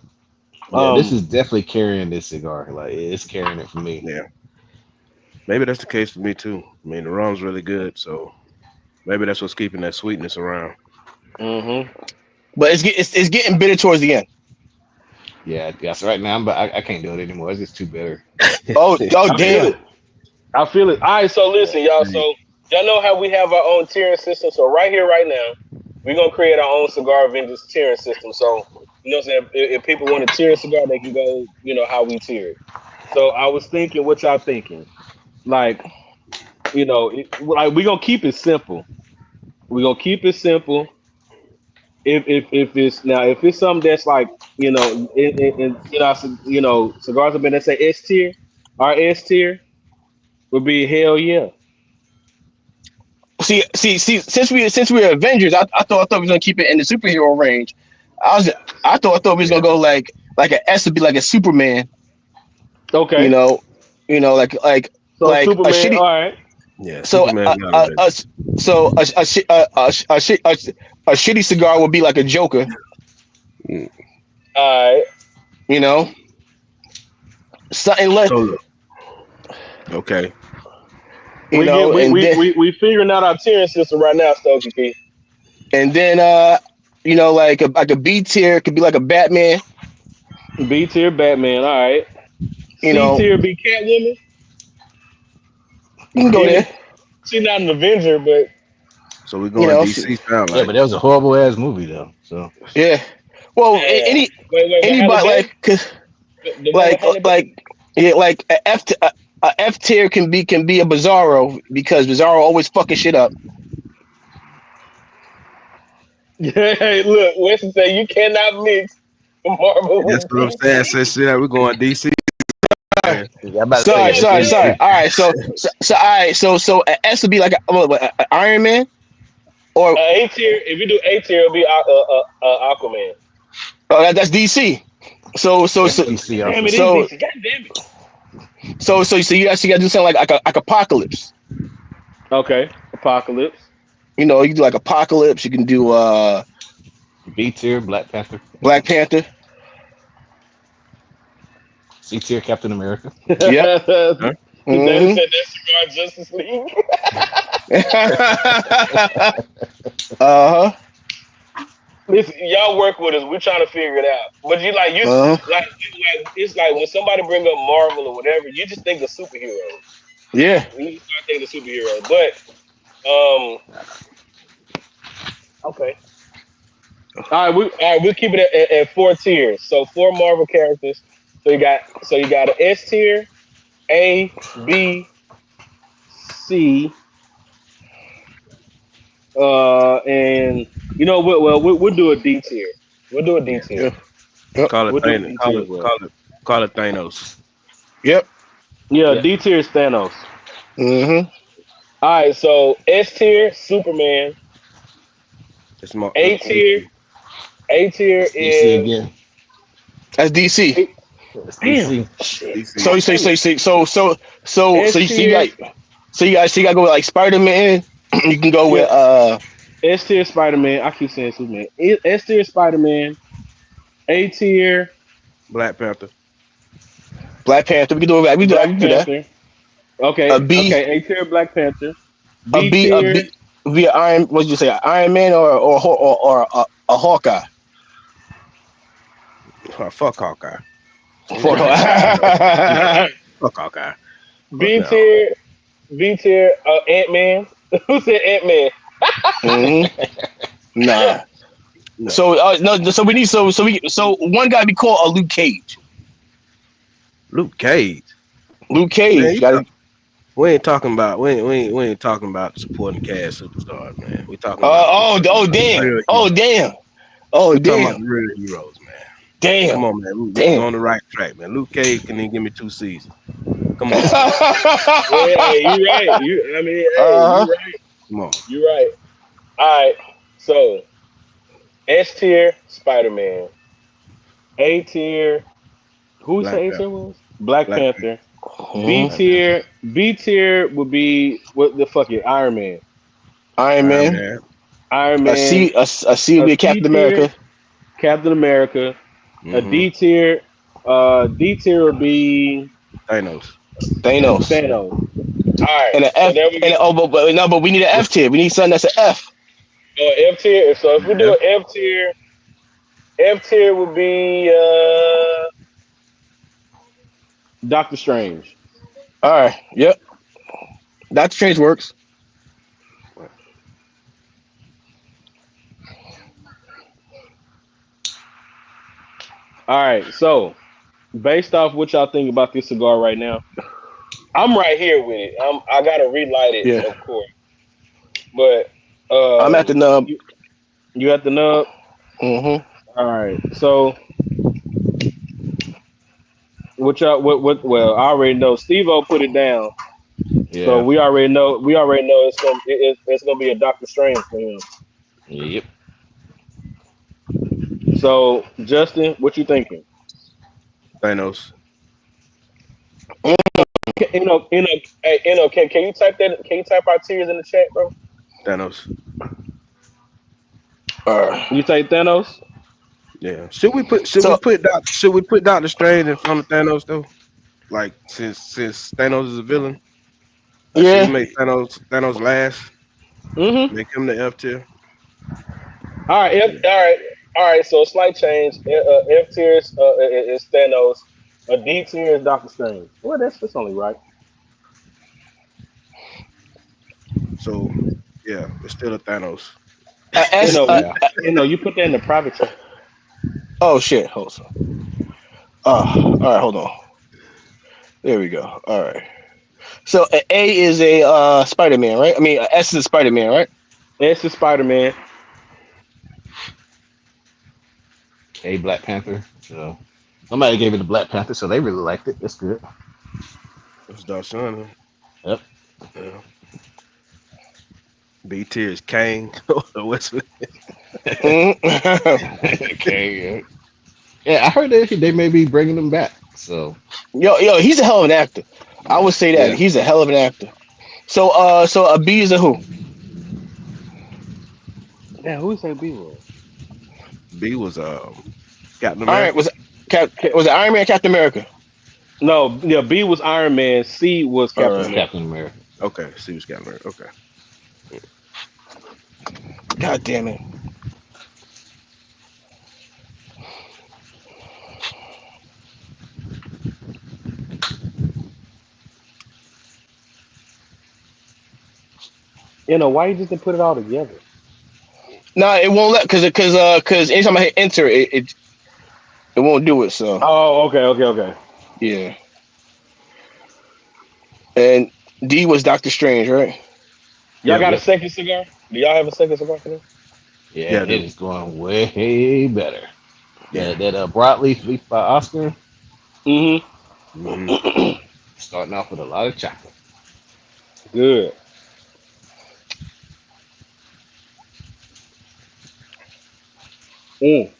Yeah. This Um, is definitely carrying this cigar. Like it's carrying it for me. Yeah. Maybe that's the case for me too. I mean, the rum's really good, so maybe that's what's keeping that sweetness around. hmm But it's getting bitter towards the end. Yeah. Yeah. So right now, but I can't do it anymore. It's just too bitter. Oh I feel damn. it. I feel it. All right, so Yeah. listen, y'all. Hey, So y'all know how we have our own tiering system. So right here, right now, we're gonna create our own cigar vendors tiering system. So what I'm saying, if people want to tier a cigar, they can go, how we tier it. So I was thinking, what y'all thinking? Like, like we're gonna keep it simple. We're gonna keep it simple. If it's something that's like, cigars have been, let's say S tier. Our S tier would be hell yeah. See. Since we're Avengers, I thought we was gonna keep it in the superhero range. I was I thought we was gonna yeah. go like a S would be like a Superman. You Okay. know, So like a Superman, shitty. all right. Yeah. So Superman's got it better. so a shitty cigar would be like a Joker. Mm. All right. You know, something like So look, okay. We get we and we then we we figuring out our tiering system right now, Stokey P. and then like a B tier could be like a Batman. B tier Batman, all right. You C know, tier be Catwoman. you can go Even there. she's not an Avenger, but So we're You going know, DC sound Yeah. like. But that was a horrible ass movie though. So yeah. Well, yeah. Wait, what Halle anybody Berry? like, 'cause The one with Halle Berry? yeah, like a F tier can be a Bizarro because Bizarro always fucking shit up. Yeah, hey, look, Winston said you cannot mix Marvel That's with what I'm saying. DC. Since yeah, we're going DC, Sorry, man. yeah, I'm about to say sorry, yeah. sorry, This sorry. this All right, so all right, so a S would be like a Iron Man or A tier, if you do A tier, it'll be Aquaman. that's DC. So so that's so DC Damn, also. it is so DC. God damn it. so you actually got to do something like Apocalypse. Okay, Apocalypse. You do like Apocalypse. You can do B tier Black Panther. Black Panther. C tier Captain America. Yep. Huh? Daddy Mm-hmm. said that's Cigar Justice League. Uh-huh. Listen, y'all work with us. We're trying to figure it out. But Uh-huh. it's like when somebody bring up Marvel or whatever, you just think of superheroes. Yeah. You just start thinking of superheroes. But okay. We'll keep it at 4 tiers. So 4 Marvel characters. So you got an S tier, A, B, C, and we'll do a D tier. We'll do a D Yeah. tier. Yeah. Yep. Call it What do Thanos. D tier was? Call it Thanos. Yep. Yeah, Yeah. D tier is Thanos. Mm-hmm. All right, so S tier Superman. It's more A tier DC. A tier It's DC is again. That's DC. A- It's damn DC. shit. DC. God damn it. So S you tier got so you got to go with like Spider Man. You can go yeah with S tier Spider Man. I keep saying Superman. S tier Spider Man. A tier Black Panther. Black Panther. We can do it. I Black can do that. Panther. A Okay, B, okay. A tier Black Panther. a B B, a tier. B. Via Iron. What did you say? Iron Man or a Hawkeye. Oh, fuck Hawkeye. He's For not. No, fuck Hawkeye. Fuck B no. tier. B tier. Ant Man. Who said Ant Man? hmm Nah. No. So no. So we need so one got to be called a Luke Cage. Luke Cage. Luke Man, Cage. you Got talk, to. we ain't talking about supporting cast superstars, man. We talking Oh about the damn. real Oh heroes. damn. Oh We talking about damn. the real heroes, man. Damn. Come on, man. We Damn. on the right track, man. Luke Cage can even give me 2 seasons. Come on, man. Yeah, you right. I mean, hey, uh-huh. you right. Come on. You right. All right. So S tier Spider Man. A tier. Who we Black say A tier Panther. was? Black Black Panther. Panther. B Mhm. Black Panther. tier. B tier would be what the fuck it? Iron Man. Iron Iron Man. Man. Iron A Man. C. A C will A be a C Captain tier America. Captain America. A Mm-hmm. D tier. D tier would be Thanos. Thanos. Thanos. All right. And an So F. there we And go. but no, but we need an F tier. We need something that's an F. F tier. So if we do Yeah. an F tier would be Doctor Strange. All right. Yep. That change works. All right. So based off what y'all think about this cigar right now, I'm right here with it. I gotta relight it, Yeah. of course. But I'm at the nub. you you at the nub. Mm-hmm. All right. So what y'all what well I already know Steve O put it down. So Yeah. we already know it's gonna be a Doctor Strange for him. Yep. So Justin, what you thinking? Thanos. Hey, can you type that? Can you type our tears in the chat, bro? Thanos. All right. You say Thanos? Yeah. Should we put So Doctor Strange in front of Thanos though? Like since Thanos is a villain, like should we yeah. make Thanos last? Mm-hmm. Make him the F tier? All right, Yeah. all right. So slight change. F tier is Thanos. A D tier is Doctor Strange. Well, that's only right. So yeah, it's still a Thanos. A You S. know, Yeah. you put that in the private chat. Oh shit. Hold on. All right. Hold on. There we go. All right. So A is a Spider Man, right? I mean, a S is a Spider Man, right? S is Spider Man. A Black Panther. So somebody gave it to Black Panther, so they really liked it. That's good. It's Darshana. Yep. Yeah. B tier is Kane. What's Mhm. Okay. Yeah. Yeah, I heard that they may be bringing them back. So Yo, he's a hell of an actor. I would say that yeah. he's a hell of an actor. So a B is a who? Damn, who say B was? B was Captain Iron America. was was it Iron Man, Captain America? No, yeah, B was Iron Man. C was All Captain It's right. America. Captain America. Okay, she was Captain America. Okay. God damn it. Why you just didn't put it all together? No, it won't let because anytime I hit enter, it won't do it. So Oh, okay. yeah. And D was Doctor Strange, right? Y'all Yep. got a Yep. second cigar? Do y'all have a second cigar for this? Yeah, Yeah, and it dude. is going way better. Yeah. That broadleaf leaf by Oscar, Mm-hmm. Hmm. starting off with a lot of chocolate. Good. Mm.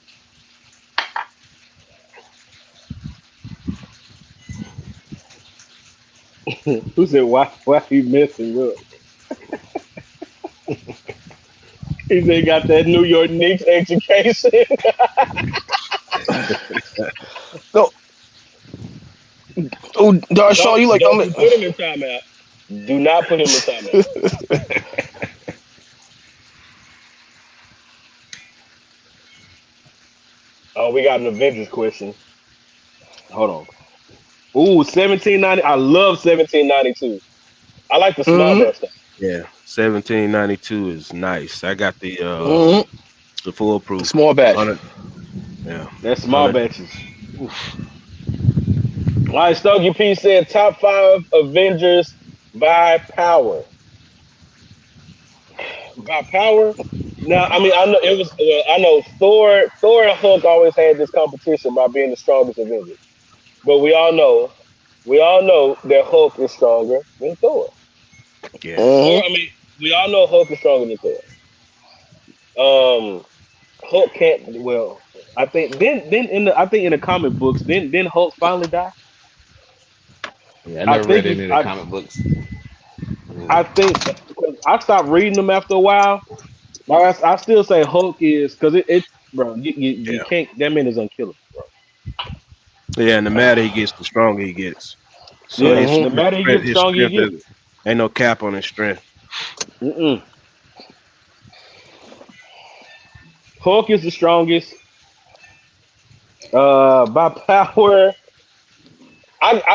Who said why he messing up? He said he got that New York Knicks education. No, oh, Darshawn, you like Don't I'm. you put him in timeout. Do not put him in timeout. Oh, we got an Avengers question. Hold on. Ooh, 1790. I love 1792. I like the small Mm-hmm. batch though. Yeah. 1792 is nice. I got Mm-hmm. the foolproof Small batch. 100. Yeah. That's small 100. batches. Oof. All right, Stogie P said top five Avengers by power. By power. Now, I mean, I know it was. I know Thor and Hulk always had this competition by being the strongest Avengers. But we all know that Hulk is stronger than Thor. Yeah. Or Mm-hmm. I mean, we all know Hulk is stronger than Thor. Hulk can't. Well, I think in the comic books, then Hulk finally die. Yeah, I I never read think any of the comic books. I Yeah. think because I stopped reading them after a while. But I still say Hulk is because it bro. You Yeah. can't. That man is unkillable, bro. Yeah. And the madder he gets, the stronger he gets. So Yeah, Mm-hmm. the matter he gets, his stronger he strength gets. is, ain't no cap on his strength. Mm-mm. Hulk is the strongest. By power,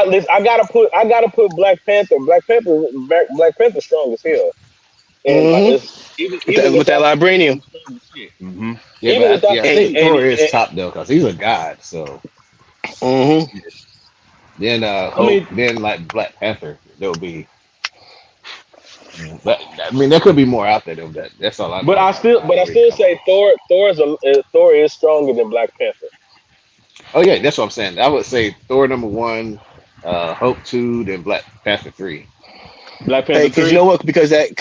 listen, I gotta put Black Panther. Black Panther strong as hell. And like Mm-hmm. it's, even With that without the suit, vibranium. he's strong as shit. Hmm. Yeah, Even but without yeah, the I And suit, think and, Thor is and top though, because he's a god. So mm-hmm. then I Hulk, mean, then like Black Panther, there'll be. But I mean, there could be more out there though. That's all I know about the but I already still come say on. Thor is stronger than Black Panther. Oh yeah, that's what I'm saying. I would say Thor number one, Hulk two, then Black Panther three. Black Hey, Panther because you three. know what? Because that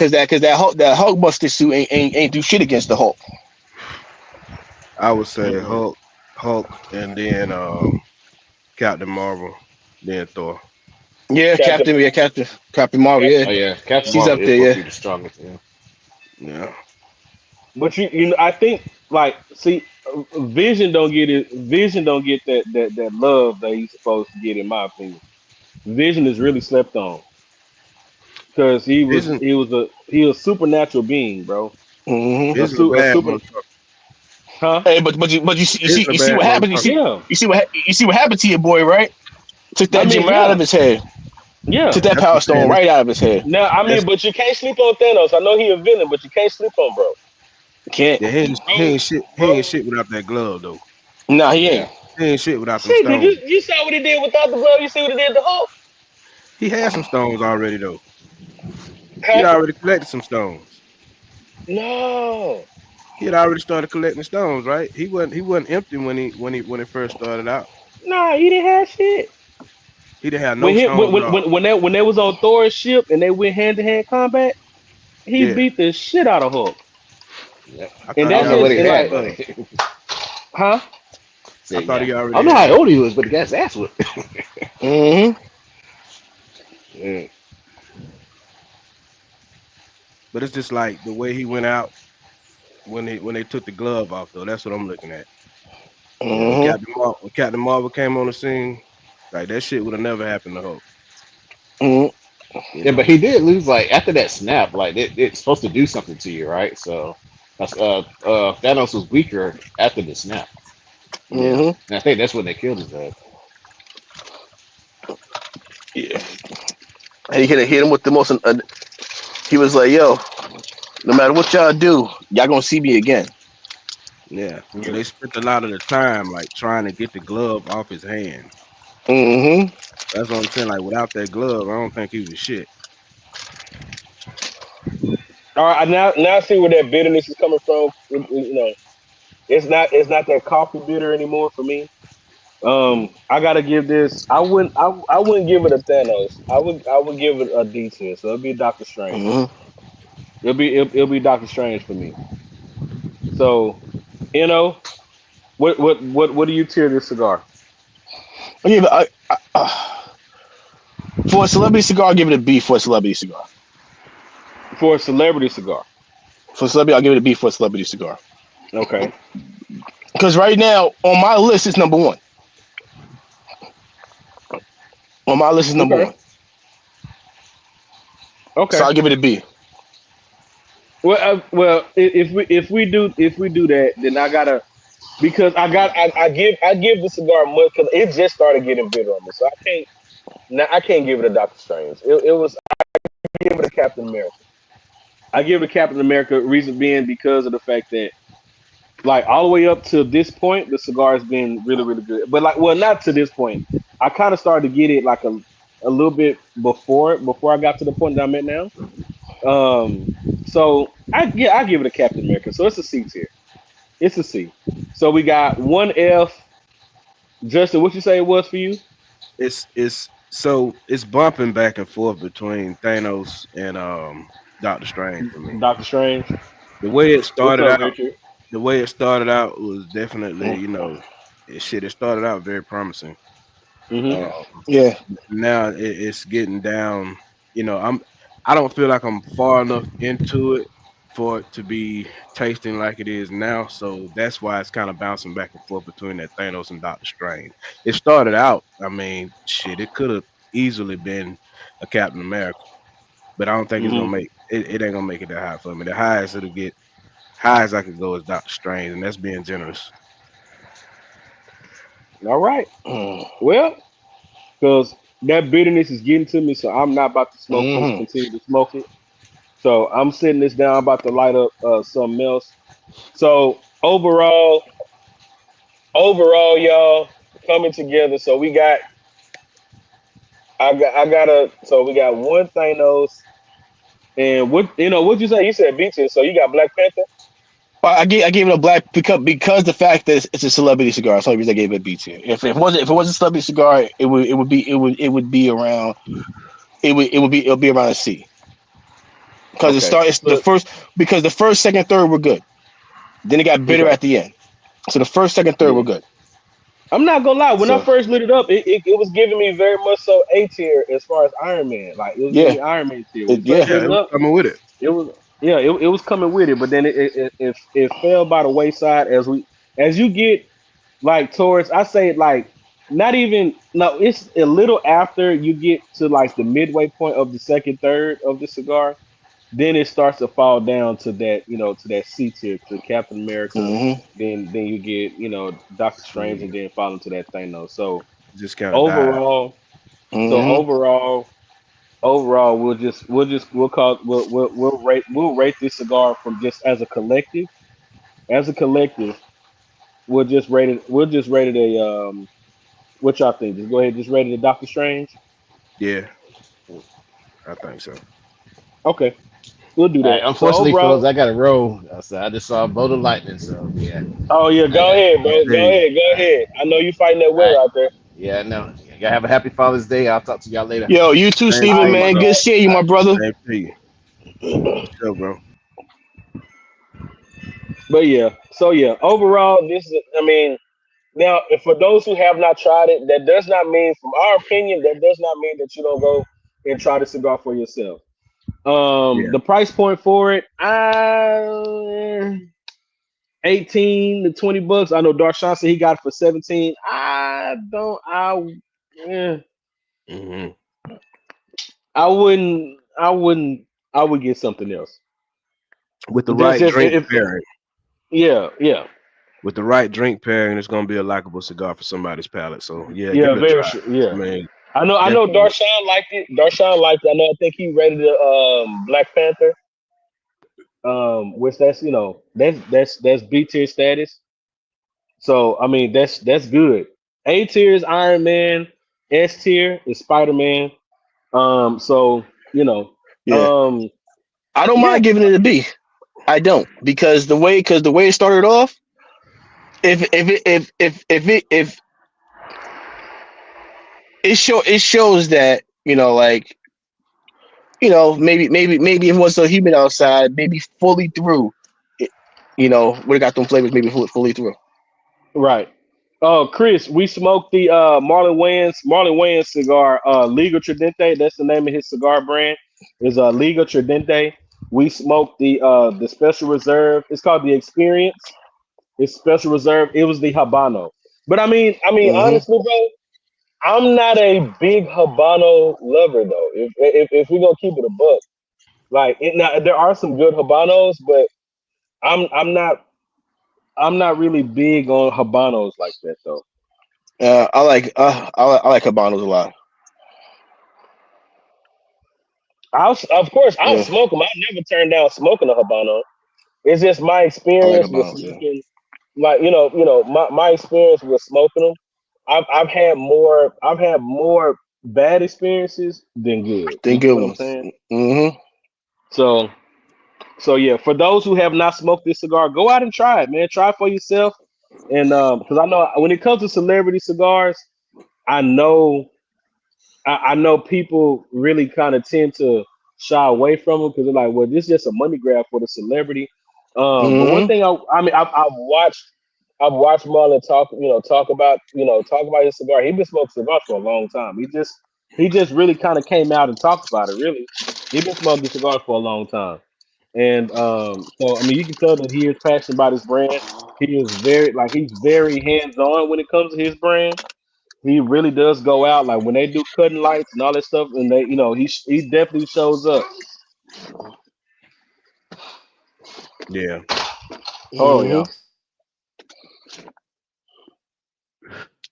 Hulkbuster suit ain't do shit against the Hulk. I would say Mm-mm. Hulk, and then Captain Marvel, then Thor. Yeah, Captain Captain Marvel. Yeah, Oh Captain. yeah, Captain she's Marvel up is there. supposed to Yeah. be the strongest. Yeah. Yeah. But I think like see, Vision don't get that love that he's supposed to get, in my opinion. Vision is really slept on because Vision, he was supernatural being, bro. Mm-hmm. Vision a A bad super, motherfucker. huh? Hey, but Vision a you see bad what happened. motherfucker. Yeah. You see what happened to your boy, right? Took I that mean, gem right out yeah, of his head. yeah. Took that That's what power I'm saying. stone right out of his head. Now, I mean, That's but you can't sleep on Thanos. I know he a villain, but you can't sleep on bro. Can't. yeah. He Bro, ain't shit. He ain't bro. shit without that glove though. Nah, he Yeah. ain't. He ain't shit without them Shit, did stones. you saw what he did without the glove? You see what he did to Hulk? He had some stones already though. He Huh? had already collected some stones. No, He had already started collecting stones, right? He wasn't empty when he first started out. nah, he didn't have shit. He didn't have no stones at all. When they was on Thor's ship and they went hand to hand combat, he Yeah, beat the shit out of Hulk. Yep. I And thought I he don't that's know his what he already and had had, like, but though. huh? I said thought yeah. he I already don't know how had. old he was, but he got his ass whipped. Mm-hmm. Yeah. But it's just like the way he went out when they took the glove off though. That's what I'm looking at. When Yeah. Mm-hmm. Captain Marvel came on the scene, like that shit would have never happened to Hulk. Mm-hmm. You Yeah, but know. he did lose like after that snap. Like it's supposed to do something to you, right? So that's Thanos was weaker after the snap, Yeah. Mm-hmm. and I think that's when they killed his ass. Yeah. And he hit him with the most. He was like, "Yo, no matter what y'all do, y'all gonna see me again." Yeah. But they spent a lot of the time like trying to get the glove off his hand. Mm-hmm. That's what I'm saying. Like without that glove, I don't think he was shit. All right, now I see where that bitterness is coming from. You know, It's not that coffee bitter anymore for me. I gotta give this. I wouldn't give it a Thanos. I would give it a D tier. So it'll be Doctor Strange. Mm-hmm. It'll be Doctor Strange for me. So what do you tier this cigar Yeah, but for a celebrity cigar, I'll give it a B for a celebrity cigar. for a celebrity cigar? For celebrity, I'll give it a B for a celebrity cigar. Okay. Because right now on my list it's number one. On my list is number Okay. one. So Okay. I'll give it a B. Well, if we do that, then I gotta because I give the cigar much because it just started getting bitter on me, so I can't give it a Doctor Strange. It was I give it a Captain America. I give it a Captain America. Reason being because of the fact that like all the way up to this point, the cigar has been really really good. But like, well, not to this point. I kind of started to get it like a little bit before I got to the point that I'm at now. So I give it a Captain America. So it's a C tier. It's a C. So we got one F. Justin, what you say it was for you? It's bumping back and forth between Thanos and Doctor Strange for me. Doctor Strange. The way it What's started up, out, Richard? the way it started out was definitely, Mm. it started out very promising. Mm-hmm. Uh, Yeah. Now it's getting down. I don't feel like I'm far enough into it for it to be tasting like it is now. So that's why it's kind of bouncing back and forth between that Thanos and Doctor Strange. It started out, I mean, shit, it could have easily been a Captain America, but I don't think it's gonna Mm-hmm. make it. It ain't gonna make it that high for me. The highest it'll get, highest I could go is Doctor Strange, and that's being generous. All right. Mm. Well, because that bitterness is getting to me, so I'm not about to Mm-hmm. continue to smoke it. So I'm sitting this down, about to light up something else. So overall, y'all coming together. So we got one Thanos, and what you say? You said beaches. So you got Black Panther. I gave it a black because the fact that it's a celebrity cigar. That's the only reason I gave it a B tier. If it wasn't a celebrity cigar, it would be around a C. Because Okay. it's the So first because the first, second, third were good. Then it got bitter okay. at the end. So the first, second, third were Yeah. good. I'm not gonna lie. When I So first lit it up, it was giving me very much so A tier as far as Iron Man. Like it was giving yeah, me Iron Man tier. When you first yeah. lit Yeah, it it was up, coming with it. it was yeah, it was coming with it. But then it fell by the wayside as you get like towards I say like not even no, it's a little after you get to like the midway point of the second third of the cigar, then it starts to fall down to that to that C tier to Captain America. Mm-hmm. Then you get Doctor Strange, and Mm, then fall into that Thanos. So just kind of died. overall, so Mm-hmm. overall, we'll rate this cigar from just as a collective. As a collective, we'll just rate it a what y'all think? Just go ahead, just rate it a Doctor Strange. Yeah, I think so. Okay, we'll do All right, that. So unfortunately, fellas, overall, I got to roll. So I just saw a bolt of lightning. So yeah, oh yeah, I go got. ahead, bro. Go Hey, ahead, go All right, ahead. I know you fighting that all weather right. out there. Yeah, no. Y'all have a happy Father's Day. I'll talk to y'all later. Yo, you too, same All Steven, to right, you, my man. bro. Good bad. seeing you, All my brother. Same to you. For sure, bro. But yeah, so yeah, overall, this is. I mean, now if for those who have not tried it, that does not mean, from our opinion, that does not mean that you don't go and try the cigar for yourself. Yeah. The price point for it, 18 to $20. I know Darshawn said he got it for 17. I don't. Eh, Hmm. I wouldn't. I wouldn't. I would get something else. With the That's right just drink if. pairing, Yeah, yeah, with the right drink pairing, it's gonna be a likable cigar for somebody's palate. So yeah, give yeah. it a Very try. sure. Yeah, I mean, I know. I know. definitely. Darshawn liked it. Darshawn liked it. I know. I think he rated it. Black Panther. Which that's B tier status. So I mean that's good. A tier is Iron Man. S tier is Spider Man. So you know, Yeah, um, I don't yeah, mind giving it a B. I don't because the way it started off. if it shows that, like, maybe if it was so humid outside, maybe fully through, it, would have got them flavors maybe fully through. Right. Oh, Chris, we smoked the Marlon Wayans cigar, Liga Tridente. That's the name of his cigar brand. Is Liga Tridente. We smoked the special reserve. It's called the Experience. It's special reserve. It was the Habano. But Hmm. honestly, bro, I'm not a big Habano lover though. If we're gonna keep it a buck, like now, there are some good Habanos, but I'm not really big on Habanos like that though. I like Habanos a lot. Of course, I'll Yeah, smoke them. I never turn down smoking a Habano. It's just my I like experience with Habanos. Yeah, smoking, like my experience with smoking them. I've had more bad experiences than good. then You get good what I'm ones. saying? Hmm. So yeah, for those who have not smoked this cigar, go out and try it, man. Try it for yourself. And because I know when it comes to celebrity cigars, I know I know people really kind of tend to shy away from them because they're like, well, this is just a money grab for the celebrity. But one Hmm. thing I've watched Marlon talk about his cigar. He's been smoking cigars for a long time. He just really kind of came out and talked about it. Really, he's been smoking cigars for a long time, and so you can tell that he is passionate about his brand. He is he's very hands on when it comes to his brand. He really does go out like when they do cutting lights and all that stuff, and they, he definitely shows up. Yeah. Oh Hmm. yeah,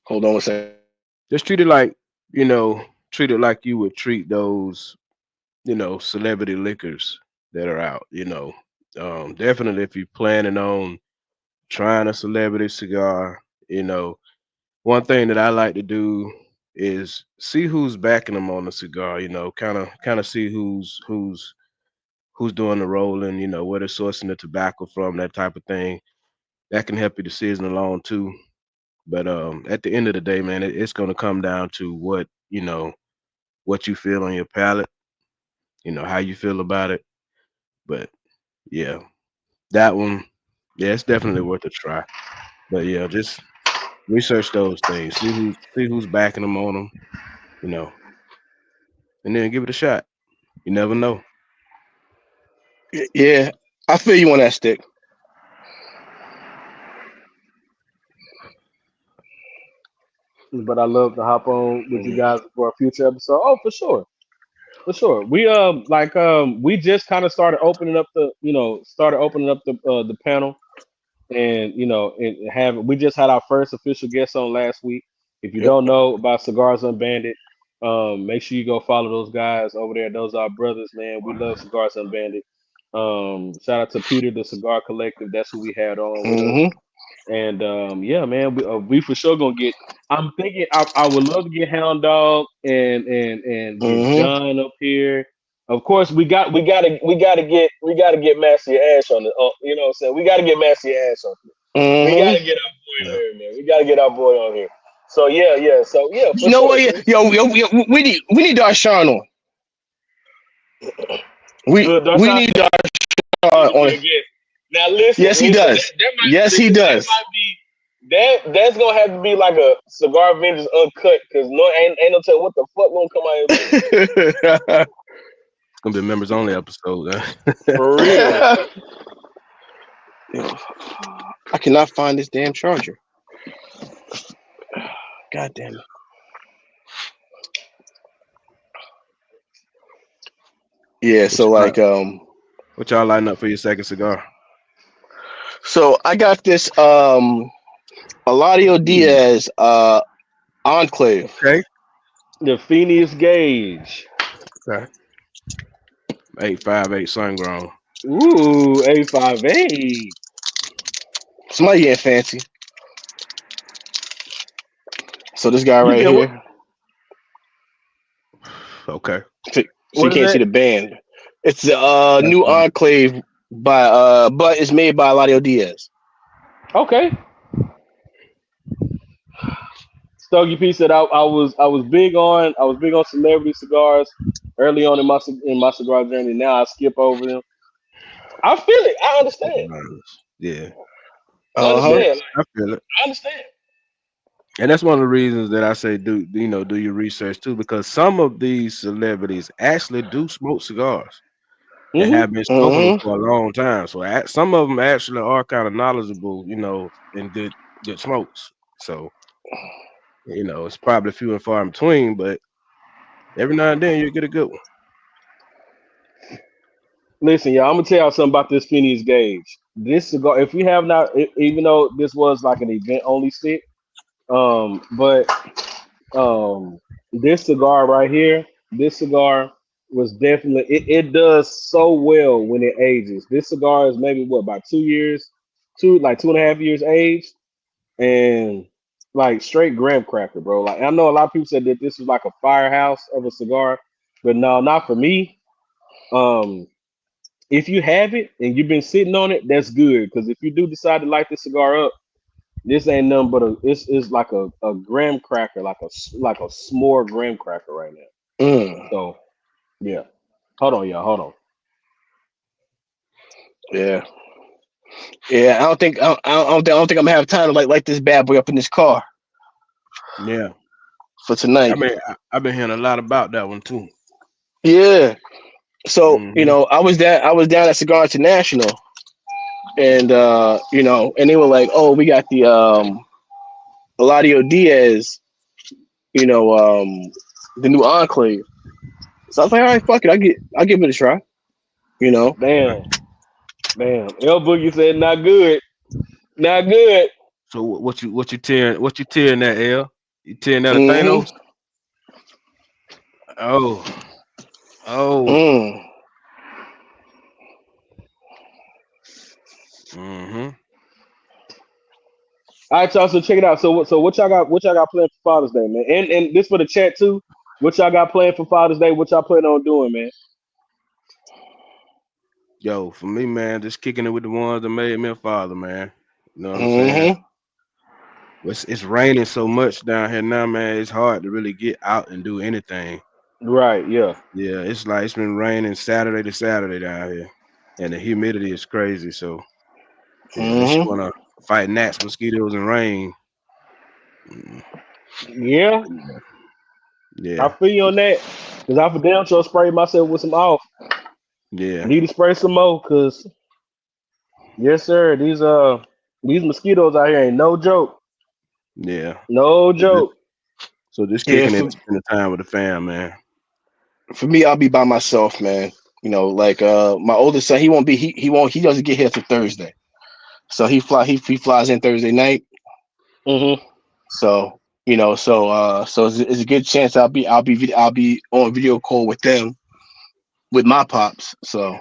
Hold on a second. Just treat it like, you know, treat it like you would treat those, celebrity liquors that are out, Definitely if you're planning on trying a celebrity cigar, you know, one thing that I like to do is see who's backing them on the cigar, kind of see who's doing the rolling, where they're sourcing the tobacco from, that type of thing. That can help you to season along too. But at the end of the day, man, it's going to come down to what you feel on your palate, how you feel about it. But yeah, that one, yeah, it's definitely worth a try. But yeah, just research those things, see who's backing them on them, you know, and then give it a shot. You never know. Yeah, I feel you on that stick. but I love to hop on with you Mhm. guys for a future episode. Oh, for sure, for sure. We just kind of started opening up the panel, and we just had our first official guest on last week. If you Yep. don't know about Cigars Unbanded, make sure you go follow those guys over there. Those are our brothers, man. We love Cigars Unbanded. Shout out to Peter, the Cigar Collective. That's who we had on with us. Hmm. And yeah, man, we for sure gonna get. I'm thinking I would love to get Hound Dog and get Hmm. John up here. Of course, we gotta get Master Ash on the. You know what I'm saying? We gotta get Master Ash on here. We Hmm. gotta get our boy Yeah. on here, man. We gotta get our boy on here. So yeah, yeah. So yeah, You for know sure, what? Chris. Yo, we need Darshawn on. We Darshawn need Sapp Darshawn need to be on. a guest. Now listen, Yes, he listen. That does. that might Yes, he listen. That does. might be that's gonna have to be like a Cigar Avengers uncut because no ain't no telling what the fuck gonna come out of his mouth. It's gonna be a members only episode. Huh? For real. Yo, I cannot find this damn charger. God damn it. Yeah, what so y'all like what y'all lining up for your second cigar? so I got this Eladio Hmm. Diaz Enclave. Okay. The Phineas Gage. Okay. 858 sun grown. Ooh, 858. Somebody getting fancy. So this guy You right get what? here. Okay. So you What is can't see that? the band. It's the That's new fine. Enclave by but it's made by Eladio Diaz. Okay. Stogie P said I was big on celebrity cigars early on in my cigar journey. Now I skip over them. I feel it. I understand. Yeah, I Uh huh. yeah, understand. Like, I feel it. I understand. And that's one of the reasons that I say do your research too, because some of these celebrities actually do smoke cigars and Hmm. have been smoking them Hmm. for a long time. So some of them actually are kind of knowledgeable, in good smokes. So it's probably few and far in between, but every now and then you get a good one. Listen, y'all, I'm gonna tell y'all something about this Phineas Gage. This cigar, if you have not, even though this was like an event only stick, but um, this cigar right here, this cigar was definitely it does so well when it ages. This cigar is maybe what about 2 years, like 2.5 years age, and like straight graham cracker, bro. Like I know a lot of people said that this was like a firehouse of a cigar, but no, not for me. Um, if you have it and you've been sitting on it, that's good. Because if you do decide to light this cigar up, this ain't nothing but it's like a graham cracker, like a s'more graham cracker right now. Mm. So yeah, hold on, y'all, hold on. Yeah. Yeah. I don't think I'm gonna have time to light this bad boy up in this car Yeah, for tonight. I've been hearing a lot about that one too. Yeah. So Hmm. I was down at Cigar International, and and they were like, "Oh, we got the Eladio Diaz, you know, the new Enclave." So I was like, "All right, fuck it, I'll give it a try." You know. Damn, damn. El Boogie said not good, not good. So what you tearing that L? You tearing that a Mm-hmm. Thanos? Oh, oh. Mm. Mm-hmm. All right, y'all. So check it out. So what y'all got? What y'all got planned for Father's Day, man? And this for the chat too. What y'all got planned for Father's Day? What y'all planning on doing, man? Yo, for me, man, just kicking it with the ones that made me a father, man. You know what I'm saying? Mm-hmm. It's raining so much down here now, man. It's hard to really get out and do anything. Right. Yeah. Yeah, it's like it's been raining Saturday to Saturday down here, and the humidity is crazy. So yeah, unless you Mm-hmm. wanna fight gnats, mosquitoes, and rain, mm, Yeah. I yeah, feel you on that. Cause I for damn sure sprayed myself with some off. yeah, Need to spray some more. Cause yes, sir. These mosquitoes out here ain't no joke. yeah. No So just, joke. so just Yeah. kicking it For and spending time with the fam, man. for me, I'll be by myself, man. Like my oldest son, he doesn't get here till Thursday. So he flies in Thursday night. Hmm. So so it's a good chance I'll be on video call with them with my pops. So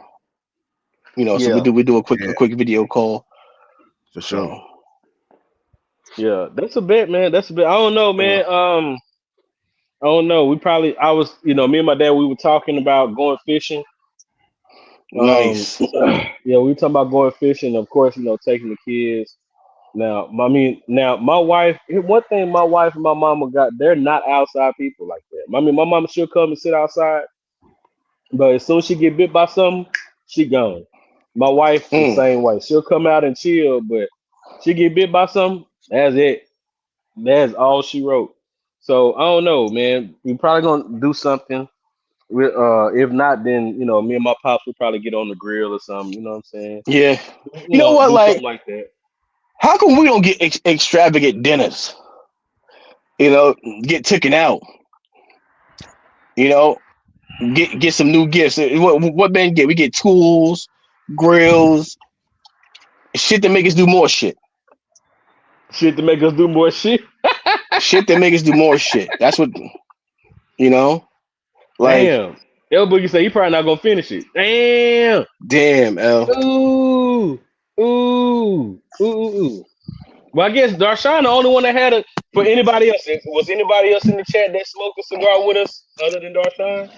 so we Yeah. do we do a Yeah, quick video call. for sure. So Yeah. That's a bet, man. That's a bet. I don't know, uh, man. I don't know. I was, me and my dad, we were talking about going fishing. nice. Yeah, we were talking about going fishing. Of course, taking the kids. Now, now my wife. One thing my wife and my mama got, they're not outside people like that. I mean, my mama she'll come and sit outside, but as soon as she get bit by something, she gone. My wife the Mm, same way. She'll come out and chill, but she get bit by something. That's it. That's all she wrote. So I don't know, man. We probably gonna do something. If not, then me and my pops will probably get on the grill or something. You know what I'm saying? yeah. You know what? Do something Like, like that. how come we don't get extravagant dinners? You know, get taken out. You know, get some new gifts. What man get? We get tools, grills, shit that make us do more shit. Shit to make us do more shit. Shit that make us do more shit. That's what you know. Like, Damn. El Boogie say he probably not gonna finish it. Damn. damn, L. Ooh. Ooh. Ooh. Ooh. Ooh. Well, I guess Darshawn the only one that had a. For anybody else, was anybody else in the chat that smoked a cigar with us other than Darshawn?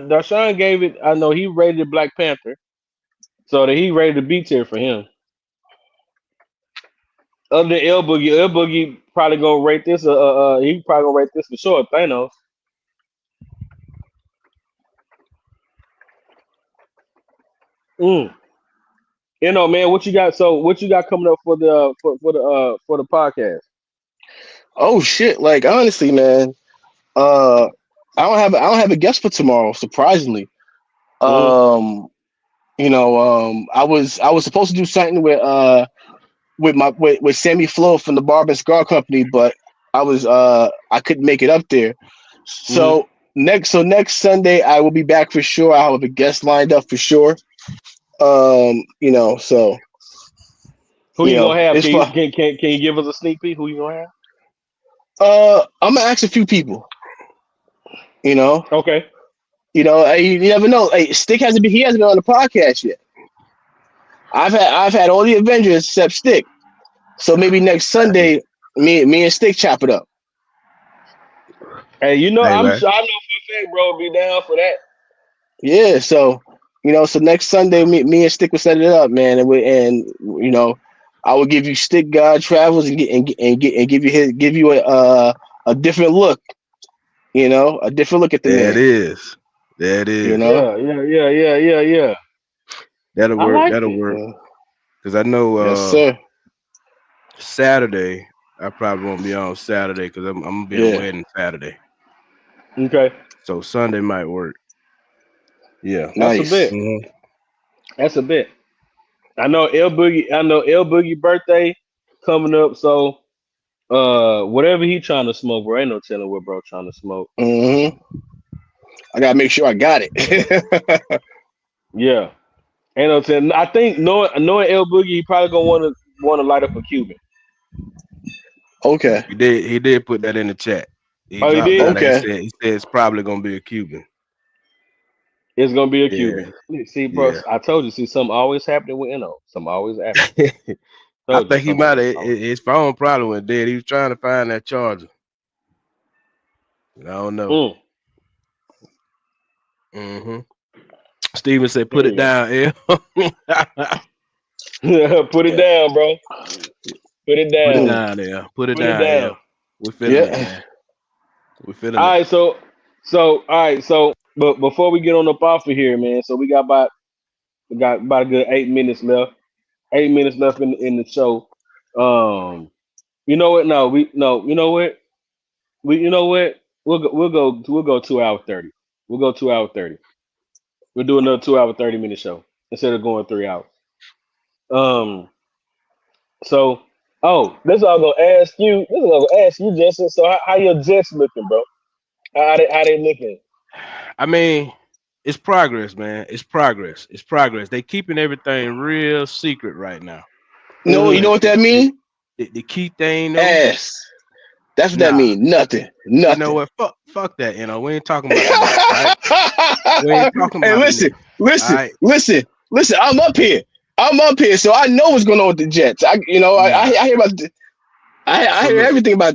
Darshawn gave it. I know he rated it Black Panther, so that he rated the B tier for him. Other than L Boogie probably gonna rate this. He probably gonna rate this for sure. Thanos. Mm. You know, man, what you got? So, what you got coming up for the for the podcast? Oh shit! Like honestly, man, uh, I don't have a guest for tomorrow. Surprisingly, Mm. um, I was supposed to do something with Sammy Flo from the Barber and Scar Company, but I couldn't make it up there. Mm. So next Sunday I will be back for sure. I'll have a guest lined up for sure. So Who you gonna have? it's fun. Can you give us a sneak peek? Who you gonna have? I'm gonna ask a few people. You know, Okay. you never know. Hey, Stick hasn't been. He hasn't been on the podcast yet. I've had all the Avengers except Stick. So maybe next Sunday, me and Stick chop it up. Hey, you know, Hey man, I know for a fact, bro, be down for that. Yeah. So next Sunday, me and Stick will set it up, man, I will give you Stick God Travels and give you a different look. A different look at the there it man. is. There it You is. know. Yeah. That'll I work. like That'll it. work. Yeah. Cause I know Yes, sir. Saturday I probably won't be on Saturday because I'm gonna be at a Yeah. wedding Saturday. Okay, So Sunday might work. Yeah. that's a Nice. bit. Hmm. That's a bit. I know L Boogie. I know L Boogie birthday coming up. So, whatever he trying to smoke, bro, ain't no telling what bro trying to smoke. hmm I gotta make sure I got it. Yeah, ain't no telling. I think knowing L Boogie, he probably gonna want to light up a Cuban. Okay. He did put that in the chat. He Oh, he dropped down did. there. Okay. He said it's probably gonna be a Cuban. It's gonna be a Yeah. Cuban. See, bro, Yeah. I told you. See, something always happening with Something always happening. I Told you think he something might always. have his phone probably went dead. He was trying to find that charger. I don't know. Mm, Hmm. Steven said, "Put it there down, L." you go. Put it down, bro. Put it Put it down. Hmm. down there. Put it Put it down, down. L. We're feeling it, Yeah. man. We're feeling All it. right, all right, but before we get on up off of here, man, so we got about a good 8 minutes left. 8 minutes left in the show. Um, you know what? No, we no. You know what? You know what? We'll go 2 hour 30. We'll go 2 hour 30. We'll do another 2 hour 30 minute show instead of going 3 hours. Um, so this is all gonna ask you. This is all gonna ask you, Justin. So how your Jets looking, bro? How they looking? I mean, it's progress, man. It's progress. It's progress. They keeping everything real secret right now. No, you Mm-hmm. know But what that mean? the key thing though, Ass. That's what that nah. mean. Nothing. You know Nothing. what? Fuck that. We ain't talking about the Knicks, right? We ain't talking Hey, about the listen, Knicks. All listen, right. listen, listen. I'm up here. I'm up here, so I know what's going on with the Jets. Nah. I hear about. I So hear look, everything about.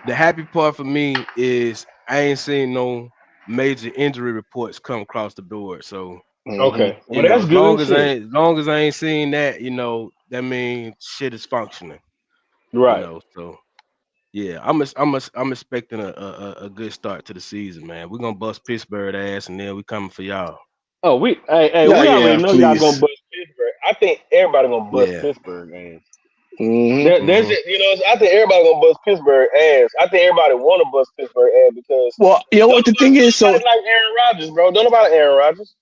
the happy part for me is I ain't seen no major injury reports come across the board. So Hmm Okay. Well, that's good shit. as long as I ain't seen that, that means shit is functioning. Right. So yeah, I'm expecting a good start to the season, man. We're gonna bust Pittsburgh ass, and then we coming for y'all. Oh, Yeah, we already yeah, know y'all gonna please. bust Pittsburgh. I think everybody gonna bust Yeah. Pittsburgh ass. Hmm There's Hmm. just, I think everybody gonna bust Pittsburgh ass. I think everybody want to bust Pittsburgh ass because Well, you know what the thing is. don't So, nobody like Aaron Rodgers, bro. Don't nobody Aaron Rodgers.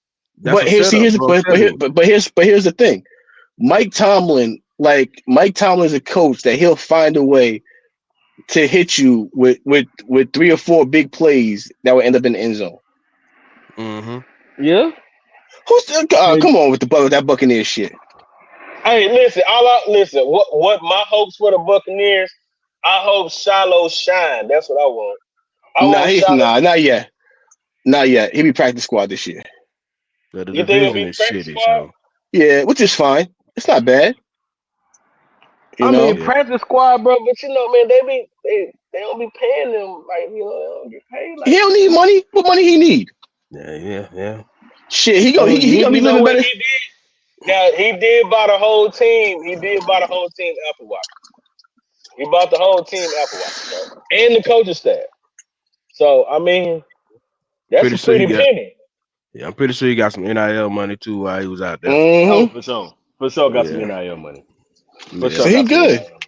That's but a here, see, setup, bro. I'm telling you. here's the thing. Mike Tomlin's a coach that he'll find a way to hit you with three or four big plays that will end up in the end zone. Hmm. Yeah. Come Hey, on with that Buccaneers shit. hey, listen. Listen. What my hopes for the Buccaneers? I hope Shiloh shine. That's what I want. I want Shiloh. Not yet. Not yet. He'll be practice squad this year. The You think it'll division be is practice shitty, squad? so Yeah, which is fine. It's not bad. You I mean, know, yeah, practice squad, bro. But man, they don't be paying them like they don't get paid he like don't that. need money. What money he need? yeah. Shit, he You gonna be know living what better. he did? Now he did buy the whole team. He did buy the whole team Apple Watch. He bought the whole team Apple Watch, bro, and the coaching staff. So I mean, that's Pretty a sure he pretty got. penny. Yeah, I'm pretty sure he got some NIL money too while he was out there. Oh, Mm-hmm. for sure. For sure got some Yeah, NIL money. For yeah. So sure he got some NIL good. money.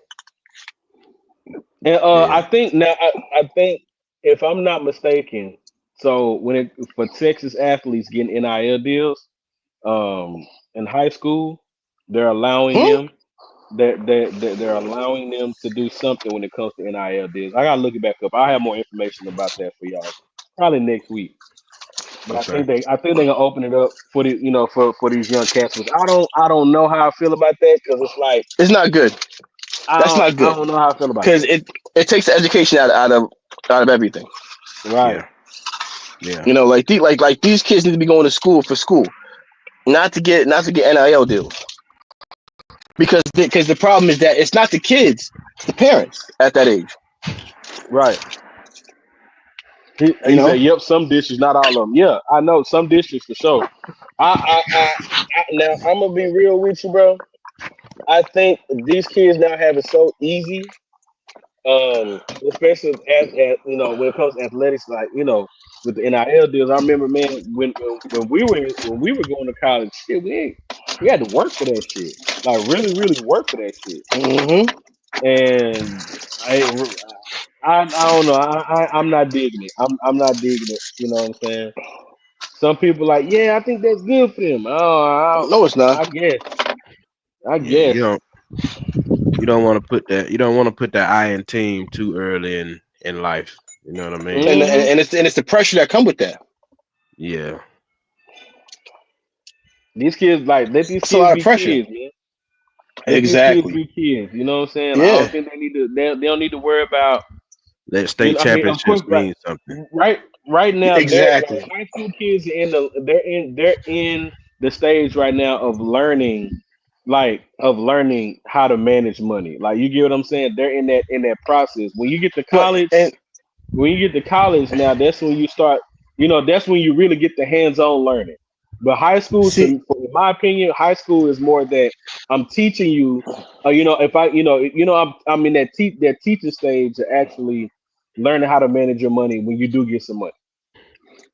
And Yeah. I think now I think if I'm not mistaken, so when it for Texas athletes getting NIL deals, in high school, they're allowing Hmm? them they're allowing them to do something when it comes to NIL deals. I gotta look it back up. I have more information about that for y'all probably next week. But Okay. I think they're gonna open it up for the for these young cats. Which I don't know how I feel about that because it's like It's not good. That's not I good don't know how I feel about because that. it takes the education out of everything. Right. Yeah. Yeah. You know, like these kids need to be going to school for school, not to get NIL deals because the problem is that it's not the kids, it's the parents at that age. Right. You He said, know, "Yep, some districts, not all of them." Yeah, I know some districts for sure. Now I'm gonna be real with you, bro. I think these kids now have it so easy, especially you know when it comes to athletics, like you know with the NIL deals. I remember, man, when we were going to college, shit, we had to work for that shit, like really really work for that shit, hmm and I I don't know. I'm not digging it. I'm not digging it. You know what I'm saying? Some people like, yeah, I think that's good for them. Oh, no, it's not. I guess. I Yeah. guess. You don't want to put that. You don't want to put that eye in team too early in life. You know what I mean? Hmm. And it's the pressure that come with that. Yeah. These kids like let these It's a kids lot of be pressure. kids, man. Let these kids Exactly. be kids. You know what I'm saying? I don't Yeah. think they need to. They don't need to worry about. Let You state know, I mean, of course, championships mean something. right, right now they're like Exactly. high school kids are in the they're in the stage right now of learning, like of learning how to manage money. Like you get what I'm saying? They're in that process. But and When you get to college now, that's when you start. You know, that's when you really get the hands-on learning. But high school, see, in my opinion, high school is more that I'm teaching you. You know, if I, I'm in that teaching stage of actually learning how to manage your money when you do get some money.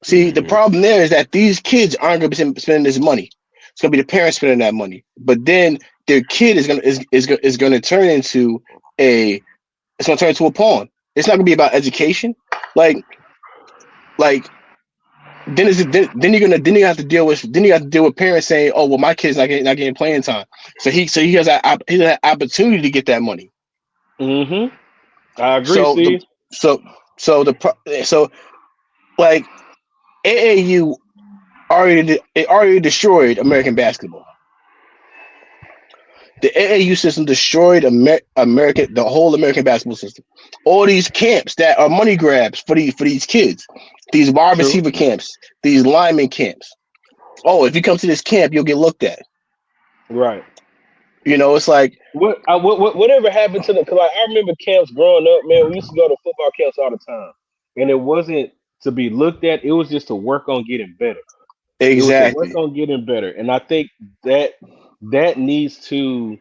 the Hmm. problem there is that these kids aren't going to be spending this money. It's going to be the parents spending that money. But then their kid is going to turn into a it's going to turn into a pawn. It's not going to be about education. Like like then you're gonna then you have to deal with parents saying, oh well, my kid's not getting playing time. So he has that opportunity to get that money. Hmm. I agree, So the Steve. so so the so like AAU it already destroyed American basketball. The AAU system destroyed the whole American basketball system. All these camps that are money grabs for these kids, these wide True. receiver camps, these lineman camps. Oh, if you come to this camp, you'll get looked at. Right. You know, it's like Whatever happened to the? Cause like, I remember camps growing up, man. We used to go to football camps all the time, and it wasn't to be looked at. It was just to work on getting better. It was to work exactly. on getting better, and I think that that needs to,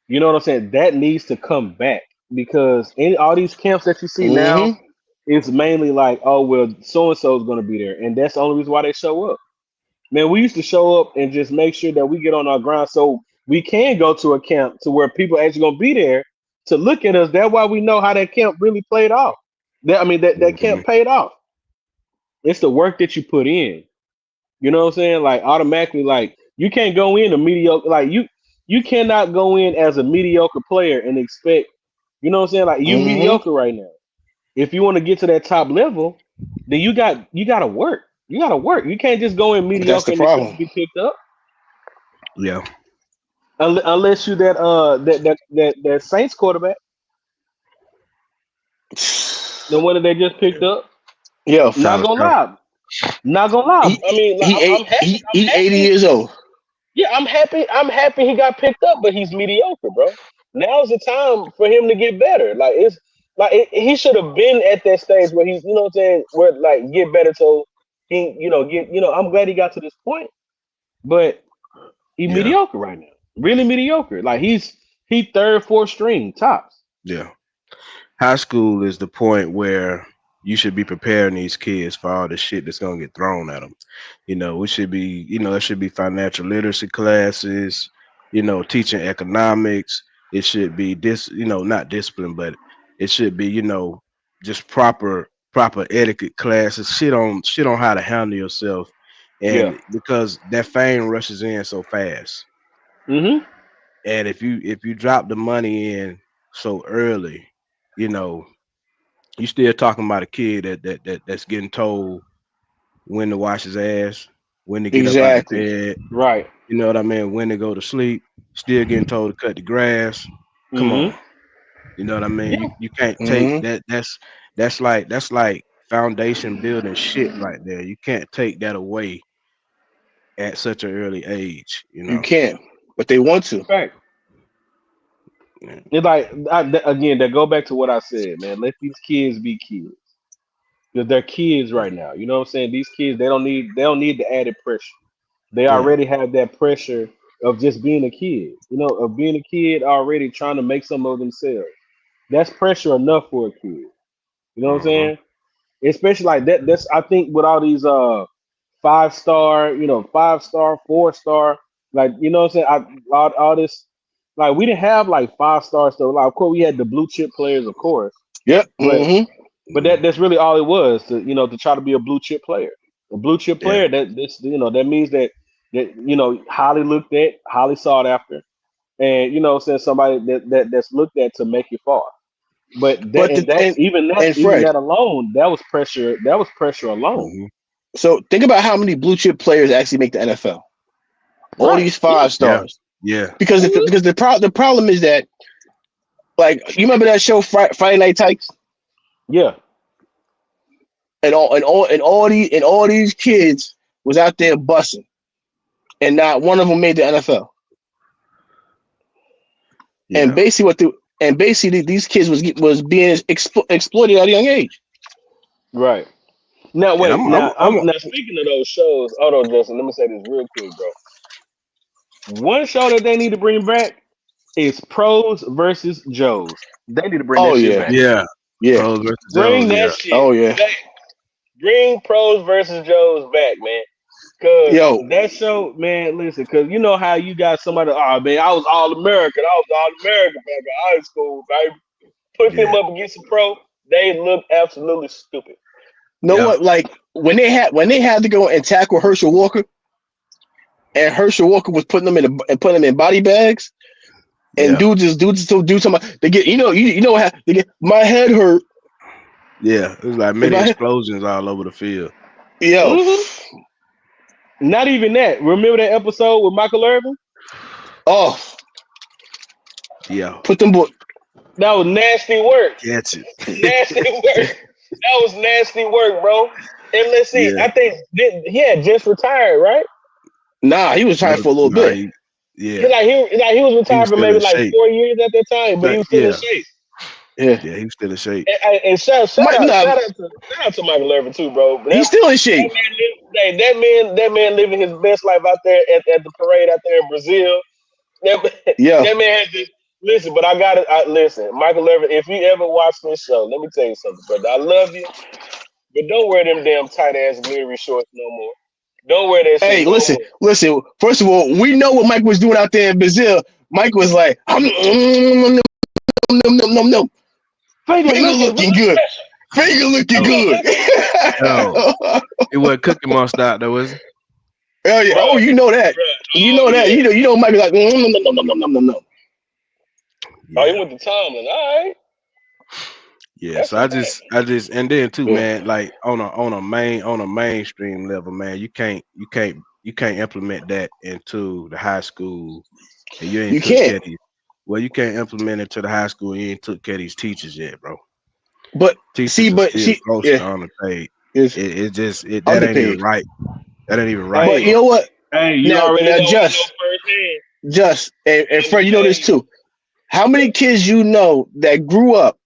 you know what I'm saying? That needs to come back because in all these camps that you see now, Hmm. it's mainly like, oh well, so and so is going to be there, and that's the only reason why they show up. Man, we used to show up and just make sure that we get on our grind so we can go to a camp to where people actually going to be there to look at us. That's why we know how that camp really played off. That Hmm. camp paid off. It's the work that you put in. You know what I'm saying? Like automatically, like you can't go in a mediocre. Like you cannot go in as a mediocre player and expect. You know what I'm saying? Like you Hmm. mediocre right now. If you want to get to that top level, then you got to work. You got to work. You can't just go in That's mediocre the and expect to problem. be picked up Yeah. unless you that Saints quarterback, the one that they just picked up. Yo, Not Dallas gonna Cowboys. lie, not gonna lie. I mean, like, I'm happy. I'm he 80 happy. years old. Yeah, I'm happy. I'm happy he got picked up, but he's mediocre, bro. Now's the time for him to get better. Like it's like he should have been at that stage where he's, you know what I'm saying, where like get better so he, get, I'm glad he got to this point. But He's Yeah, mediocre right now. Really mediocre. Like he third, fourth string tops. yeah. High school is the point where you should be preparing these kids for all the shit that's gonna get thrown at them. We should be, there should be financial literacy classes. Teaching economics. It should be not discipline, but it should be, just proper etiquette classes. Shit on how to handle yourself, Yeah. and because that fame rushes in so fast, Mm-hmm. and if you drop the money in so early, you know you still talking about a kid that's getting told when to wash his ass, when to get up out of Exactly. bed, Right. you know what I mean, when to go to sleep, still getting told to cut the grass. Come Mm-hmm. on. You know what I mean? Yeah. You can't take Hmm. that. That's like foundation building shit right there. You can't take that away at such an early age, you You know. can't, but they want to. Fact. Yeah. It's like again, that go back to what I said, man. Let these kids be kids. Because they're kids right now. You know what I'm saying? These kids, they don't need the added pressure. They Yeah. already have that pressure of just being a kid. Of being a kid already trying to make some of themselves. That's pressure enough for a kid. You know what I'm Uh-huh. saying? Especially like that. That's I think with all these 5 star, 5 star, 4 star, like what I'm saying. All this, like we didn't have like 5 star stuff. Like of course we had the blue chip players, of course, Yep. but Hmm. Mhm. that's really all it was to try to be a blue chip player. A blue chip Yeah. player that means that highly looked at, highly sought after, and saying somebody that's looked at to make you far. But that But the and that even that and even Fred, that alone, that was pressure. That was pressure alone. Mhm. so think about how many blue chip players actually make the NFL. All Right. these Yeah. five Yeah. stars. Yeah. Because Mhm. the problem is that, like, you remember that show Friday Night Tykes, Yeah. and all these kids was out there bussing, and not one of them made the NFL. And Yeah. basically these kids was being exploited at a young age. Right. Now And wait. Now speaking of those shows, hold on, Justin. Let me say this real quick, bro. One show that they need to bring back is Pros versus Joes. They need to bring Oh that shit yeah, back. yeah. yeah, Pros versus Bring Jones. that Yeah. shit oh yeah. back. Bring Pros versus Joes back, man. Cause Yo, that show, man, listen, cause you know how you got somebody, oh man, I was all American. I was all American back in high school, baby. Put him Yeah. up against a pro, they look absolutely stupid. know Yeah. what? Like when they had to go and tackle Herschel Walker, and Herschel Walker was putting them in body bags, and Yeah. dudes still do something. They get you know what they get. My head hurt. Yeah. It was like Is many my head, explosions all over the field. yo, Hmm. Not even that. Remember that episode with Michael Irvin? oh, Yeah. put them boy. That was nasty work. Catch Nasty it. work. That was nasty work, bro. And let's see, Yeah. I think he had just retired, right? Nah, he was trying No, for a little no, bit. He yeah. like he was He was retired for still maybe in like shape. 4 years at that time, but he was still in Yeah. shape. Yeah, Yeah. He was still in shape. And shout Mike, out nah, shout out to Michael Irvin too, bro. But he's still in shape. that man living his best life out there at the parade out there in Brazil. That, Yeah, that man has to listen. But listen, Michael Irvin. If you ever watch this show, let me tell you something, brother. I love you, but don't wear them damn tight ass glittery shorts no more. Don't wear that shit hey, no listen, more. listen. First of all, we know what Mike was doing out there in Brazil. Mike was like, no, Finger finger looking looking good, finger looking finger good. looking, Oh, it wasn't Cookie Monster out there, was it? Oh yeah. bro, Oh, you know that. bro. You Oh know that. yeah. You know Mike was like, no. Oh, he Yeah. went to Tomlin. All right, Yeah. that's So a I fact. just, and then too, Yeah. man, like on a mainstream level, man, you can't implement that into the high school, and you ain't You took can't. care of these. Well, you can't implement it to the high school. And you ain't took care of these teachers yet, bro. But see, Teachers are but still she, grossly yeah, underpaid. is It just that ain't even underpaid. right. That ain't even right, But Hey, you bro. know what? hey, you already Now, know. I know firsthand. and Let me Fred, you know tell this you. too. How Yeah. many kids you know that grew up,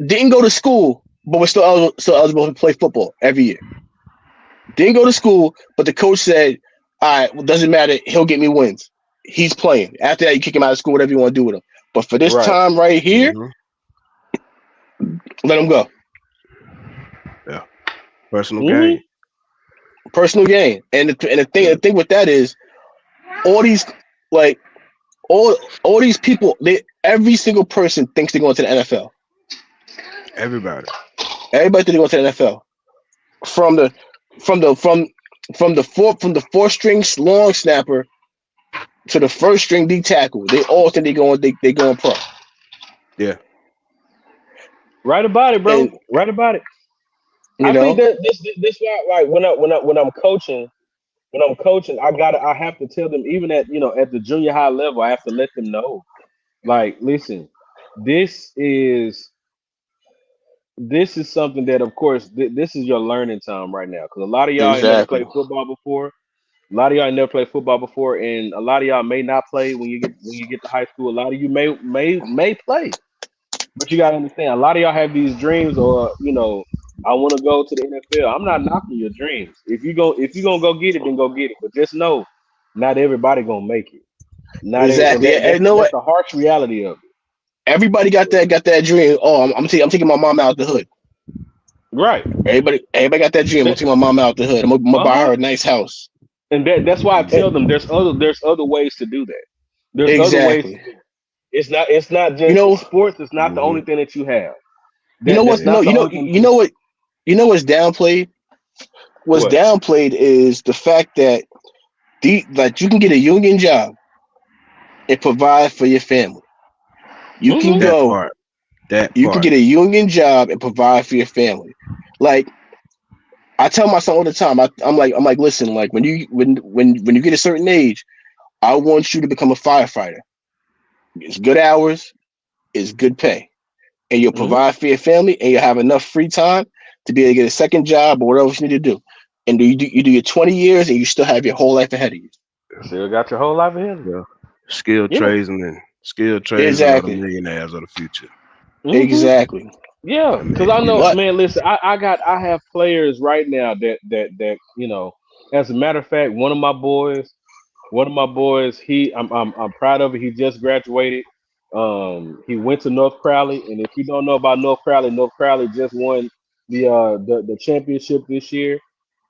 didn't go to school, but were still eligible to play football every year? Didn't go to school, but the coach said, "All right, well, doesn't matter. He'll get me wins." he's playing. After that, you kick him out of school, whatever you want to do with him. But for this Right. time right here, Hmm. let him go. Yeah. Personal Mm-hmm. gain. Personal gain. And the thing with that is all these like all these people, every single person thinks they're going to the NFL. Everybody. Everybody thinks they're going to the NFL. From the from the from from the four string long snapper to the first string D tackle, they all think they going pro. Yeah. Right about it, bro. And Right about it. you I think know, that this why like when I'm coaching, I have to tell them even at at the junior high level, I have to let them know. Like, listen, this is this is something that of course this is your learning time right now. Because a lot of y'all ain't never exactly, played football before. A lot of y'all ain't never played football before, and a lot of y'all may not play when you get to high school. A lot of you may play. But you gotta understand, a lot of y'all have these dreams, or I want to go to the NFL. I'm not knocking your dreams. If you gonna go get it, then go get it. But just know, not everybody gonna make it. And exactly. And you know that's what? the harsh reality of it. Everybody got that dream. Oh, I'm taking my mom out the hood. Right. Everybody got that dream. I'm That, taking my mom out the hood. I'm gonna buy uh-huh. her a nice house. And that's why I And, tell them there's other ways to do that. There's other ways to exactly. do it. It's not You just know, sports. It's not the Hmm. only thing that you have. you know That's what? Yeah. No, not the only thing. you know what's downplayed. What's What? downplayed is the fact that that you can get a union job and provide for your family. You can Hmm. That go. part. That You can part. get a union job and provide for your family. Like I tell my son all the time. I'm like, listen. Like when you get a certain age, I want you to become a firefighter. It's good hours. It's good pay, and you'll Hmm. provide for your family, and you'll have enough free time to be able to get a second job or whatever you need to do. And you do your 20 years, and you still have your whole life ahead of you. Still got your whole life ahead of you. Yeah. Skilled Yeah. tradesmen and skilled tradesmen are the Exactly. millionaires of the future. Hmm. Exactly. Yeah, And because they, I you know, know, But man. Listen, I have players right now that As a matter of fact, one of my boys, I'm proud of it. He just graduated. He went to North Crowley, and if you don't know about North Crowley just won the championship this year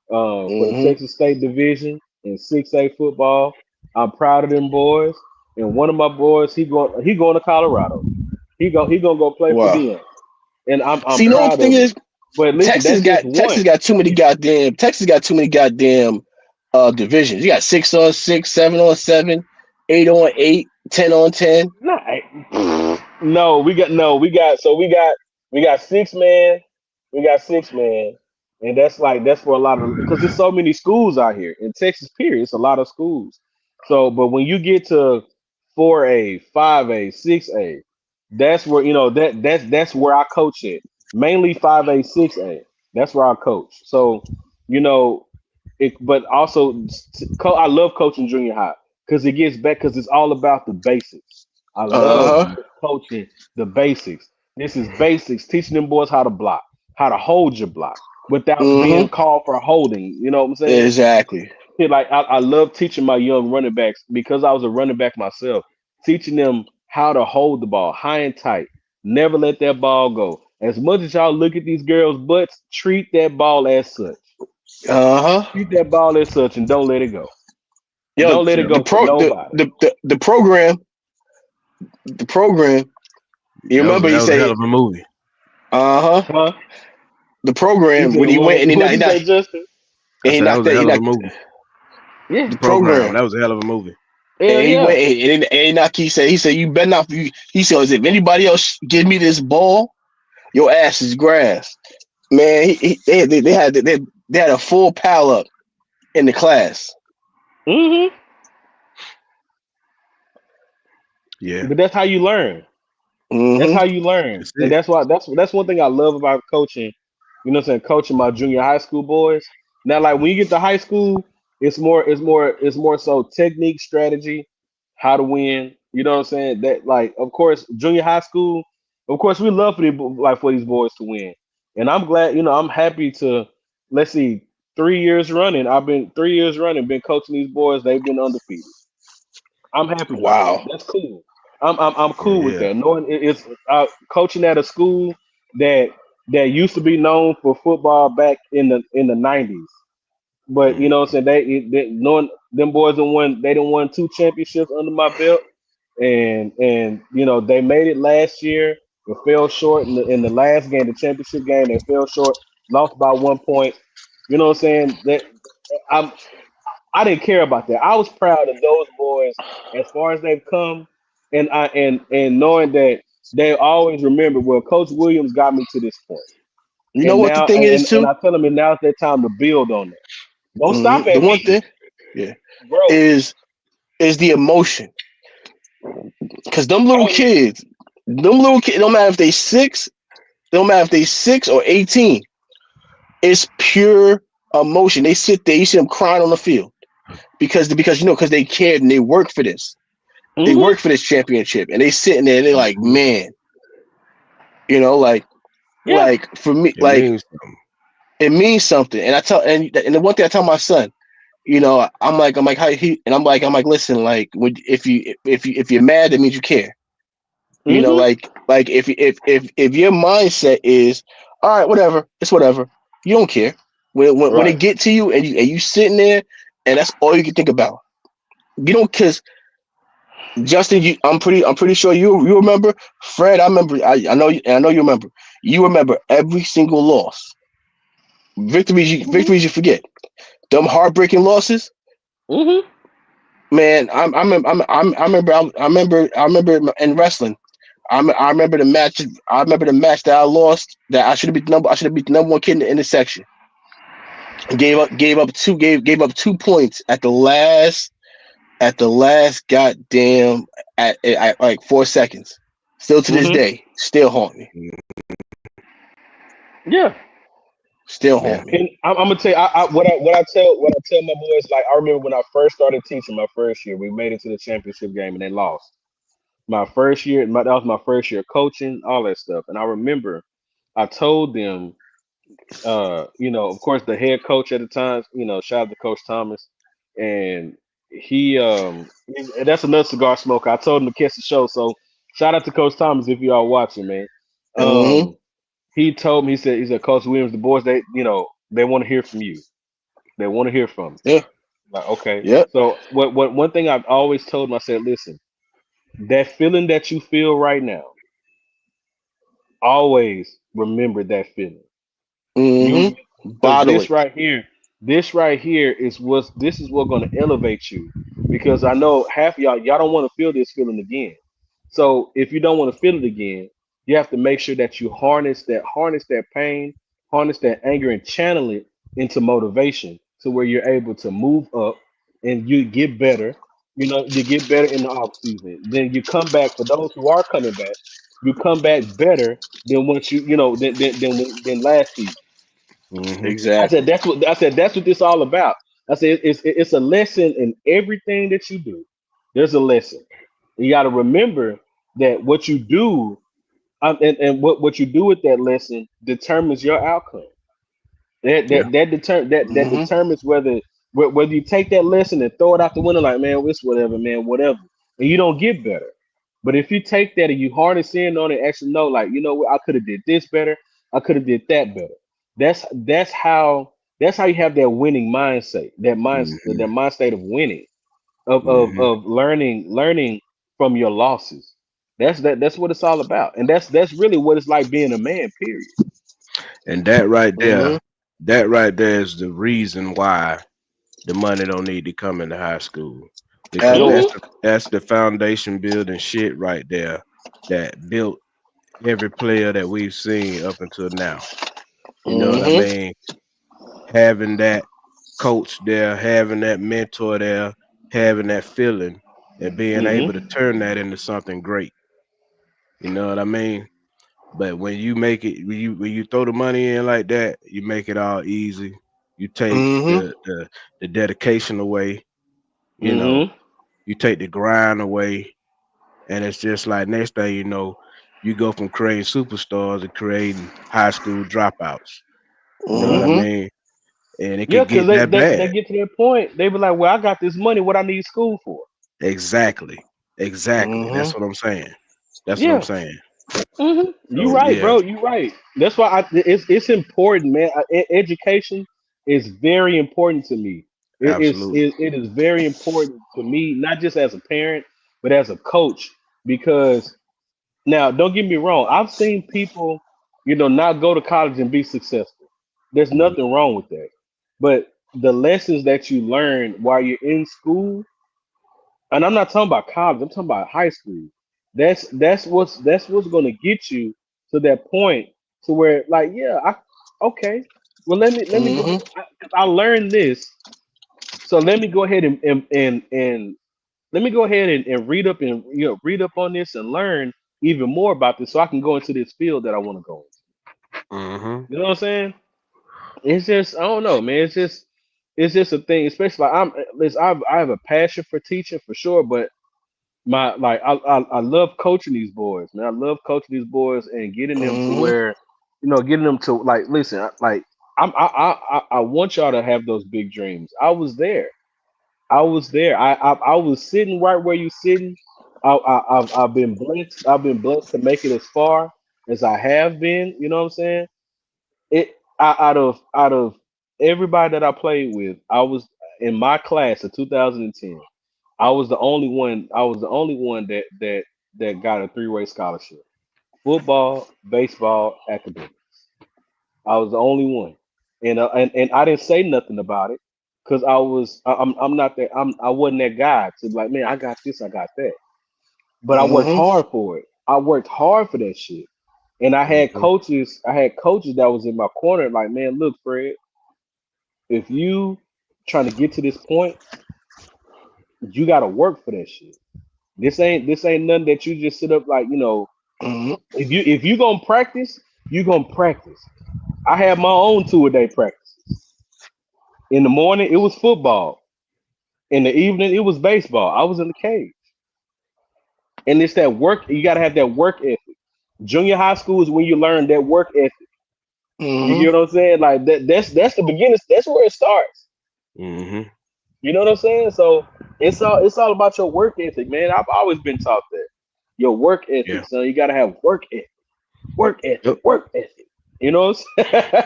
for the hmm Texas State Division in 6A football. I'm proud of them boys. And one of my boys, he going to Colorado. He gonna go play for wow. them, and I'm See, you know what the proud thing of him. is? But listen, that's just Texas one. got too many goddamn divisions. You got 6-on-6, 7-on-7, 8-on-8, 10-on-10. Nah, no, we got 6 man, we got 6 man, and that's for a lot of because there's so many schools out here in Texas. Period, it's a lot of schools. So, but when you get to 4A, 5A, 6A, that's where that's where I coach it. Mainly 5A, 6A. That's where I coach. So, you know, but also I love coaching junior high because it gets back because it's all about the basics. I love Uh-huh. coaching the basics. This is basics, teaching them boys how to block, how to hold your block without being Mm-hmm. called for holding. You know what I'm saying? Exactly. Like I love teaching my young running backs because I was a running back myself, teaching them how to hold the ball high and tight. Never let that ball go. As much as y'all look at these girls' butts, treat that ball as such. Uh-huh. Treat that ball as such and don't let it go. Yo, Don't let it yeah, go for nobody. the program, you that was remember he a hell said, of a movie. uh-huh. Huh? The You program said when he went what? and What'd you say, Justin? I said that was a he hell of a knocked movie. Yeah. the Program. program. That was a hell of a movie. And Hell he went yeah. and he knocked, he said, you better not he said, if anybody else give me this ball, your ass is grass. Man, they had a full pile up in the class. Hmm. Yeah. But that's how you learn. That's Mm-hmm. how you learn. That's And it. that's one thing I love about coaching. You know what I'm saying? Coaching my junior high school boys. Now, like when you get to high school, it's more so technique, strategy, how to win. You know what I'm saying? That like of course junior high school, of course we love for these boys to win. And I'm glad, I'm happy to let's see, 3 years running. I've been 3 years running, been coaching these boys, they've been undefeated. I'm happy about that. Wow. That's cool. I'm Yeah, cool with yeah. that. Knowing it's coaching at a school that used to be known for football back in the '90s. But you know what Mm-hmm. I'm saying, they knowing them boys done won two championships under my belt, and you know they made it last year, but fell short in the last game, the championship game. They fell short, lost by 1 point. You know what I'm saying? That I'm I didn't care about that. I was proud of those boys as far as they've come, and knowing that they always remember, well, Coach Williams got me to this point, You know and what the now thing is and too? I tell them, and now's their time to build on that. Don't stop The at one me, thing, yeah, bro. is the emotion. Because Oh yeah. them little kids, no matter if they six, no matter if they 6 or 18, it's pure emotion. They sit there, you see them crying on the field because because they cared and they worked for this. They Mhm. worked for this championship, and they sitting there and they're like, Mm-hmm. man, you know, Yeah. for me, It means something. it means something. And I tell and the one thing I tell my son, I'm like how he and I'm like listen, like if you're mad, that means you care. Mhm. If your mindset is all right, whatever, it's whatever, you don't care. When it Right. get to you and you sitting there and that's all you can think about. You don't because Justin, I'm pretty sure you remember Fred. I know I know you remember. You remember every single loss, Mhm. victories you forget. Them heartbreaking losses, Mhm. man. I remember in wrestling. I remember the match. I remember the match that I lost. That I should have beat the number. I should have beat the number one kid in the section. Gave up 2 points at the last goddamn at like 4 seconds. Still to this Mhm. day, still haunt me. Yeah. Still Yeah. haunt me. And I'm gonna tell you, what I tell my boys. Like I remember when I first started teaching my first year, we made it to the championship game and they lost. My first year, that was my first year coaching, all that stuff. And I remember I told them, of course, the head coach at the time, shout out to Coach Thomas, and and that's another cigar smoker. I told him to catch the show, so shout out to Coach Thomas if you are watching, man. Mm-hmm. Um, he told me, he said, Coach Williams, the boys, they want to hear from you. They want to hear from you. Yeah. Like, okay. Yep. So what one thing I've always told him, I said, listen, that feeling that you feel right now, always remember that feeling. You Mm-hmm. because Bottle it. this right here is what going to elevate you. Because I know half of y'all don't want to feel this feeling again. So if you don't want to feel it again, you have to make sure that you harness that pain, harness that anger, and channel it into motivation to where you're able to move up and you get better. You get better in the off season. Then you come back, for those who are coming back, you come back better than once than last season. Mm-hmm. Exactly. I said that's what this all about. I said it's a lesson in everything that you do. There's a lesson. You got to remember that what you do, and what you do with that lesson determines your outcome. Yeah. That Mm-hmm. determines whether you take that lesson and throw it out the window like, man, it's whatever, man, whatever, and you don't get better. But if you take that and you harness in on it, actually know, like, you know what, I could have did this better, I could have did that better. That's how you have that winning mindset, Mm-hmm. that mind state of winning, of of Mm-hmm. of learning from your losses. That's what it's all about, and that's really what it's like being a man. Period. And Mm-hmm. that right there is the reason why the money don't need to come into high school. Because At Hmm. all. that's the foundation building shit right there that built every player that we've seen up until now. You know what I Mm-hmm. mean? Having that coach there, having that mentor there, having that feeling, and being able to Hmm. turn that into something great. You know what I mean? But when you make it, when you throw the money in like that, you make it all easy. You take Mm-hmm. the dedication away. You know, Hmm. you take the grind away, and it's just like next thing you know, you go from creating superstars to creating high school dropouts. You know what I Mm-hmm. mean? And it Yeah, could because get that they bad. get to that point, they be like, well, I got this money, what I need school for? Exactly. Exactly. That's Mm-hmm. what I'm saying. That's what I'm Yeah. saying. You So right, yeah, bro. You right. That's why it's important, man. Education is very important to me. absolutely. It is very important to me, not just as a parent, but as a coach. Because now, don't get me wrong. I've seen people, not go to college and be successful. There's Mhm. nothing wrong with that. But the lessons that you learn while you're in school, and I'm not talking about college. I'm talking about high school. That's what's going to get you to that point to where, like, yeah, okay. Well, let me go ahead. Mm-hmm. 'Cause I learned this, so let me go ahead and let me go ahead and read up and read up on this and learn even more about this, so I can go into this field that I want to go into. Mhm. You know what I'm saying? It's just, I don't know, man. It's just a thing. Especially, like, listen, I have a passion for teaching for sure, but I love coaching these boys, man. I love coaching these boys and getting them to Mm-hmm. where, getting them to, like, listen, like, I want y'all to have those big dreams. I was there. I was there. I was sitting right where you sitting. I've been blessed. I've been blessed to make it as far as I have been. You know what I'm saying? Out of everybody that I played with, I was in my class of 2010. I was the only one. I was the only one that got a three-way scholarship: football, baseball, academics. I was the only one, and I didn't say nothing about it because I'm not that I wasn't that guy to be like, man, I got this, I got that. But I worked Mm-hmm. hard for it. I worked hard for that shit, and I had Mhm. coaches. I had coaches that was in my corner, like, man, look, Fred, if you trying to get to this point, you got to work for that shit. This ain't nothing that you just sit up, like, Mm-hmm. if you gonna practice, you gonna practice. I had my own 2-a-day practices. In the morning, it was football. In the evening, it was baseball. I was in the cage. And it's that work. You got to have that work ethic. Junior high school is when you learn that work ethic. You Mm-hmm. get what I'm saying? Like, that's the beginning. That's where it starts. Mhm. You know what I'm saying? So it's all about your work ethic, man. I've always been taught that. Your work Yeah. ethic, son. You got to have work ethic. Work ethic. Yep. Work ethic. You know what I'm saying?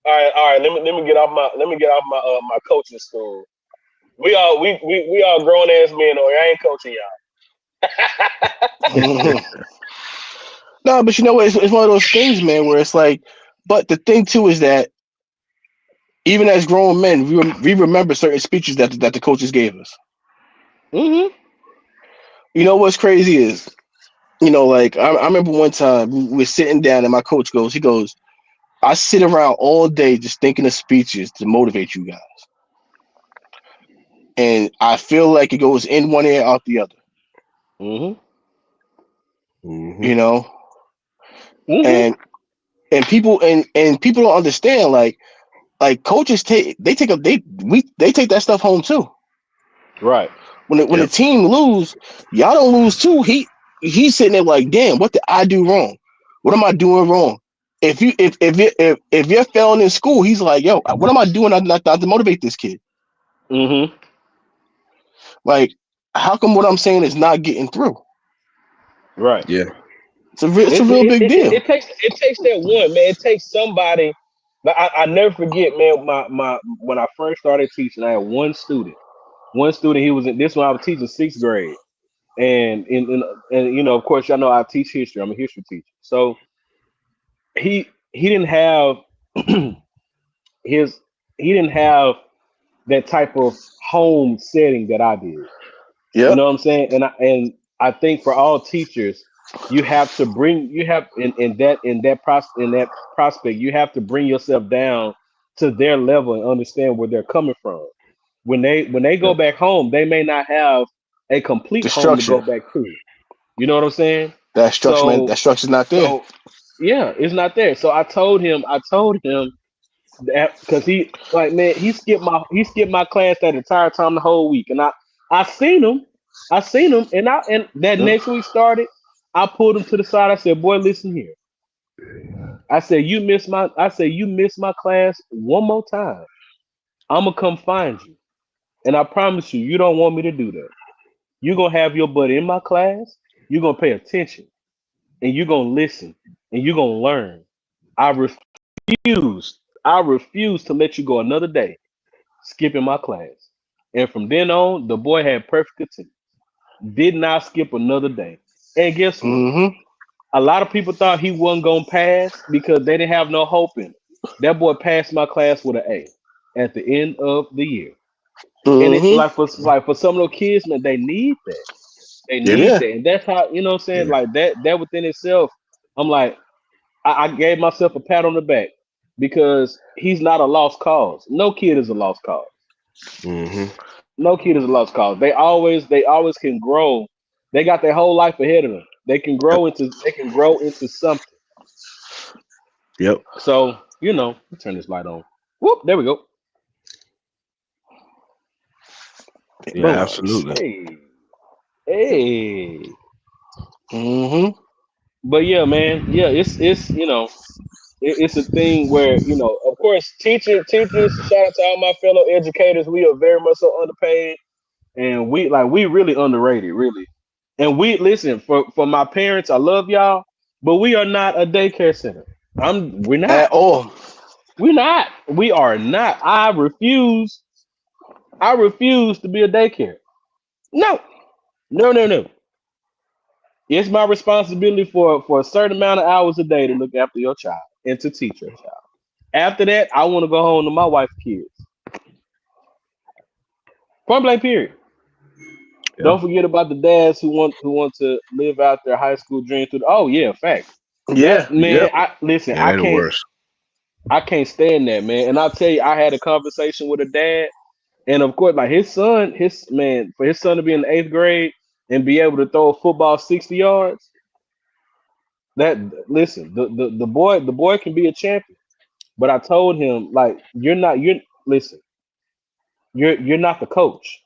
All right. Let me get off my coaching school. We all grown ass men on here. I ain't coaching Mm-hmm. No, but you know what? It's one of those things, man, where it's like, but the thing too is that even as grown men, we remember certain speeches that the coaches gave us. y'all. You know what's crazy is, like I remember one time we were sitting down and my coach goes, he goes, I sit around all day just thinking of speeches to motivate you guys. And I feel like it goes in one ear out the other, Mm-hmm. Mhm. you know? Mm-hmm. And and people don't understand, like coaches they take that stuff home too. Right. When the Yep. team lose, y'all don't lose too. He's sitting there like, damn, what did I do wrong? What am I doing wrong? If you're failing in school, he's like, yo, what am I doing not to motivate this kid? Mm-hmm. Like, how come what I'm saying is not getting through? Right. Yeah. It's a It, real it, big it, deal. it takes that one, man. It takes somebody. But I never forget, man. My when I first started teaching, I had one student. One student. He was in this one. I was teaching sixth grade, and of course, y'all know I teach history. I'm a history teacher. So he didn't have his he didn't have that type of home setting that I did. You Yep. know what I'm saying? And I think for all teachers, you have to bring you have in that prospect, you have to bring yourself down to their level and understand where they're coming from. When they go Yep. back home, they may not have a complete The home to go structure, back to. You know what I'm saying? that structure, man, So that structure's not there. so yeah, it's not there. So I told him that because he, like, man, he skipped my class that entire time the whole week, and I seen him, and that Yep. next week started. I pulled him to the side. I said, "Boy, listen here." I said, "You missed my class one more time. I'm gonna come find you, and I promise you, you don't want me to do that." You're gonna have your butt in my class. You're gonna pay attention, and you're gonna listen, and you're gonna learn. I refuse. I refuse to let you go another day skipping my class. And from then on, the boy had perfect attendance. Did not skip another day. And guess what? Mm-hmm. A lot of people thought he wasn't gonna pass because they didn't have no hope in him. That boy passed my class with an A at the end of the year. And it Mm-hmm. like for some of those kids, man, they need that. They Yeah, need Yeah. that. And that's how, you know what I'm saying? yeah. Like that within itself, I'm like, I gave myself a pat on the back because he's not a lost cause. No kid is a lost cause. Hmm. No kid is a lost cause. They always can grow. They got their whole life ahead of them. Yep. They can grow into something. Yep. So, turn this light on. Whoop, there we go. Yeah, Boom. absolutely. Hey. Hey. Mm-hmm. But yeah, man, yeah, it's it's a thing where, of course, teachers, shout out to all my fellow educators. We are very much so underpaid, and we really underrated, really. And we listen for my parents. I love y'all, but we are not a daycare center. We're not. At all. We're not. We are not. I refuse. I refuse to be a daycare. No, no, no, no. It's my responsibility for a certain amount of hours a day to look after your child and to teach your child. After that, I want to go home to my wife's kids. Point blank. Period. Yeah. Don't forget about the dads who want to live out their high school dream through. Oh yeah, facts. That Yeah. man, Yep. I listen. Yeah, they the worst. I can't stand that, man. And I'll tell you, I had a conversation with a dad, and of course, like for his son to be in the eighth grade and be able to throw a football 60 yards. That listen, the boy can be a champion. But I told him, like, you're listen, you're not the coach.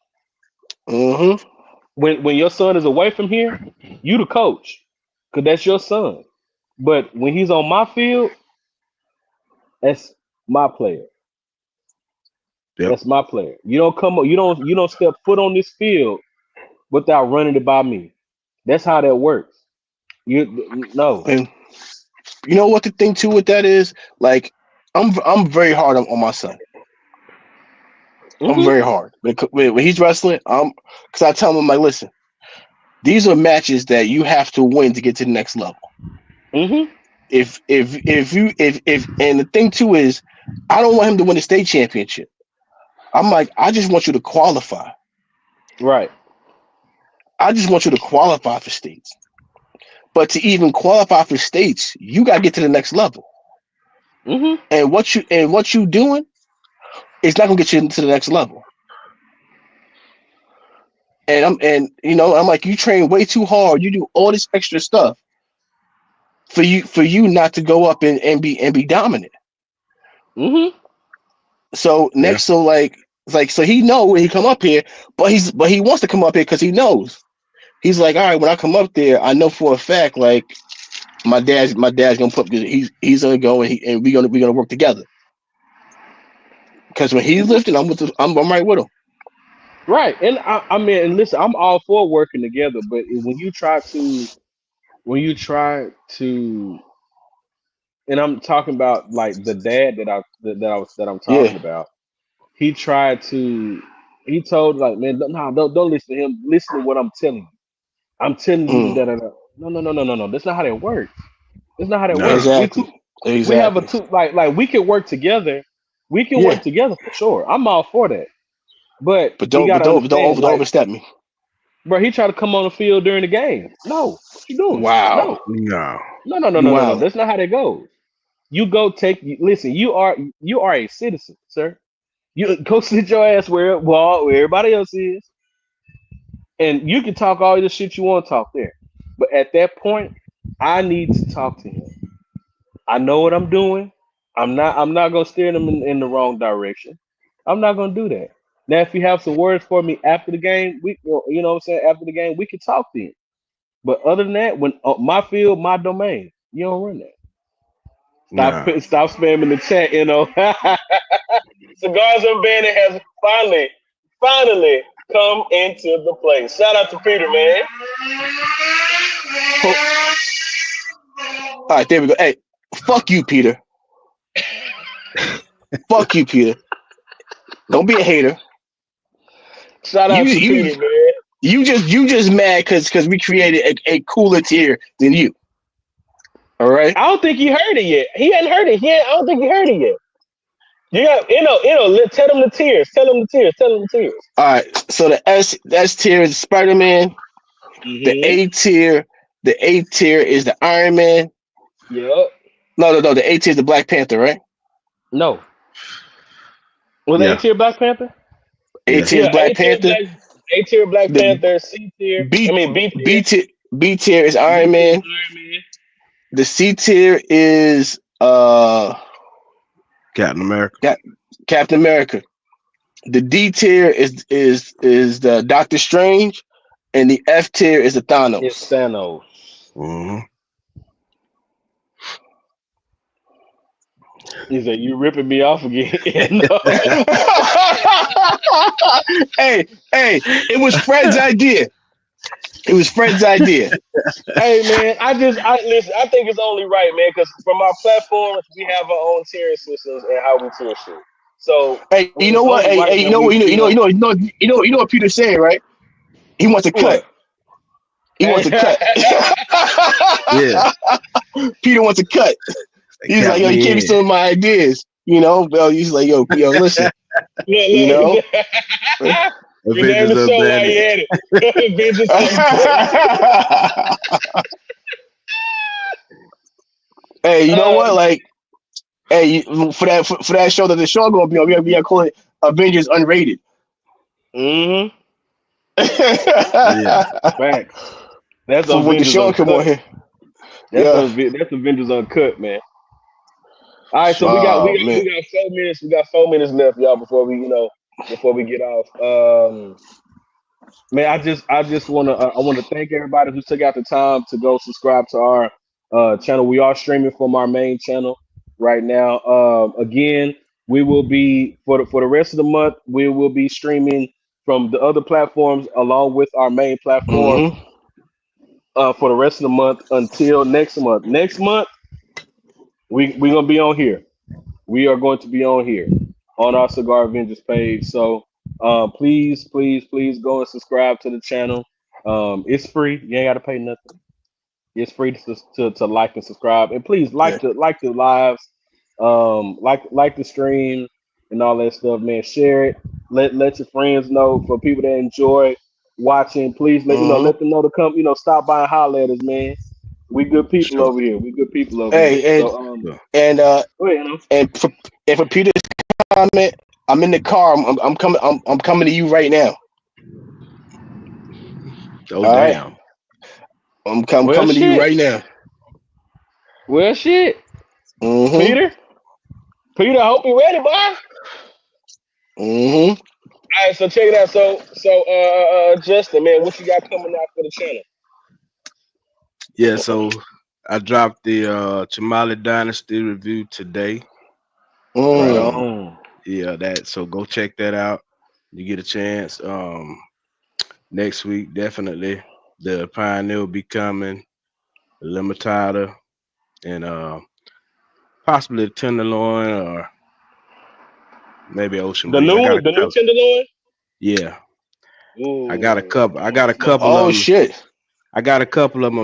Mm-hmm. When your son is away from here, you the coach, cause that's your son. But when he's on my field, that's my player. Yep. That's my player. You don't come up, you don't step foot on this field without running it by me. That's how that works. You no. And you know what the thing too with that is? Like, I'm very hard on my son. I'm Mhm. very hard. When he's wrestling, because I tell him, I'm like, listen, these are matches that you have to win to get to the next level. Mhm. If and the thing too is, I don't want him to win the state championship. I'm like, I just want you to qualify. Right. I just want you to qualify for states. But to even qualify for states, you gotta get to the next level. Mhm. And what you doing is not gonna get you into the next level. And I'm like, you train way too hard. You do all this extra stuff for you not to go up and be dominant. Mhm. So Yeah. next, so he know when he come up here, but he wants to come up here because he knows he's like, all right, when I come up there, I know for a fact like my dad's gonna put he's gonna go and we gonna work together because when he's Mhm. lifting, I'm right with him. Right. And I mean, and listen, I'm all for working together, but when you try to, and I'm talking about like the dad that I'm talking Yeah. about. He tried to. He told like, man, don't listen to him. Listen to what I'm telling you. I'm telling you Mm. that. No, no, no, no, no, no. That's not how that works. That's not how that Nah. works. Exactly. We have a Exactly. two like we can work together. We can work Yeah. together for sure. I'm all for that. But But he don't got but to don't but don't understand, over don't like, overstep me. bro, he tried to come on the field during the game. No, what you doing? Wow. No, No. no, no, no, You no, no, no. wildin'. That's not how that goes. You go listen. You are a citizen, sir. You go sit your ass where everybody else is, and you can talk all the shit you want to talk there. But at that point, I need to talk to him. I know what I'm doing. I'm not gonna steer them in the wrong direction. I'm not gonna do that. Now, if you have some words for me after the game, what I'm saying, after the game, we can talk then. But other than that, when my field, my domain, you don't run that. Stop, No. stop spamming the chat. Cigars and Bandit has finally come into the play. Shout out to Peter, man. All right, there we go. Hey, fuck you, Peter. Fuck you, Peter. Don't be a hater. Shout You out to you Peter, man. you just mad because we created a cooler tier than you. All right. I don't think he heard it yet. He hadn't heard it yet. I don't think he heard it yet. You got, tell them the tears. Tell them the tears. Tell them the tears. All right. So the S tier is Spider Man. The Mm-hmm. A tier is the Iron Man. Yep. No. The A tier is the Black Panther, right? No. Was A Yeah, tier Black Panther? A yeah. tier is Yeah, Black Panther. A tier Black The Panther, C tier. I B mean B B tier. tier B tier is B Iron tier is Man. Iron Man. The C tier is Captain America. Cap- Captain America. The D tier is the Doctor Strange, and the F tier is the It's Thanos. Thanos. Hmm. He said, "You ripping me off again?" No. hey, it was Fred's idea. It was Fred's idea. Hey man, I listen. I think it's only right, man, because from our platforms we have our own tiering systems and how we tier shit. So Hey, you know it's what? only right You that know we, what? You know what Peter's saying, right? He wants a cut. what. He wants a cut. Yeah, Peter wants a cut. they He's like, count yo, you can't be me in. stealing my ideas. You know, well, he's like, yo, listen, you know. Look. Rename Avengers the of show while you Bandit. at it. Vengeance on Hey, you know what? uh, Like, hey, for that show that the show gonna be on, we gotta call it Avengers Unrated. mm-hmm. Yeah. Facts. That's For when the Avengers show come on Uncut. here. Yeah. That's Avengers Uncut, man. All right, so we got we Oh got man. we got 4 minutes. We got 4 minutes left, y'all, before we get off. Man, I just want to thank everybody who took out the time to go subscribe to our channel. We are streaming from our main channel right now. Again, we will be for the rest of the month. We will be streaming from the other platforms along with our main platform Mm-hmm. for the rest of the month until next month. Next month we gonna be on here. We are going to be on here on our Cigar Avengers page. So please, please, please go and subscribe to the channel. It's free. You ain't got to pay nothing. It's free to like and subscribe. And please Yeah. like the lives, like the stream and all that stuff, man. Share it. Let your friends know. For people that enjoy watching, please let Mm-hmm. them know to come. Stop by and holler at us, man. We good people Sure. over here. We good people over here. Hey, So Sure. and go ahead, you for Peter's comment, I'm in the car. I'm coming. I'm coming to you right now. Oh All right. damn. I'm Well, coming to you shit. right now. Well, shit. Mm-hmm. Peter. Peter, I hope you ready, boy. All Mm-hmm. right, so check it out. Justin, man, what you got coming out for the channel? Yeah, so I dropped the Chamali Dynasty review today. Right Mm. on. Yeah, that so go check that out. You get a chance. Next week, definitely. The Pioneer will be coming, the Limitada, and possibly the Tenderloin or maybe Ocean Breeze. I got a The new couple. Tenderloin. Yeah, I got a Ooh, couple. I got a smoking couple that. Oh of them. shit. I got a couple of them.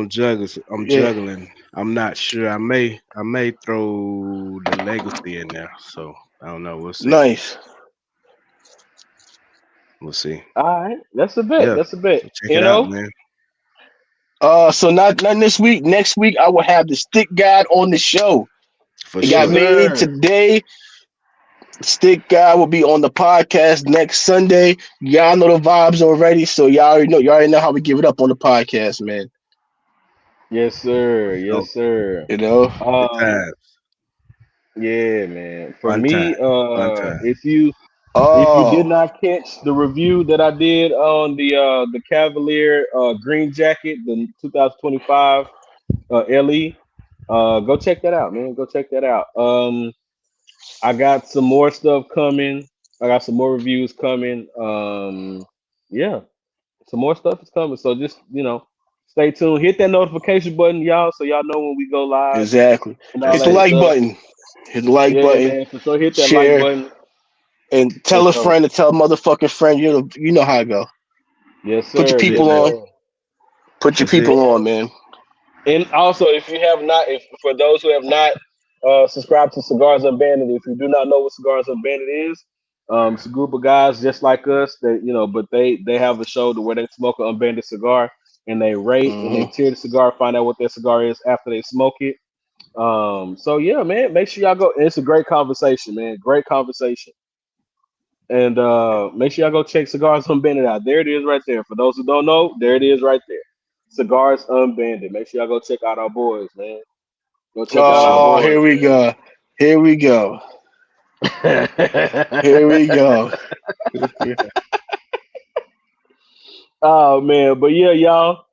I'm Yeah. juggling. I'm not sure. I may throw the Legacy in there. So I don't know. We'll see. Nice. We'll see. All right, that's a bet. Yeah. That's a bet. So check it out, man. So not this week. Next week I will have the stick guide on the show. For It Yes, got sure. made sir. today. Stick guy will be on the podcast next Sunday. Y'all know the vibes already, so y'all already know how we give it up on the podcast, man. Yes, sir. So Yes, sir. You know. good Um, times. yeah, man. For Fun time. me, Fun time. if you did Oh. not catch the review that I did on the Cavalier green jacket, the 2025 LE, go check that out, man. Go check that out. I got some more stuff coming. I got some more reviews coming. yeah, some more stuff is coming. So just stay tuned. Hit that notification button, y'all, so y'all know when we go live Exactly. and all Hit the that That's like stuff. button. Hit the like Yeah, button. man. For sure, hit that like Share button. and For tell a sure. friend to tell a motherfucking friend. You know how I go. Yes, Put your sir. it, Yes, people man. on. sir. Put your That's it. people on, man. And also, if you have not, if for those who have not subscribed to Cigars Unbanded, if you do not know what Cigars Unbanded is, it's a group of guys just like us that but they have a show to where they smoke an unbanded cigar and they rate and they Hmm. tear the cigar, find out what their cigar is after they smoke it. So yeah, man, make sure y'all go. It's a great conversation, man. Great conversation. And make sure y'all go check Cigars Unbanded out. There it is right there. For those who don't know, there it is right there. Cigars Unbanded. Make sure y'all go check out our boys, man. Go check For out our sure. Oh, boys, here we go. Here we go. man. Here we go. Oh man, but yeah, y'all.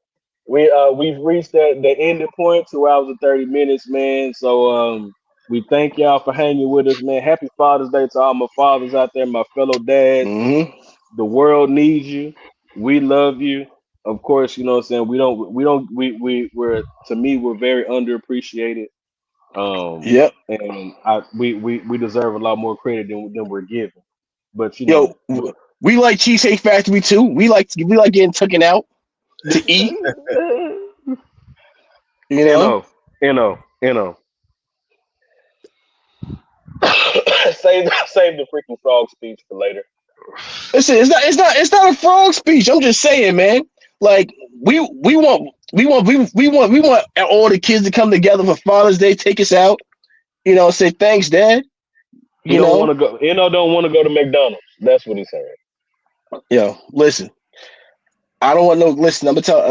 We've reached the ending point, 2 hours and 30 minutes, man. So we thank y'all for hanging with us, man. Happy Father's Day to all my fathers out there, my fellow dads. Hmm. The world needs you. We love you. Of course, you know what I'm saying. We're to me we're very underappreciated. Yep. And we deserve a lot more credit than we're given. But Yo, we like Cheesecake Factory too. We like getting taken out to eat. You you know. know, you know, you know. Save the freaking frog speech for later. Listen, it's not a frog speech. I'm just saying, man. Like we want all the kids to come together for Father's Day, take us out. Say thanks, Dad. He You don't want know, to go. Don't want to go to McDonald's. That's what he's saying. listen. I don't want no. Listen, I'm gonna tell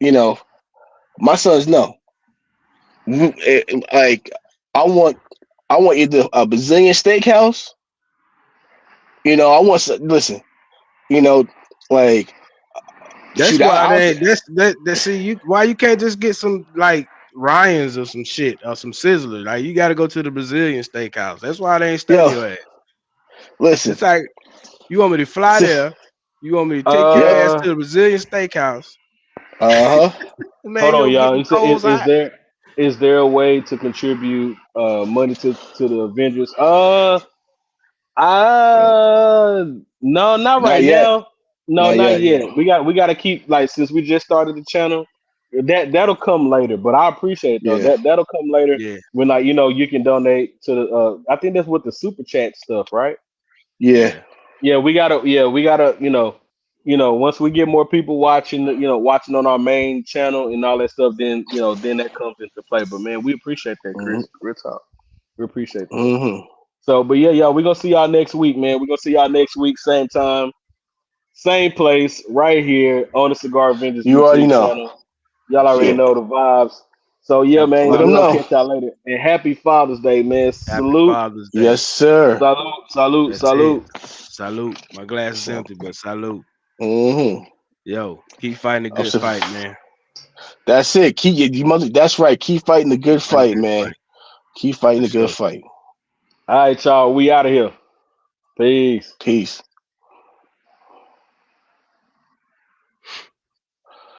you know, my sons know. Like I want, I want either a Brazilian steakhouse. Listen. You know, like That's shoot. why I'll they say, that see you why you can't just get some like Ryan's or some shit or some Sizzler. Like you gotta go to the Brazilian steakhouse. That's why they ain't studying yo, your ass. listen. It's like you want me to fly there, you want me to take your Yep. ass Uh, to the Brazilian steakhouse. Uh huh. Man, Hold you on, don't get y'all. them coals hot. Is there a way to contribute money to the Avengers? No, not right Not yet. now. No, Not not yet. Yeah. yet. We got to keep like since we just started the channel. That'll come later, but I appreciate it though. Yeah. That'll come later Yeah, when like you can donate to the. I think that's with the super chat stuff, right? Yeah. yeah. Yeah, we gotta. Once we get more people watching, watching on our main channel and all that stuff, then that comes into play. But man, we appreciate that, Hmm. Chris. Real talk. We appreciate that. Hmm. So, but yeah, y'all, we're gonna see y'all next week, man. We're gonna see y'all next week, same time, same place, right here on the Cigar Avengers You already YouTube know. channel. Y'all already Shit. know the vibes. So yeah, Happy man, Let we're them Father's gonna know. catch y'all later. And happy Father's Day, man. Happy Salute, Father's Day. Yes, sir. salute, salute, That's it. salute. Salute. My glass is So. empty, but salute. Hmm. Yo, keep fighting the good fight, man. That's it. You mother. That's right. Keep fighting the Keep good fighting the fight, good man. fight. Keep fighting For the good sure. fight. All right, y'all, we out of here. Peace. Peace.